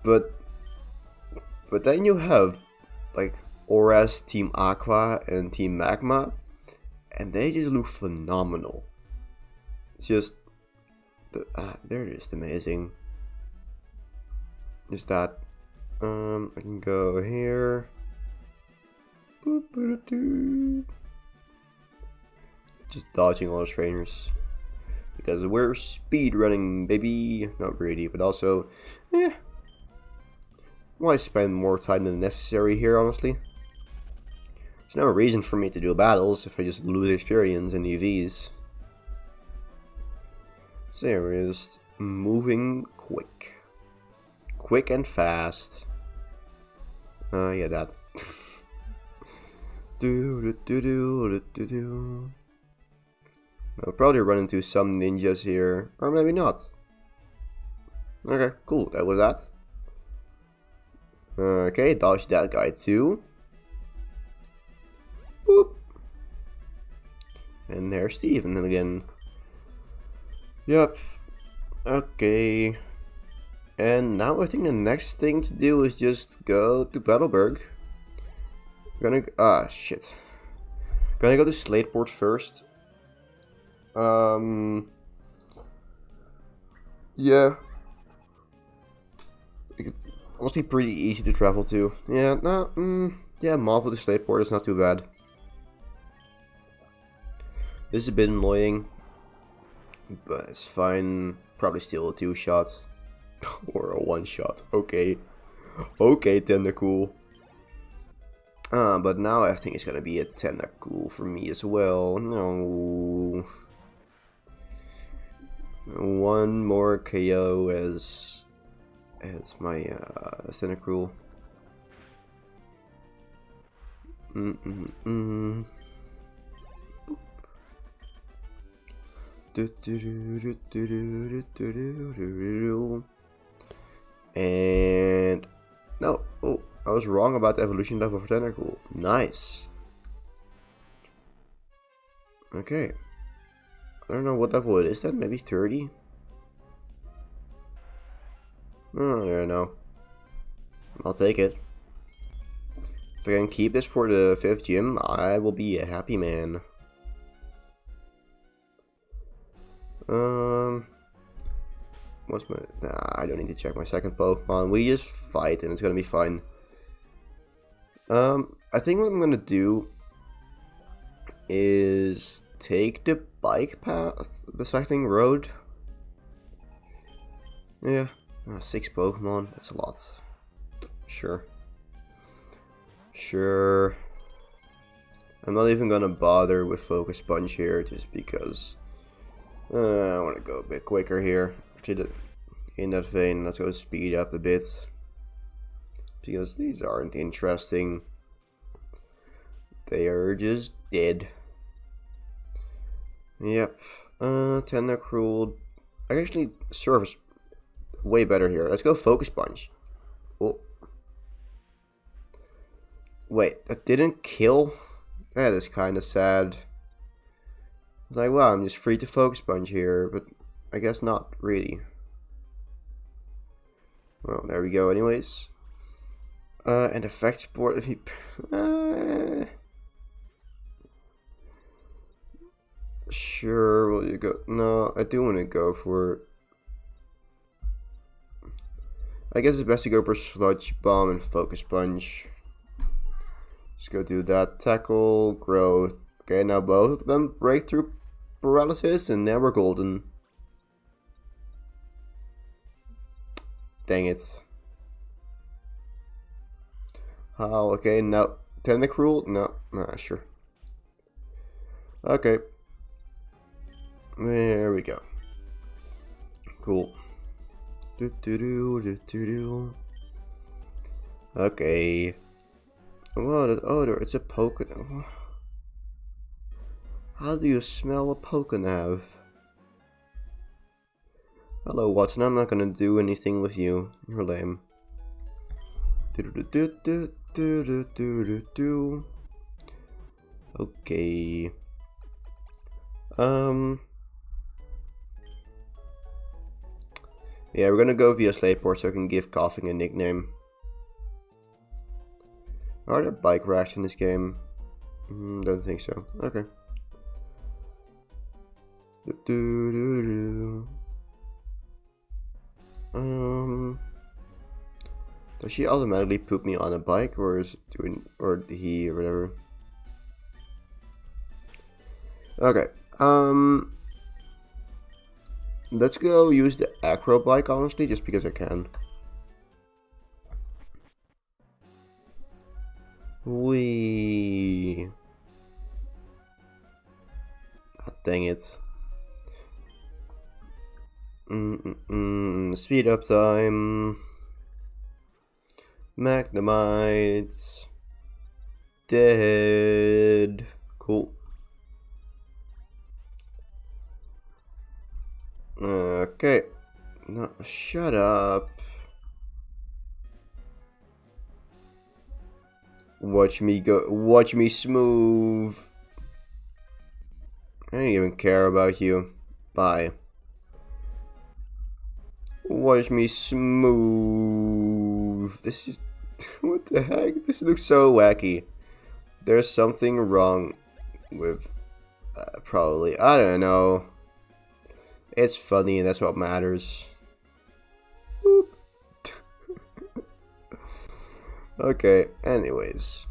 But then you have like Auras, Team Aqua, and Team Magma, and they just look phenomenal. It's just they're just amazing. Just that. I can go here. Just dodging all the trainers. Because we're speed running, baby. Not really, but also, why spend more time than necessary here, honestly? There's no reason for me to do battles if I just lose experience in EVs. So yeah, we're just moving quick. Quick and fast. Yeah, that. I'll probably run into some ninjas here, or maybe not. Okay, cool, that was that. Okay, dodge that guy too. Boop. And there's Steven again. Yep. Okay. And now I think the next thing to do is just go to Battleberg. Shit. Gonna go to Slateport first. Yeah. It's honestly pretty easy to travel to. Yeah, yeah, Marvel to Slateport is not too bad. This is a bit annoying, but it's fine. Probably still a 2-shot. Or a 1-shot. Okay. Okay, Tentacool. But now I think it's gonna be a Tentacool for me as well. No. One more KO as my Tentacool. And no, oh, I was wrong about the evolution level for Tentacool. Nice. Okay. I don't know what level it is then, maybe 30? Oh, I don't know. I'll take it. If I can keep this for the 5th gym, I will be a happy man. What's my... Nah, I don't need to check my second Pokemon. We just fight and it's gonna be fine. I think what I'm gonna do is take the bike path, the cycling road. Yeah, 6 Pokemon, that's a lot. Sure. Sure. I'm not even gonna bother with Focus Punch here, just because I want to go a bit quicker here. In that vein, let's go speed up a bit, because these aren't interesting. They are just dead. Yep. Tentacruel. I can actually service way better here. Let's go Focus Punch. Oh. Wait, that didn't kill? That is kind of sad. Like, wow, I'm just free to Focus Punch here, but I guess not really. Well, there we go anyways. And Effect Sport, if he... Sure, will you go... No, I do want to go for... I guess it's best to go for Sludge Bomb and Focus Punch. Let's go do that. Tackle, Growth. Okay, now both of them break through Paralysis, and now we're golden. Dang it. How? Okay, now Tentacruel? No, nah, sure. Okay. There we go. Cool. Okay. What an odor. It's a Pokemon. How do you smell a Pokemon? Hello, Watson. I'm not gonna do anything with you. You're lame. Okay. Yeah, we're gonna go via Slateport so I can give Coughing a nickname. Are there bike racks in this game? Don't think so. Okay. Does she automatically put me on a bike, or is it doing, or he, or whatever? Okay. Let's go use the acro bike, honestly, just because I can. Wee. God dang it. Speed up time. Magnemites. Dead. Cool. Okay. No, shut up. Watch me go. Watch me smooth. I don't even care about you. Bye. Watch me smooth. This is... what the heck? This looks so wacky. There's something wrong with... probably. I don't know. It's funny and that's what matters. Whoop. Okay, anyways.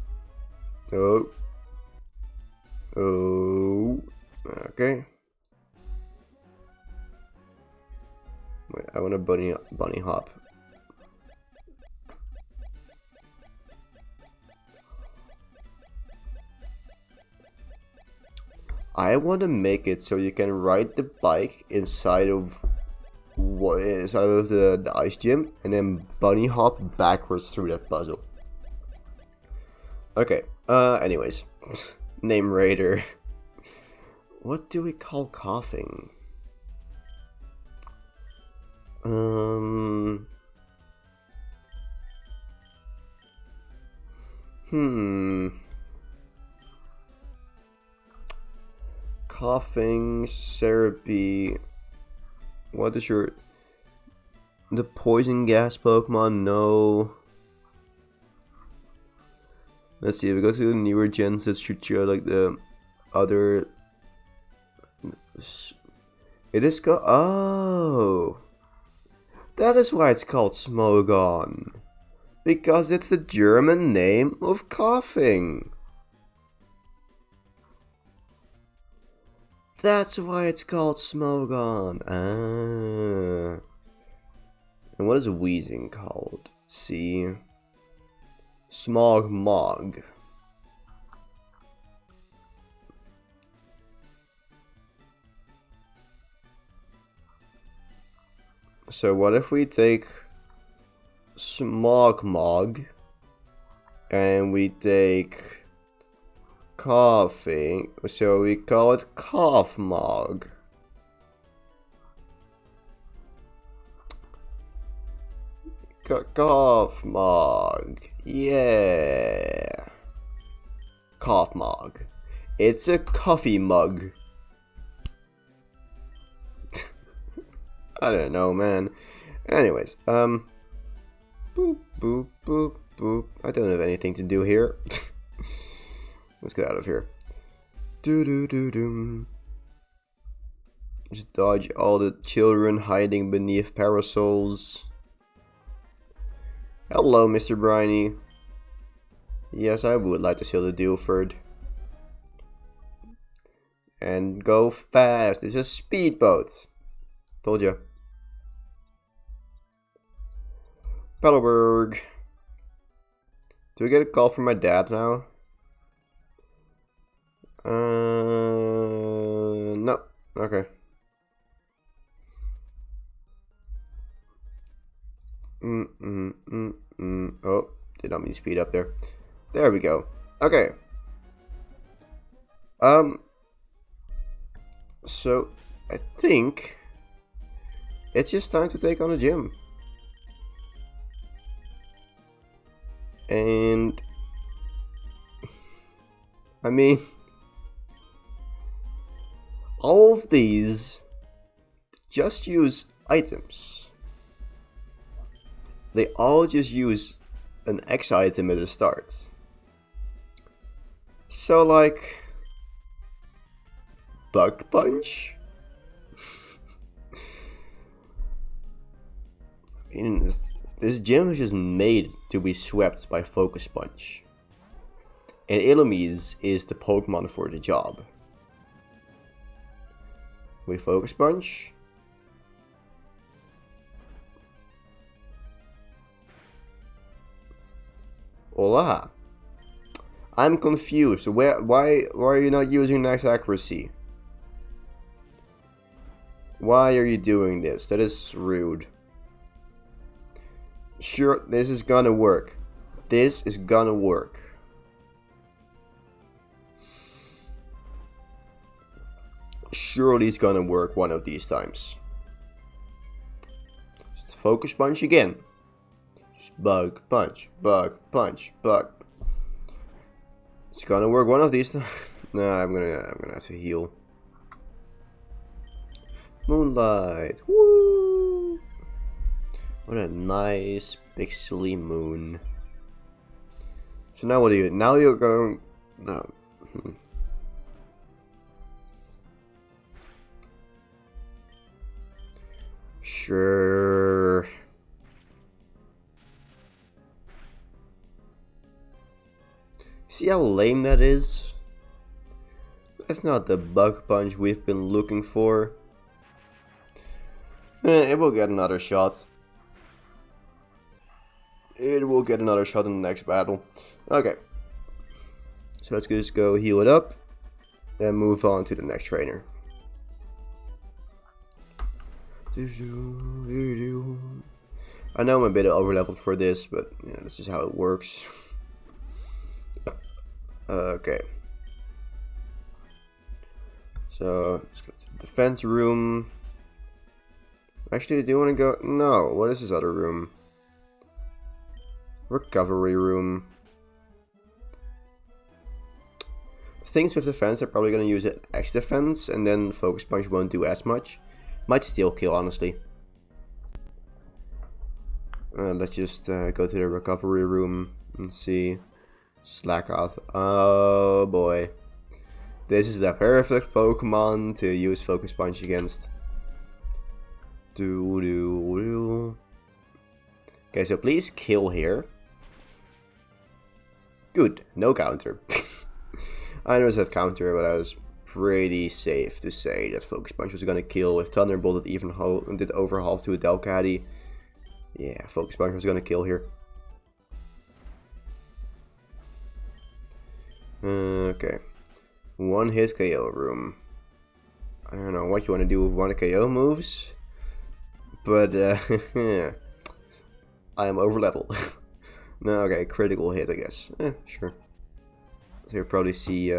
Oh. Okay. Wait, I want a bunny hop. I want to make it so you can ride the bike inside of the ice gym and then bunny hop backwards through that puzzle. Okay. Anyways, name Raider. What do we call Coughing? Coughing, Cerebi. What is your... the poison gas Pokemon? No. Let's see, if we go to the newer gens, that should show like the other... it is called... oh! That is why it's called Smogon. Because it's the German name of Coughing. That's why it's called Smogon. Ah. And what is wheezing called? Let's see. Smogmog. So what if we take Smogmog and we take Coughing, so we call it Coughmog. Coughmog. Yeah. Coughmog. It's a coffee mug. I don't know, man. Anyways, boop, boop, boop, boop. I don't have anything to do here. Let's get out of here. Doo-doo-doo-doo. Just dodge all the children hiding beneath parasols. Hello, Mr. Briny. Yes, I would like to sail the Dilford. And go fast. It's a speedboat. Told ya. Petalburg. Do we get a call from my dad now? No. Okay. Oh, did not mean to speed up there. There we go. Okay. So I think it's just time to take on a gym. And I mean, all of these just use items. They all just use an X item at the start. So like Bug Punch? I mean, this gym is just made to be swept by Focus Punch. And Illumise is the Pokemon for the job. We Focus Punch. Hola. I'm confused. Why are you not using max accuracy? Why are you doing this? That is rude. Sure, this is gonna work. This is gonna work. Surely it's gonna work one of these times. Just Focus Punch again. Just Bug Punch, Bug Punch, Bug. It's gonna work one of these times. No, I'm gonna have to heal. Moonlight. Woo! What a nice pixely moon. So now what do you? Now you're going. No. Sure. See how lame that is? That's not the Bug Punch we've been looking for. It will get another shot. It will get another shot in the next battle. Okay. So let's just go heal it up. And move on to the next trainer. I know I'm a bit overleveled for this, but yeah, this is how it works. Okay. So let's go to the defense room. Actually, do you want to go? No. What is this other room? Recovery room. Things with defense are probably going to use it X defense, and then Focus Punch won't do as much. Might still kill, honestly. Let's just go to the recovery room and see. Slack off. Oh boy. This is the perfect Pokemon to use Focus Punch against. Okay, so please kill here. Good, no counter. I know it said counter, but I was pretty safe to say that Focus Punch was gonna kill. If Thunderbolt did over half to a Delcatty, yeah, Focus Punch was gonna kill here. Okay, one hit KO room. I don't know what you want to do with one KO moves, but I am over level. No, okay, critical hit, I guess. Sure. So you'll probably see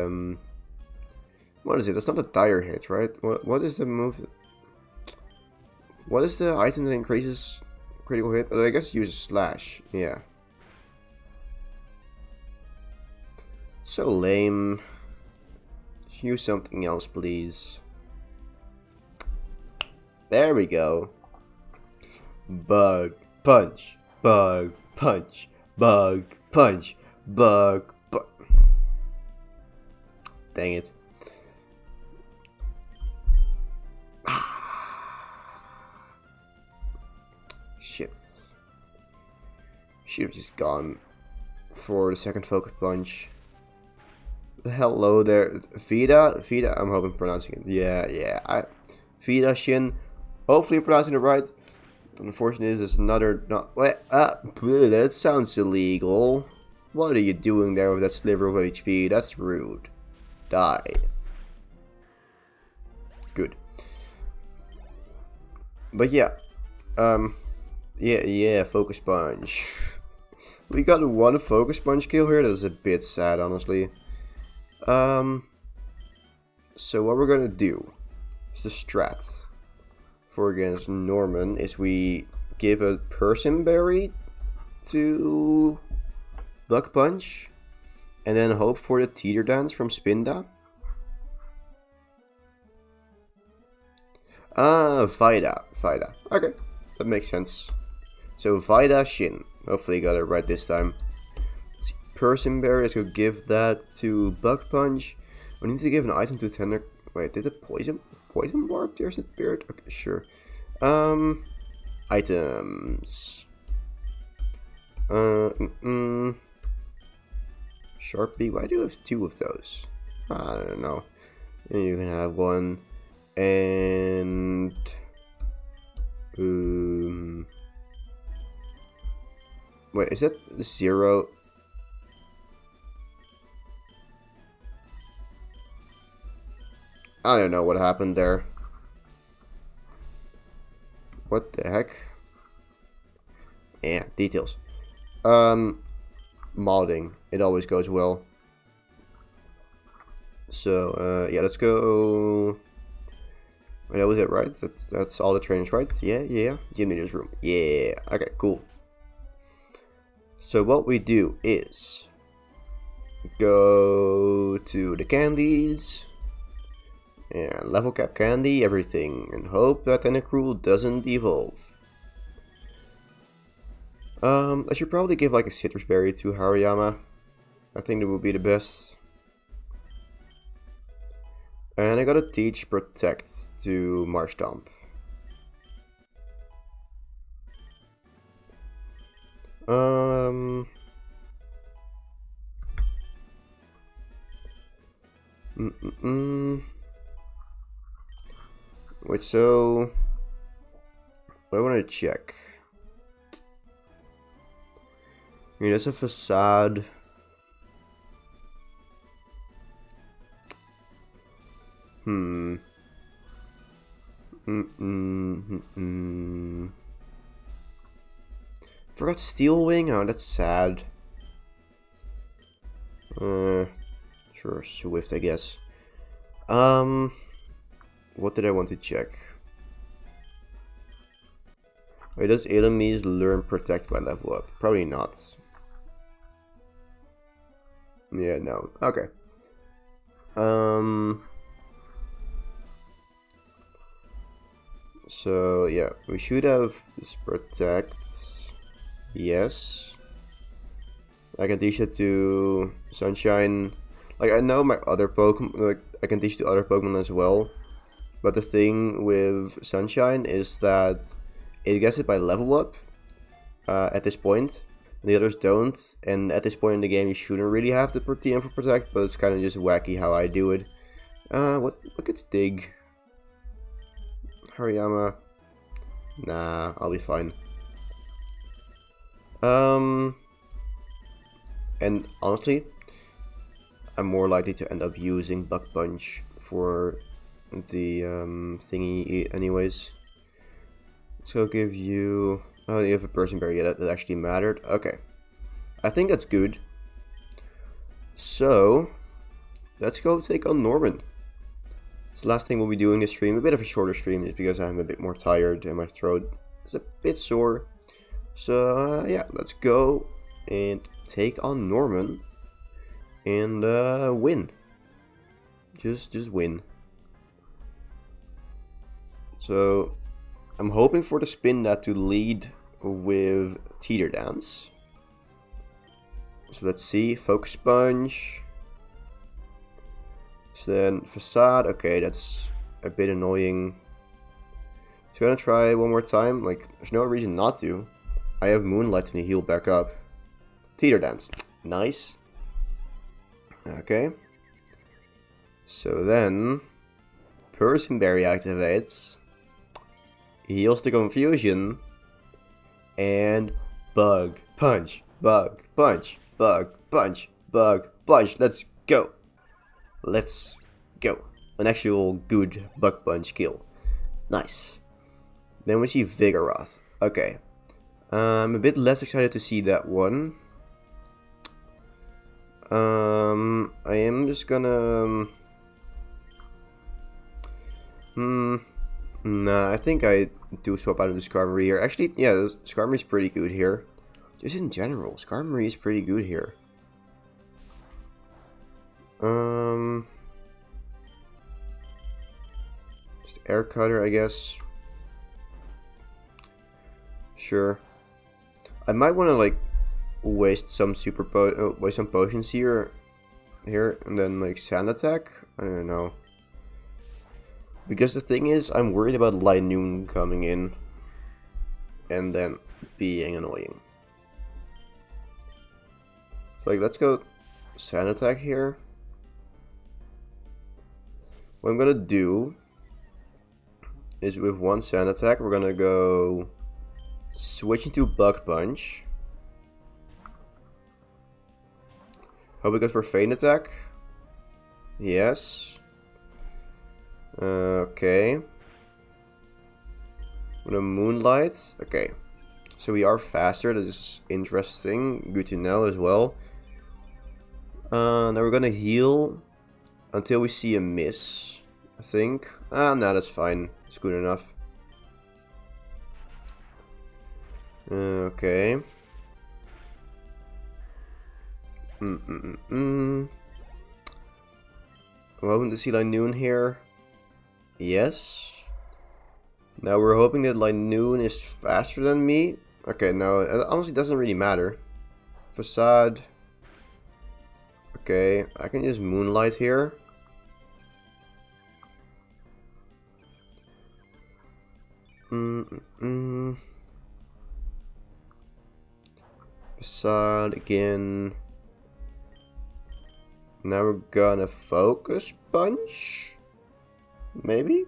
what is it? That's not a tire hit, right? What is the move? What is the item that increases critical hit? But I guess it uses slash. Yeah. So lame. Just use something else, please. There we go. Bug punch. Bug punch. Bug punch. Bug punch. Dang it. Shit. Should have just gone for the second Focus Punch. Hello there. Vida? Vida? I'm hoping I'm pronouncing it. Yeah. Vida Shin. Hopefully I'm pronouncing it right. Unfortunately, this is another... that sounds illegal. What are you doing there with that sliver of HP? That's rude. Die. Good. But yeah. Yeah, Focus Punch. We got one Focus Punch kill here. That's a bit sad, honestly. So what we're gonna do is the strat for against Norman is we give a Person Berry to Bug Punch and then hope for the Teeter Dance from Spinda. Vida. Okay, that makes sense. So Vida, Shin. Hopefully got it right this time. Person Berry, let's go give that to Bug Punch. We need to give an item to Tender. Wait, did it poison warp? There's a beard. Okay, sure. Items. Sharpie. Why do you have two of those? I don't know. You can have one. And wait, is that 0? I don't know what happened there. What the heck? Yeah, details. Modding. It always goes well. So, yeah, let's go. Wait, that was it, right? That's all the trainers, right? Yeah. Gym Leader's room. Yeah. Okay, cool. So what we do is go to the candies. And level cap candy, everything, and hope that Tentacruel doesn't evolve. I should probably give like a citrus berry to Hariyama. I think that would be the best. And I gotta teach Protect to Marshtomp. Wait, so what I want to check. I mean, that's a facade. Forgot Steel Wing. Oh, that's sad. Sure, Swift, I guess. What did I want to check? Wait, does enemies learn Protect by level up? Probably not. Yeah, no. Okay. So yeah, we should have this Protect. Yes. I can teach it to Sunshine. Like, I know my other Pokemon, like I can teach it to other Pokemon as well. But the thing with Sunshine is that it gets it by level up at this point, and the others don't. And at this point in the game, you shouldn't really have the TM for Protect, but it's kind of just wacky how I do it. What gets Dig? Hariyama. Nah, I'll be fine. And honestly, I'm more likely to end up using Bug Punch for the thingy anyways. So I'll give you... Oh, you have a Person Berry. Yeah, that actually mattered. Okay. I think that's good. So, let's go take on Norman. It's the last thing we'll be doing this stream. A bit of a shorter stream just because I'm a bit more tired and my throat is a bit sore. So, yeah, let's go and take on Norman and win. Just win. So, I'm hoping for the Spinda to lead with Teeter Dance. So let's see, Focus Punch. So then Facade, okay, that's a bit annoying. So I'm gonna try one more time, like, there's no reason not to. I have Moonlight to heal back up. Teeter Dance, nice. Okay. So then, Person Berry activates. Heals the Confusion. And Bug Punch, Bug Punch, Bug Punch, Bug Punch. Let's go. Let's go. An actual good Bug Punch kill. Nice. Then we see Vigoroth. Okay. I'm a bit less excited to see that one. I am just gonna... Nah, I think I do swap out of the Skarmory here. Actually, yeah, the Skarmory is pretty good here. Just in general, Skarmory is pretty good here. Just Air Cutter, I guess. Sure. I might want to like waste some waste some potions here, and then like Sand Attack. I don't know. Because the thing is, I'm worried about Linoon coming in and then being annoying. Like, let's go Sand Attack here. What I'm gonna do is with one Sand Attack, we're gonna go switch into Bug Punch. Hope it goes for Feint Attack. Yes. Okay. With a Moonlight. Okay. So we are faster. This is interesting. Good to know as well. Now we're gonna heal until we see a miss, I think. No, that's fine. It's good enough. Okay. I'm hoping to see Linoon here. Yes. Now we're hoping that Linoon is faster than me. Okay, no, it honestly doesn't really matter. Facade. Okay, I can use Moonlight here. Facade again. Now we're gonna Focus Punch? Maybe?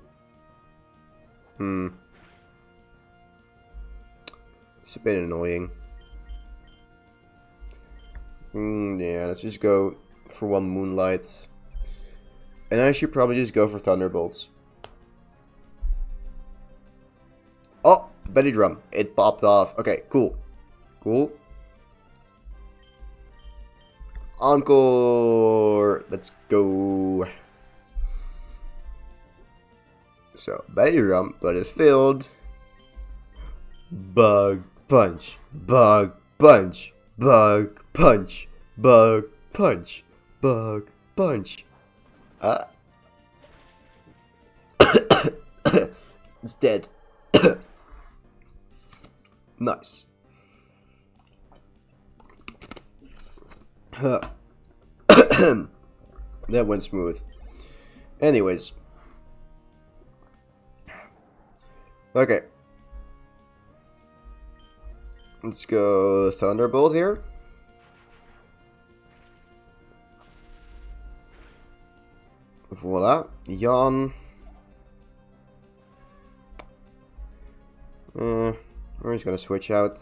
It's a bit annoying. Yeah, let's just go for one Moonlight. And I should probably just go for Thunderbolts. Oh, Belly Drum. It popped off. Okay, cool. Cool. Encore. Let's go. So, Belly Drum, but it's filled. Bug Punch. Bug Punch. Bug Punch. Bug Punch. Bug Punch. It's dead. Nice. That went smooth. Anyways. Okay. Let's go Thunderbolt here. Voila. Yawn. We're just gonna switch out.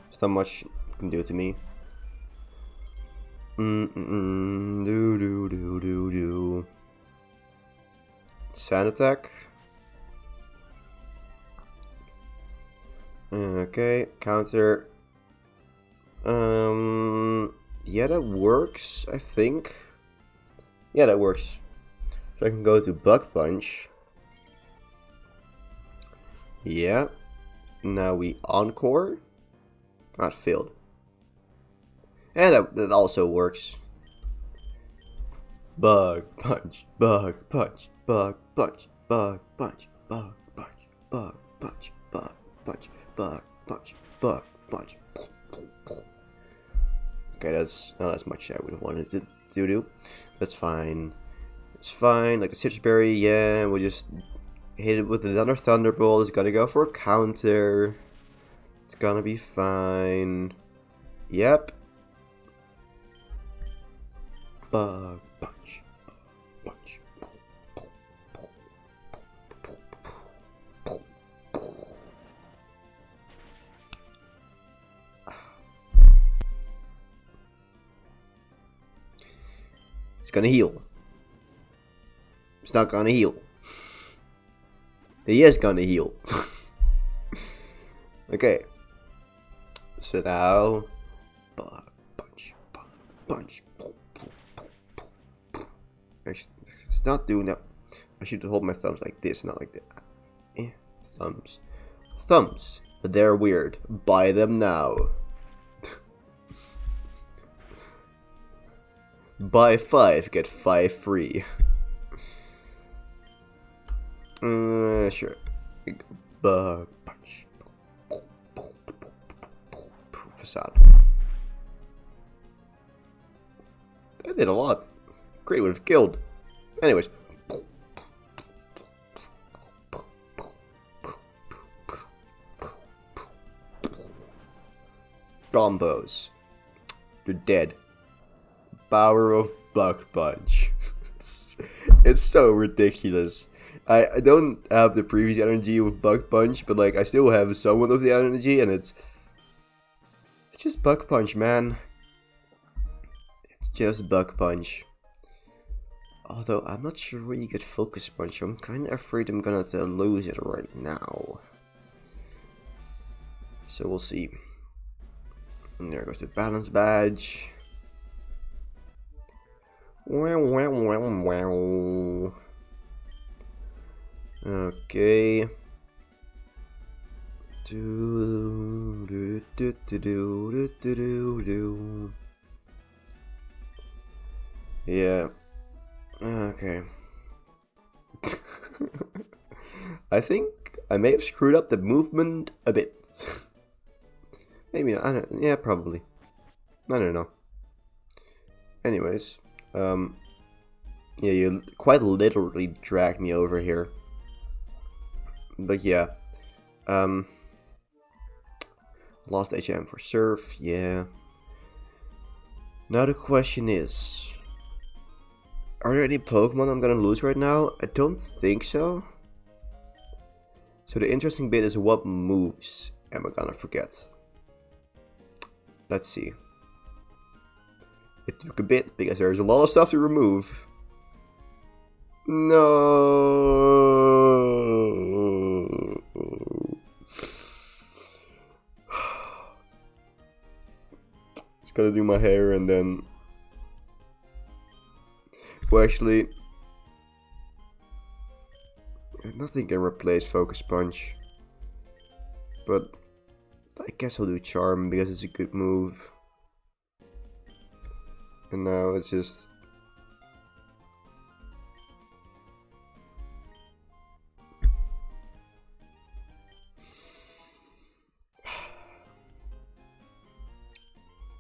There's not much you can do to me. Do. Sand Attack. Okay, counter. Yeah, that works, I think. Yeah, that works. So I can go to Bug Punch. Yeah. Now we Encore. Not failed. And that also works. Bug Punch. Bug Punch. Bug Punch. Bug Punch. Bug Punch. Bug Punch. Bug Punch. Bug Punch. Bug Punch. Okay, that's not as much as I would have wanted to do. That's fine. It's fine. Like a Citrus Berry, yeah. We'll just hit it with another Thunderbolt. It's gonna go for a counter. It's gonna be fine. Yep. Bug Punch. Punch. It's gonna heal. It's not gonna heal. He is gonna heal. Okay. So now, bug punch, bug punch. Actually, it's not doing that. I should hold my thumbs like this, not like that. Thumbs. Thumbs. They're weird. Buy them now. Buy 5, get 5 free. Sure. Bug punch. Facade. That did a lot. Great, would have killed. Anyways. Combos. You're dead. Power of Bug Punch. It's so ridiculous. I don't have the previous energy with Bug Punch, but like I still have somewhat of the energy, and it's just Bug Punch, man. It's just Bug Punch. Although I'm not sure where you get Focus Punch. I'm kind of afraid I'm gonna lose it right now. So we'll see. And there goes the balance badge. Wow, wow, wow, wow. Okay. Yeah. Okay. I think I may have screwed up the movement a bit. Maybe not. I don't, yeah, probably. I don't know. Anyways, yeah, you quite literally dragged me over here. But yeah, lost HM for Surf, yeah. Now the question is, are there any Pokemon I'm gonna lose right now? I don't think so. So the interesting bit is, what moves am I gonna forget? Let's see. It took a bit because there's a lot of stuff to remove. No. Just gotta do my hair and then. Well, actually, nothing can replace Focus Punch. But I guess I'll do Charm because it's a good move. And now it's just.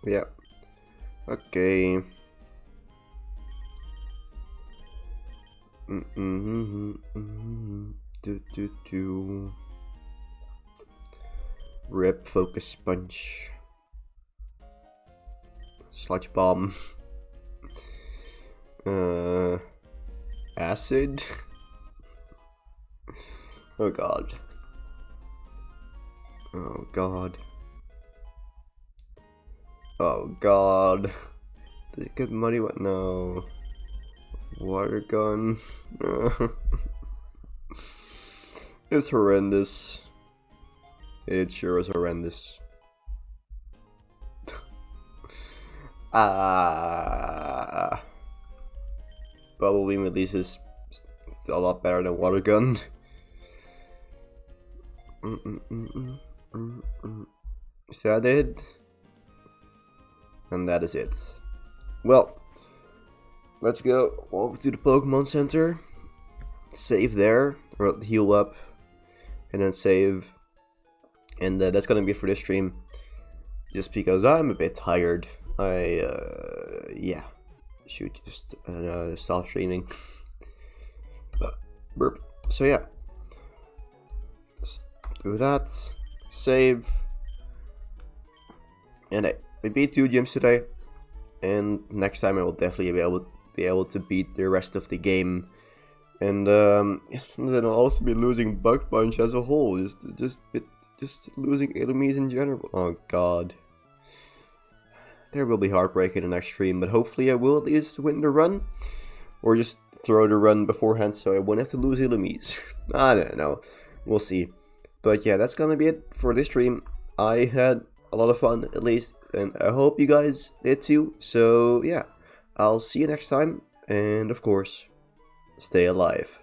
Yeah. Okay. Rip Focus Punch. Sludge Bomb. Acid. Oh god. Oh god. Oh god. Did it get muddy? What? No. Water gun. It's horrendous. It sure is horrendous. Bubble Beam at least is a lot better than Water Gun. Is that it? And that is it. Well, let's go over to the Pokemon Center. Save there, or heal up, and then save. And that's gonna be it for this stream. Just because I'm a bit tired. Yeah. Should just stop streaming. Burp. So yeah. Just do that. Save. And I beat 2 gyms today. And next time I will definitely be able to beat the rest of the game. And then I'll also be losing Bug Punch as a whole. Just losing enemies in general. Oh god. There will be heartbreak in the next stream, but hopefully I will at least win the run. Or just throw the run beforehand so I won't have to lose enemies. I don't know. We'll see. But yeah, that's gonna be it for this stream. I had a lot of fun, at least, and I hope you guys did too. So yeah, I'll see you next time, and of course, stay alive.